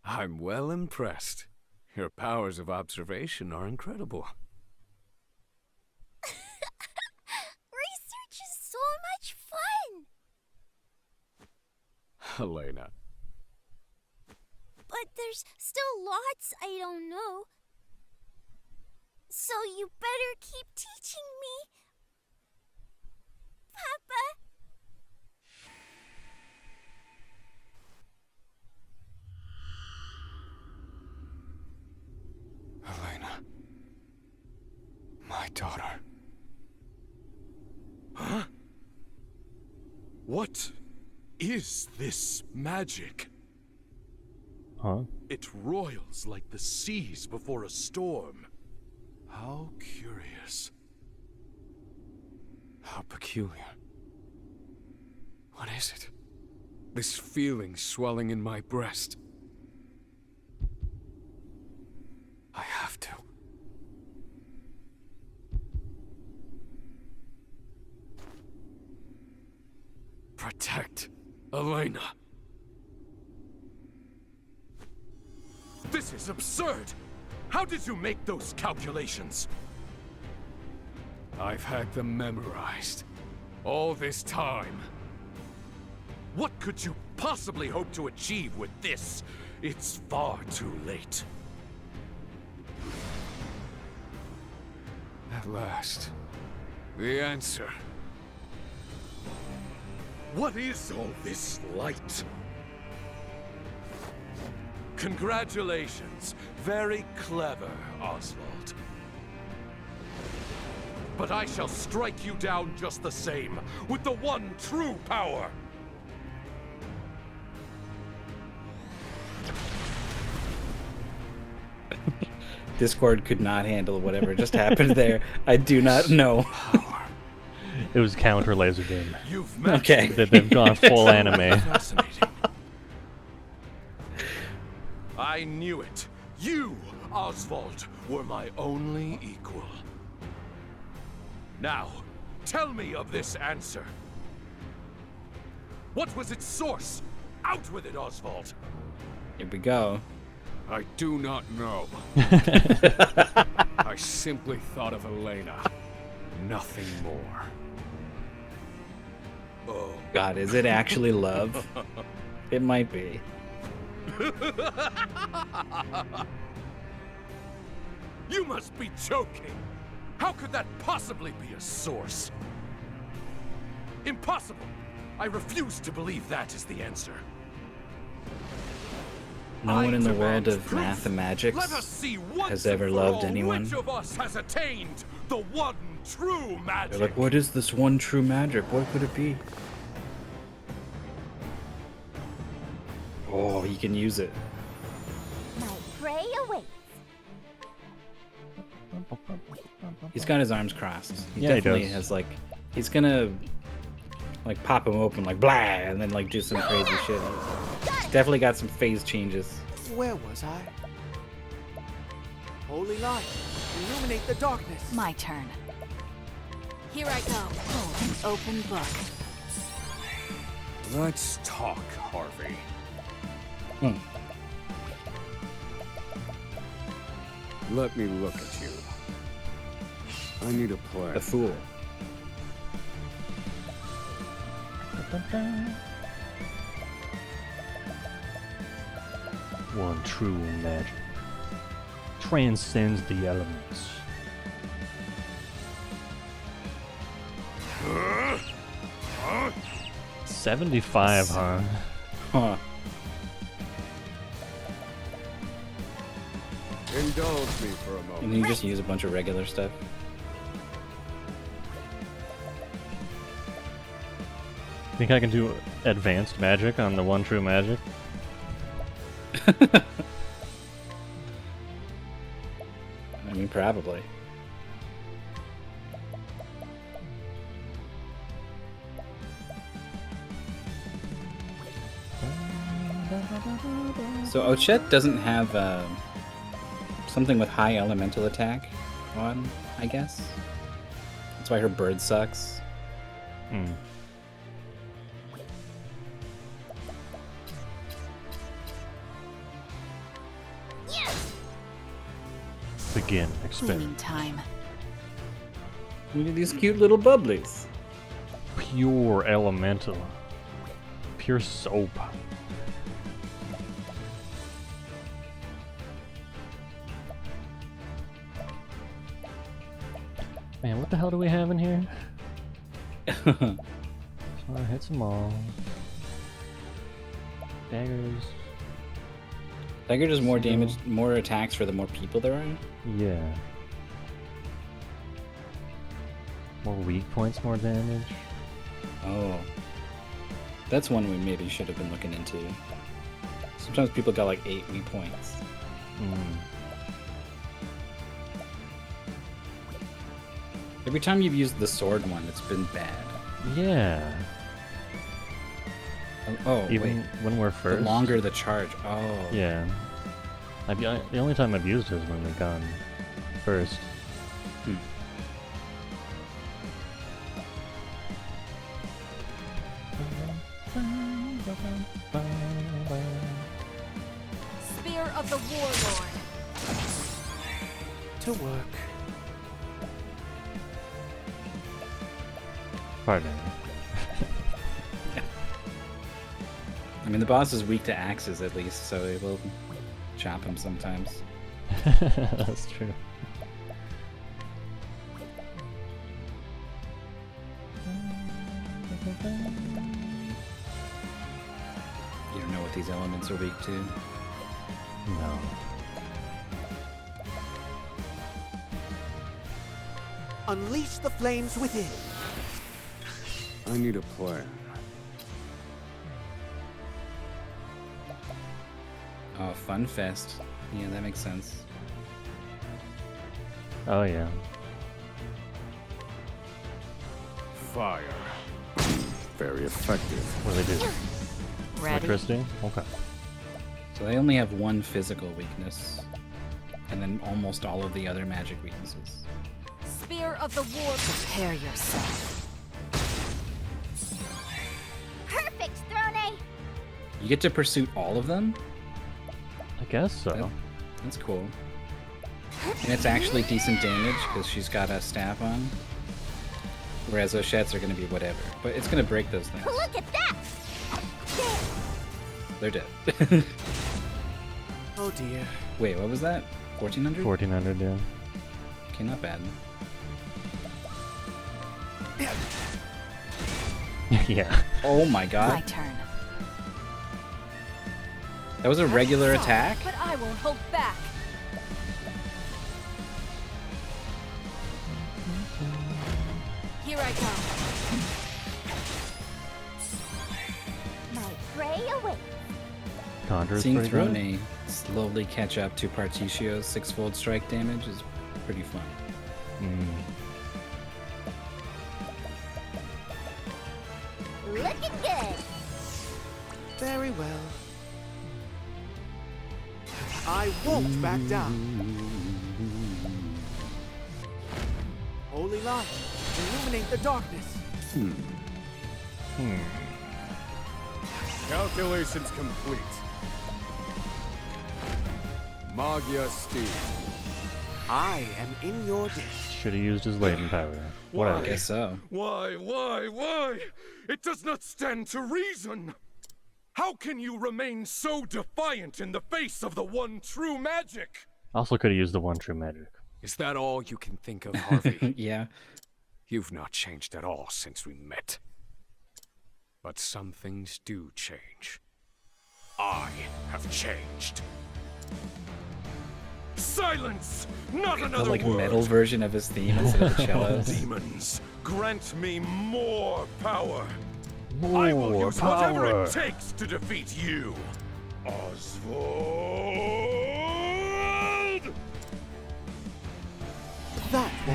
I'm well impressed. Your powers of observation are incredible. Research is so much fun. Elena. But there's still lots I don't know. So you better keep teaching me. Papa. Elena. My daughter. Huh? What is this magic? Huh? It roils like the seas before a storm. How curious. How peculiar. What is it? This feeling swelling in my breast. I have to. Protect Elena. This is absurd! How did you make those calculations? I've had them memorized. All this time. What could you possibly hope to achieve with this? It's far too late. At last. The answer. What is all this light? Congratulations. Very clever, Oswald. But I shall strike you down just the same, with the one true power. Discord could not handle whatever just happened there. I do not know. It was counter laser beam. Okay. They've gone full anime. Fascinating. I knew it. You, Oswald, were my only equal. Now, tell me of this answer. What was its source? Out with it, Oswald. Here we go. I do not know. I simply thought of Elena. Nothing more. Oh. God, is it actually love? It might be. You must be joking! How could that possibly be a source? Impossible! I refuse to believe that is the answer. No one in the world of math and magic Let us see once has ever and for loved all anyone. Which of us has attained the one true magic? They're like, what is this one true magic? What could it be? Oh, he can use it. My prey awaits. He's got his arms crossed. He Yeah, he definitely does. has like, he's gonna like pop him open like blah, and then like do some crazy shit. He's definitely got some phase changes. Where was I? Holy light, illuminate the darkness. My turn. Here I go. Oh, an open book. Let's talk, Harvey. Let me look at you. I need a plan. A fool. One true magic transcends the elements. Huh? 75, huh? Huh. Indulge me for a moment. And then you just use a bunch of regular stuff. Think I can do advanced magic on the one true magic? I mean, probably. So Ochette doesn't have something with high elemental attack on, I guess. That's why her bird sucks. Hmm. Begin experiment. Time. Look at these cute little bubblies. Pure elemental. Pure soap. Man, what the hell do we have in here? So I hit some all. Daggers. Dagger does more damage, more attacks for the more people there are. Yeah. More weak points, more damage. Oh. That's one we maybe should have been looking into. Sometimes people got like 8 weak points. Every time you've used the sword one, it's been bad. Yeah. Oh, even wait. when we're first. The longer the charge. Oh. Yeah. The only time I've used it is when we've gone first. Spear of the Warlord. To work. Pardon. I mean, the boss is weak to axes at least, so it will chop him sometimes. That's true. You don't know what these elements are weak to? No. Unleash the flames within. I need a plan. Oh, Fun Fest. Yeah, that makes sense. Oh, yeah. Fire. Very effective. What do they do? Ready? Electricity? Okay. So they only have one physical weakness, and then almost all of the other magic weaknesses. Spear of the War. Prepare yourself. Perfect, Throne! You get to pursue all of them? I guess so. That's cool. And it's actually decent damage, because she's got a staff on. Whereas those sheds are going to be whatever. But it's going to break those things. Look at that! They're dead. Oh dear. Wait, what was that? 1400? 1400, yeah. Okay, not bad. Yeah. Oh my god. My turn. That was a regular attack? But I won't hold back. Here I go. My prey awaits. Conjurer's Seeing pretty good. Throne slowly catch up to Particio's 6-fold strike damage is pretty fun. Looking good. Very well. I won't back down. Holy light, illuminate the darkness. Calculations complete. Magia Steel. I am in your debt. Should have used his latent power. Whatever. I guess so. Why? It does not stand to reason! How can you remain so defiant in the face of the one true magic? Also could have used the one true magic. Is that all you can think of, Harvey? Yeah. You've not changed at all since we met. But some things do change. I have changed. Silence! Not The another like word! metal version of his theme instead of the cellos. Demons, grant me more power! More I will use whatever power. it takes to defeat you! Oswald!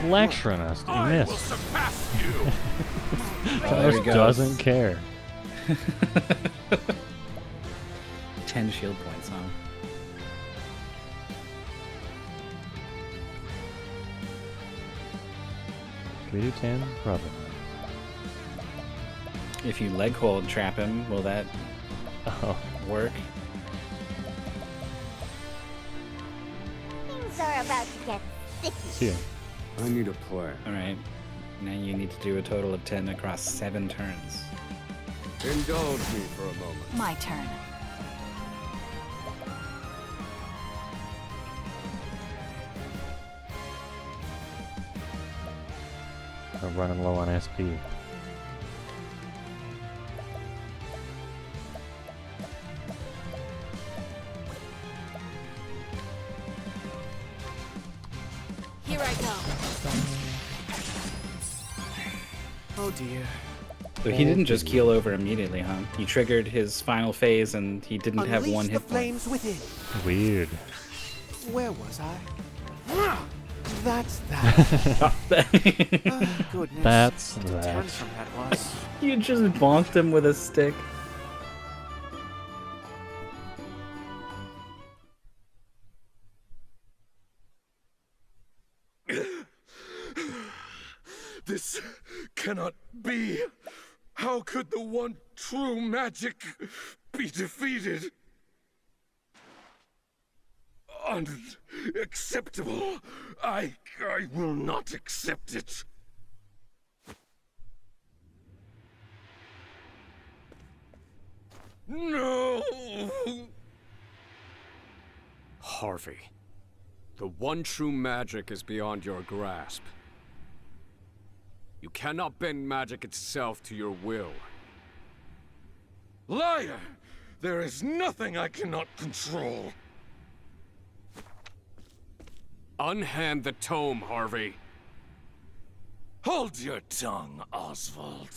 Lecturing us. You I will missed. surpass you! There he Just goes. doesn't care. 10 shield points, huh? Can we do 10? Probably If you leg hold trap him, will that work? Things are about to get sticky. Yeah. I need a plan. Alright. Now you need to do a total of 10 across 7 turns. Indulge me for a moment. My turn. I'm running low on SP. Here I go. Oh dear. So he didn't just keel over immediately, huh? He triggered his final phase and he didn't have Unleash one the hit point. flames within. Weird. Where was I? That's that. Oh, goodness. That's What a that. tantrum that was. You just bonked him with a stick. This cannot be. How could the one true magic be defeated? Unacceptable. I will not accept it. No! Harvey, the one true magic is beyond your grasp. You cannot bend magic itself to your will. Liar! There is nothing I cannot control. Unhand the tome, Harvey. Hold your tongue, Oswald.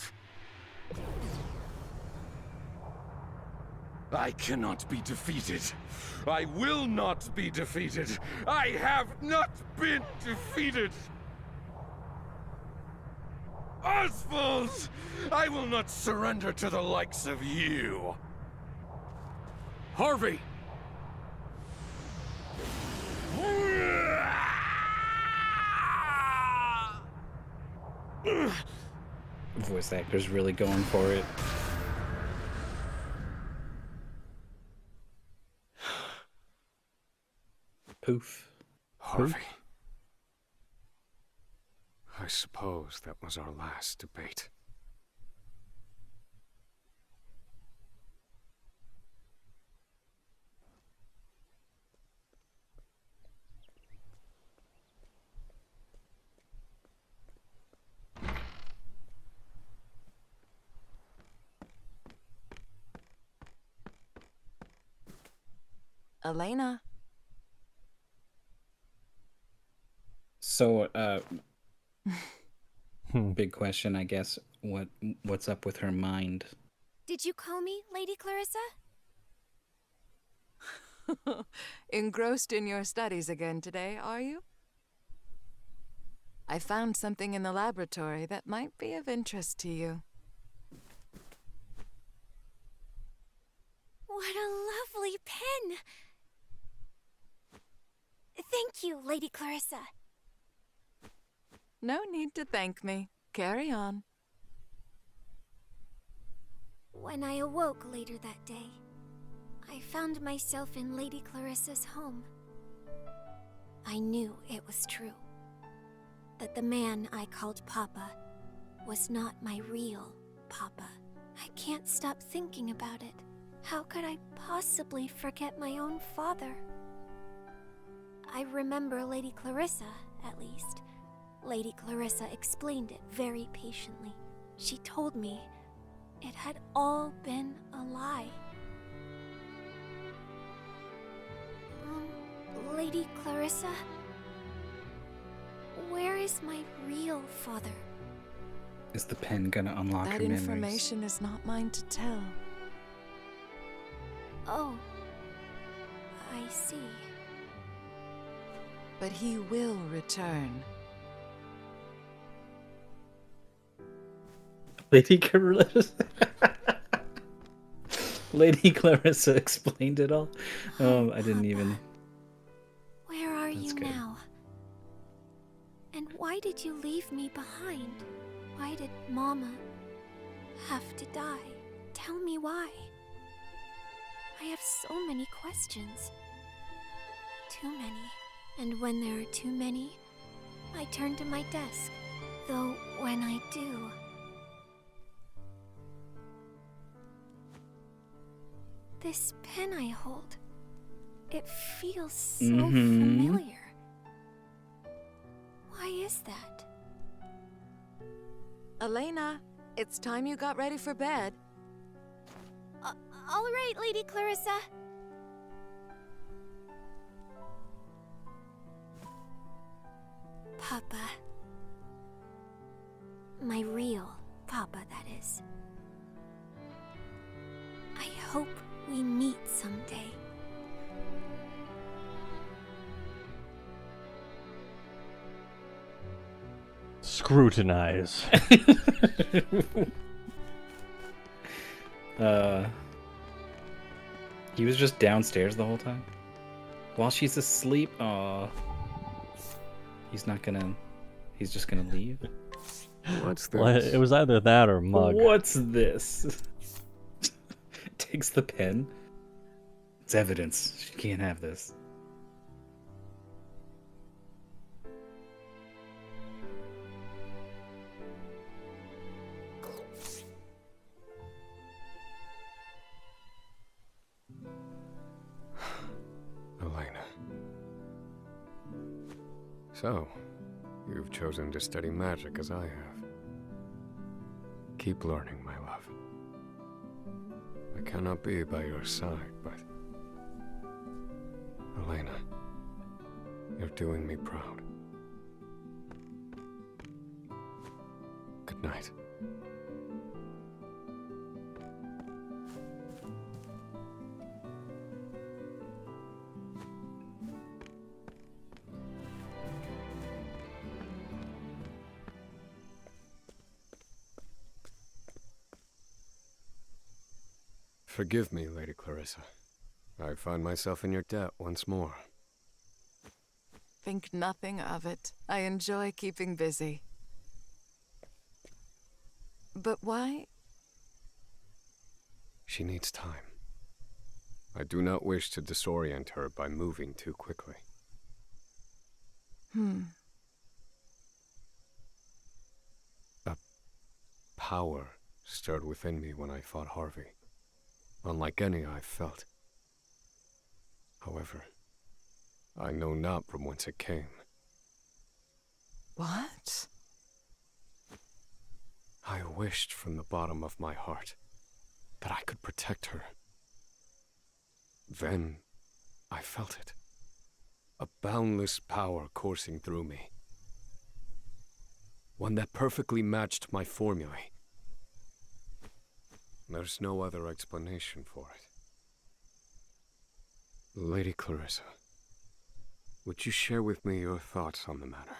I cannot be defeated. I will not be defeated. I have not been defeated. Oswald! I will not surrender to the likes of you. Harvey! Voice actor's really going for it. Poof. Harvey. I suppose that was our last debate. Elena. So, big question, I guess. What's up with her mind? Did you call me, Lady Clarissa? Engrossed in your studies again today, are you? I found something in the laboratory that might be of interest to you. What a lovely pen! Thank you, Lady Clarissa. No need to thank me. Carry on. When I awoke later that day, I found myself in Lady Clarissa's home. I knew it was true. That the man I called Papa was not my real Papa. I can't stop thinking about it. How could I possibly forget my own father? I remember Lady Clarissa, at least. Lady Clarissa explained it very patiently. She told me it had all been a lie. Lady Clarissa? Where is my real father? Is the pen gonna unlock her That memories? information is not mine to tell. Oh, I see. But he will return. Lady Clarissa. Lady Clarissa explained it all. I didn't even. Where are you good. now? And why did you leave me behind? Why did Mama have to die? Tell me why. I have so many questions. Too many. And when there are too many, I turn to my desk. Though when I do... This pen I hold, it feels so familiar. Why is that? Elena, it's time you got ready for bed. All right, Lady Clarissa. Papa. My real Papa, that is. I hope we meet someday. Scrutinize. He was just downstairs the whole time? While she's asleep? Aw. He's just gonna leave? What's Well, this? it was either that or mug. What's this? Takes the pen. It's evidence. She can't have this. Elena. So, you've chosen to study magic as I have. Keep learning, my love. I cannot be by your side, but... Elena, you're doing me proud. Good night. Forgive me, Lady Clarissa. I find myself in your debt once more. Think nothing of it. I enjoy keeping busy. But why? She needs time. I do not wish to disorient her by moving too quickly. A power stirred within me when I fought Harvey, unlike any I've felt. However, I know not from whence it came. What? I wished from the bottom of my heart that I could protect her. Then I felt it. A boundless power coursing through me. One that perfectly matched my formulae. There's no other explanation for it. Lady Clarissa, would you share with me your thoughts on the matter?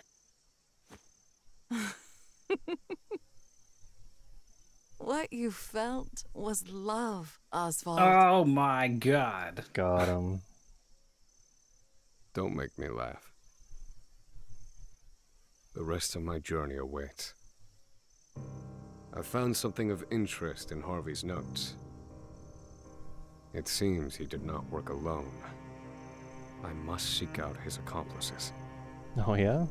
What you felt was love, Oswald. Oh my god. Got him. Don't make me laugh. The rest of my journey awaits. I found something of interest in Harvey's notes. It seems he did not work alone. I must seek out his accomplices. Oh yeah?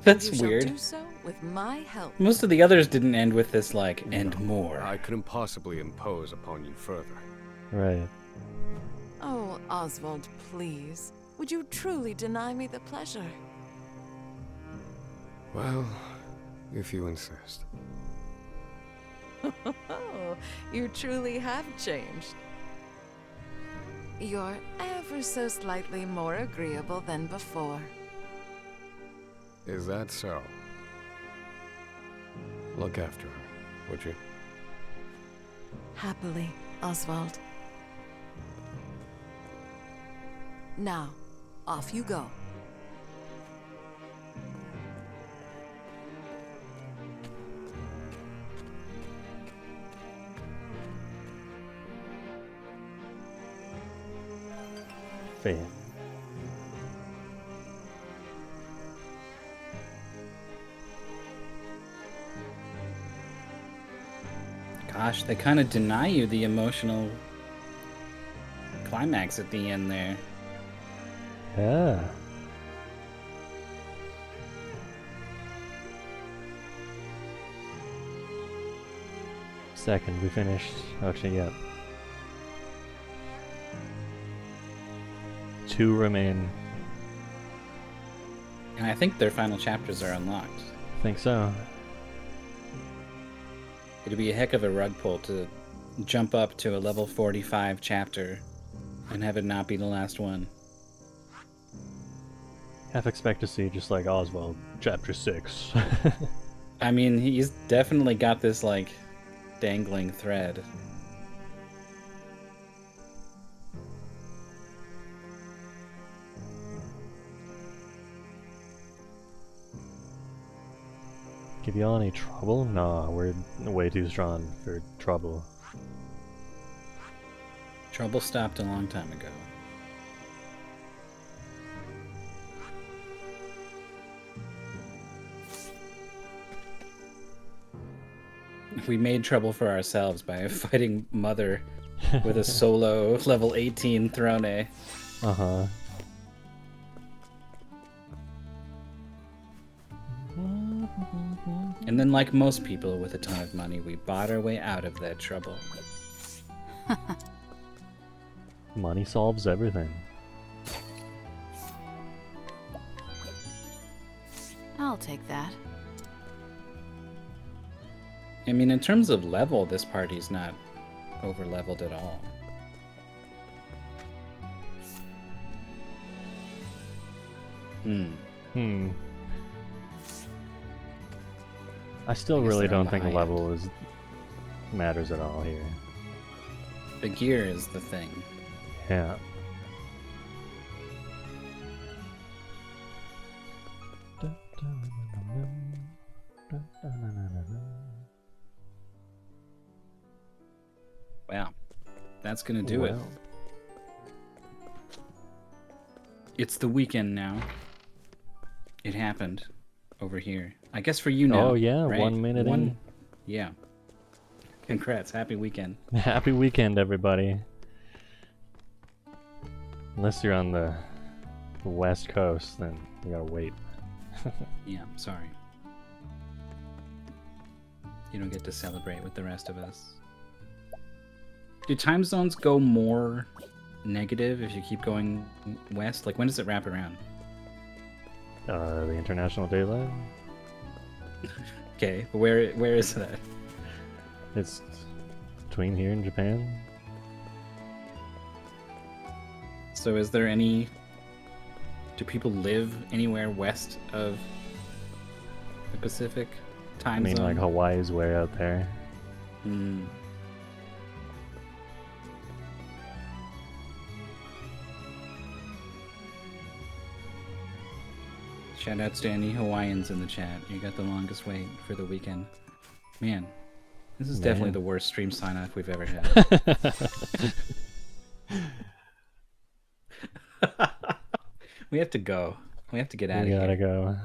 That's You shall weird. do so with my help. Most of the others didn't end with this, like, and more. I couldn't possibly impose upon you further. Right. Oh, Oswald, please. Would you truly deny me the pleasure? Well, if you insist. You truly have changed. You're ever so slightly more agreeable than before. Is that so? Look after her, would you? Happily, Oswald. Now, off you go. Faith. Gosh, they kind of deny you the emotional climax at the end there. Yeah. Second, we finished. Actually, yeah. 2 remain. And I think their final chapters are unlocked. I think so. It'd be a heck of a rug pull to jump up to a level 45 chapter and have it not be the last one. Half expect to see just like Oswald, chapter 6. I mean, he's definitely got this, like, dangling thread. Give y'all any trouble? Nah, we're way too strong for trouble. Trouble stopped a long time ago. We made trouble for ourselves by fighting Mother with a solo level 18 Throne. Uh-huh. And then, like most people with a ton of money, we bought our way out of that trouble. Money solves everything. I'll take that. I mean, in terms of level, this party's not over-leveled at all. I still I guess really they're on don't the think high level matters at all here. The gear is the thing. Yeah. Wow. That's gonna do it. It's the weekend now. It happened over here. I guess for you now. Oh yeah, right? 1 minute in. Yeah. Congrats. Happy weekend. Happy weekend, everybody. Unless you're on the West Coast, then you gotta wait. Yeah, sorry. You don't get to celebrate with the rest of us. Do time zones go more negative if you keep going west? Like, when does it wrap around? The International Daylight? Okay, but where is that? It's between here and Japan. So is there any... Do people live anywhere west of the Pacific time zone? Like Hawaii's way out there. Hmm. Shoutouts to any Hawaiians in the chat. You got the longest wait for the weekend. Man, this is definitely the worst stream sign-off we've ever had. We have to go. We have to get out of here. We gotta go.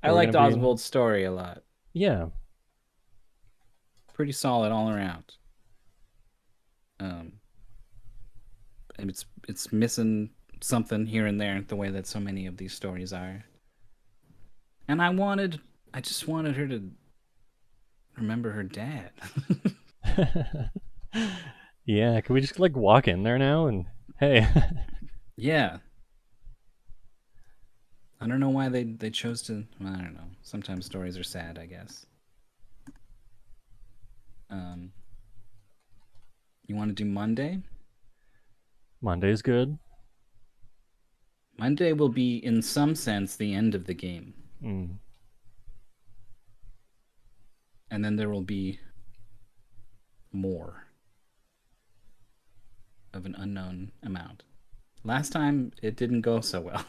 I liked Oswald's story a lot. Yeah. Pretty solid all around. And it's missing something here and there, the way that so many of these stories are. And I just wanted her to remember her dad. Yeah, can we just like walk in there now and hey? Yeah. I don't know why they chose to. Well, I don't know. Sometimes stories are sad, I guess. You want to do Monday? Monday's good. Monday will be, in some sense, the end of the game. Mm. And then there will be more of an unknown amount. Last time, it didn't go so well.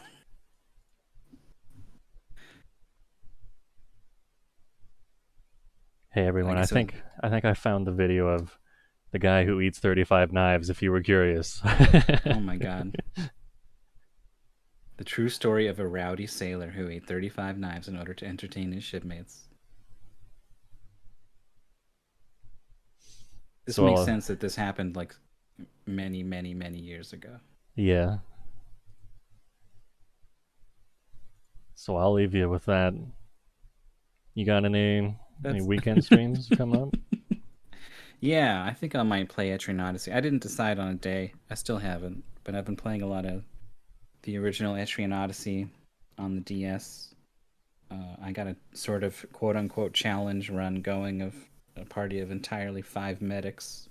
Hey everyone, I think I found the video of the guy who eats 35 knives, if you were curious. Oh my god. The true story of a rowdy sailor who ate 35 knives in order to entertain his shipmates. This makes sense that this happened like many, many, many years ago. Yeah. So I'll leave you with that. You got any weekend streams coming up? Yeah, I think I might play Etrian Odyssey. I didn't decide on a day. I still haven't, but I've been playing a lot of the original Etrian Odyssey on the DS. I got a sort of quote-unquote challenge run going of a party of entirely 5 medics,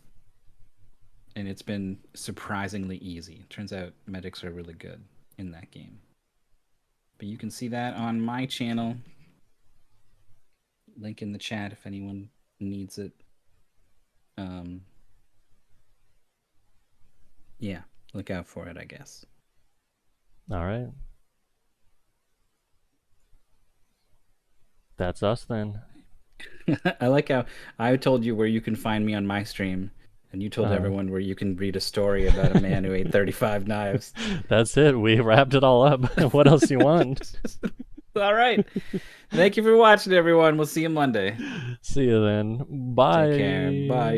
and it's been surprisingly easy. Turns out medics are really good in that game. But you can see that on my channel. Link in the chat if anyone needs it. Yeah, look out for it, I guess. All right. That's us then. I like how I told you where you can find me on my stream, and you told everyone where you can read a story about a man who ate 35 knives. That's it. We wrapped it all up. What else do you want? All right. Thank you for watching, everyone. We'll see you Monday. See you then. Bye. Take care. Bye.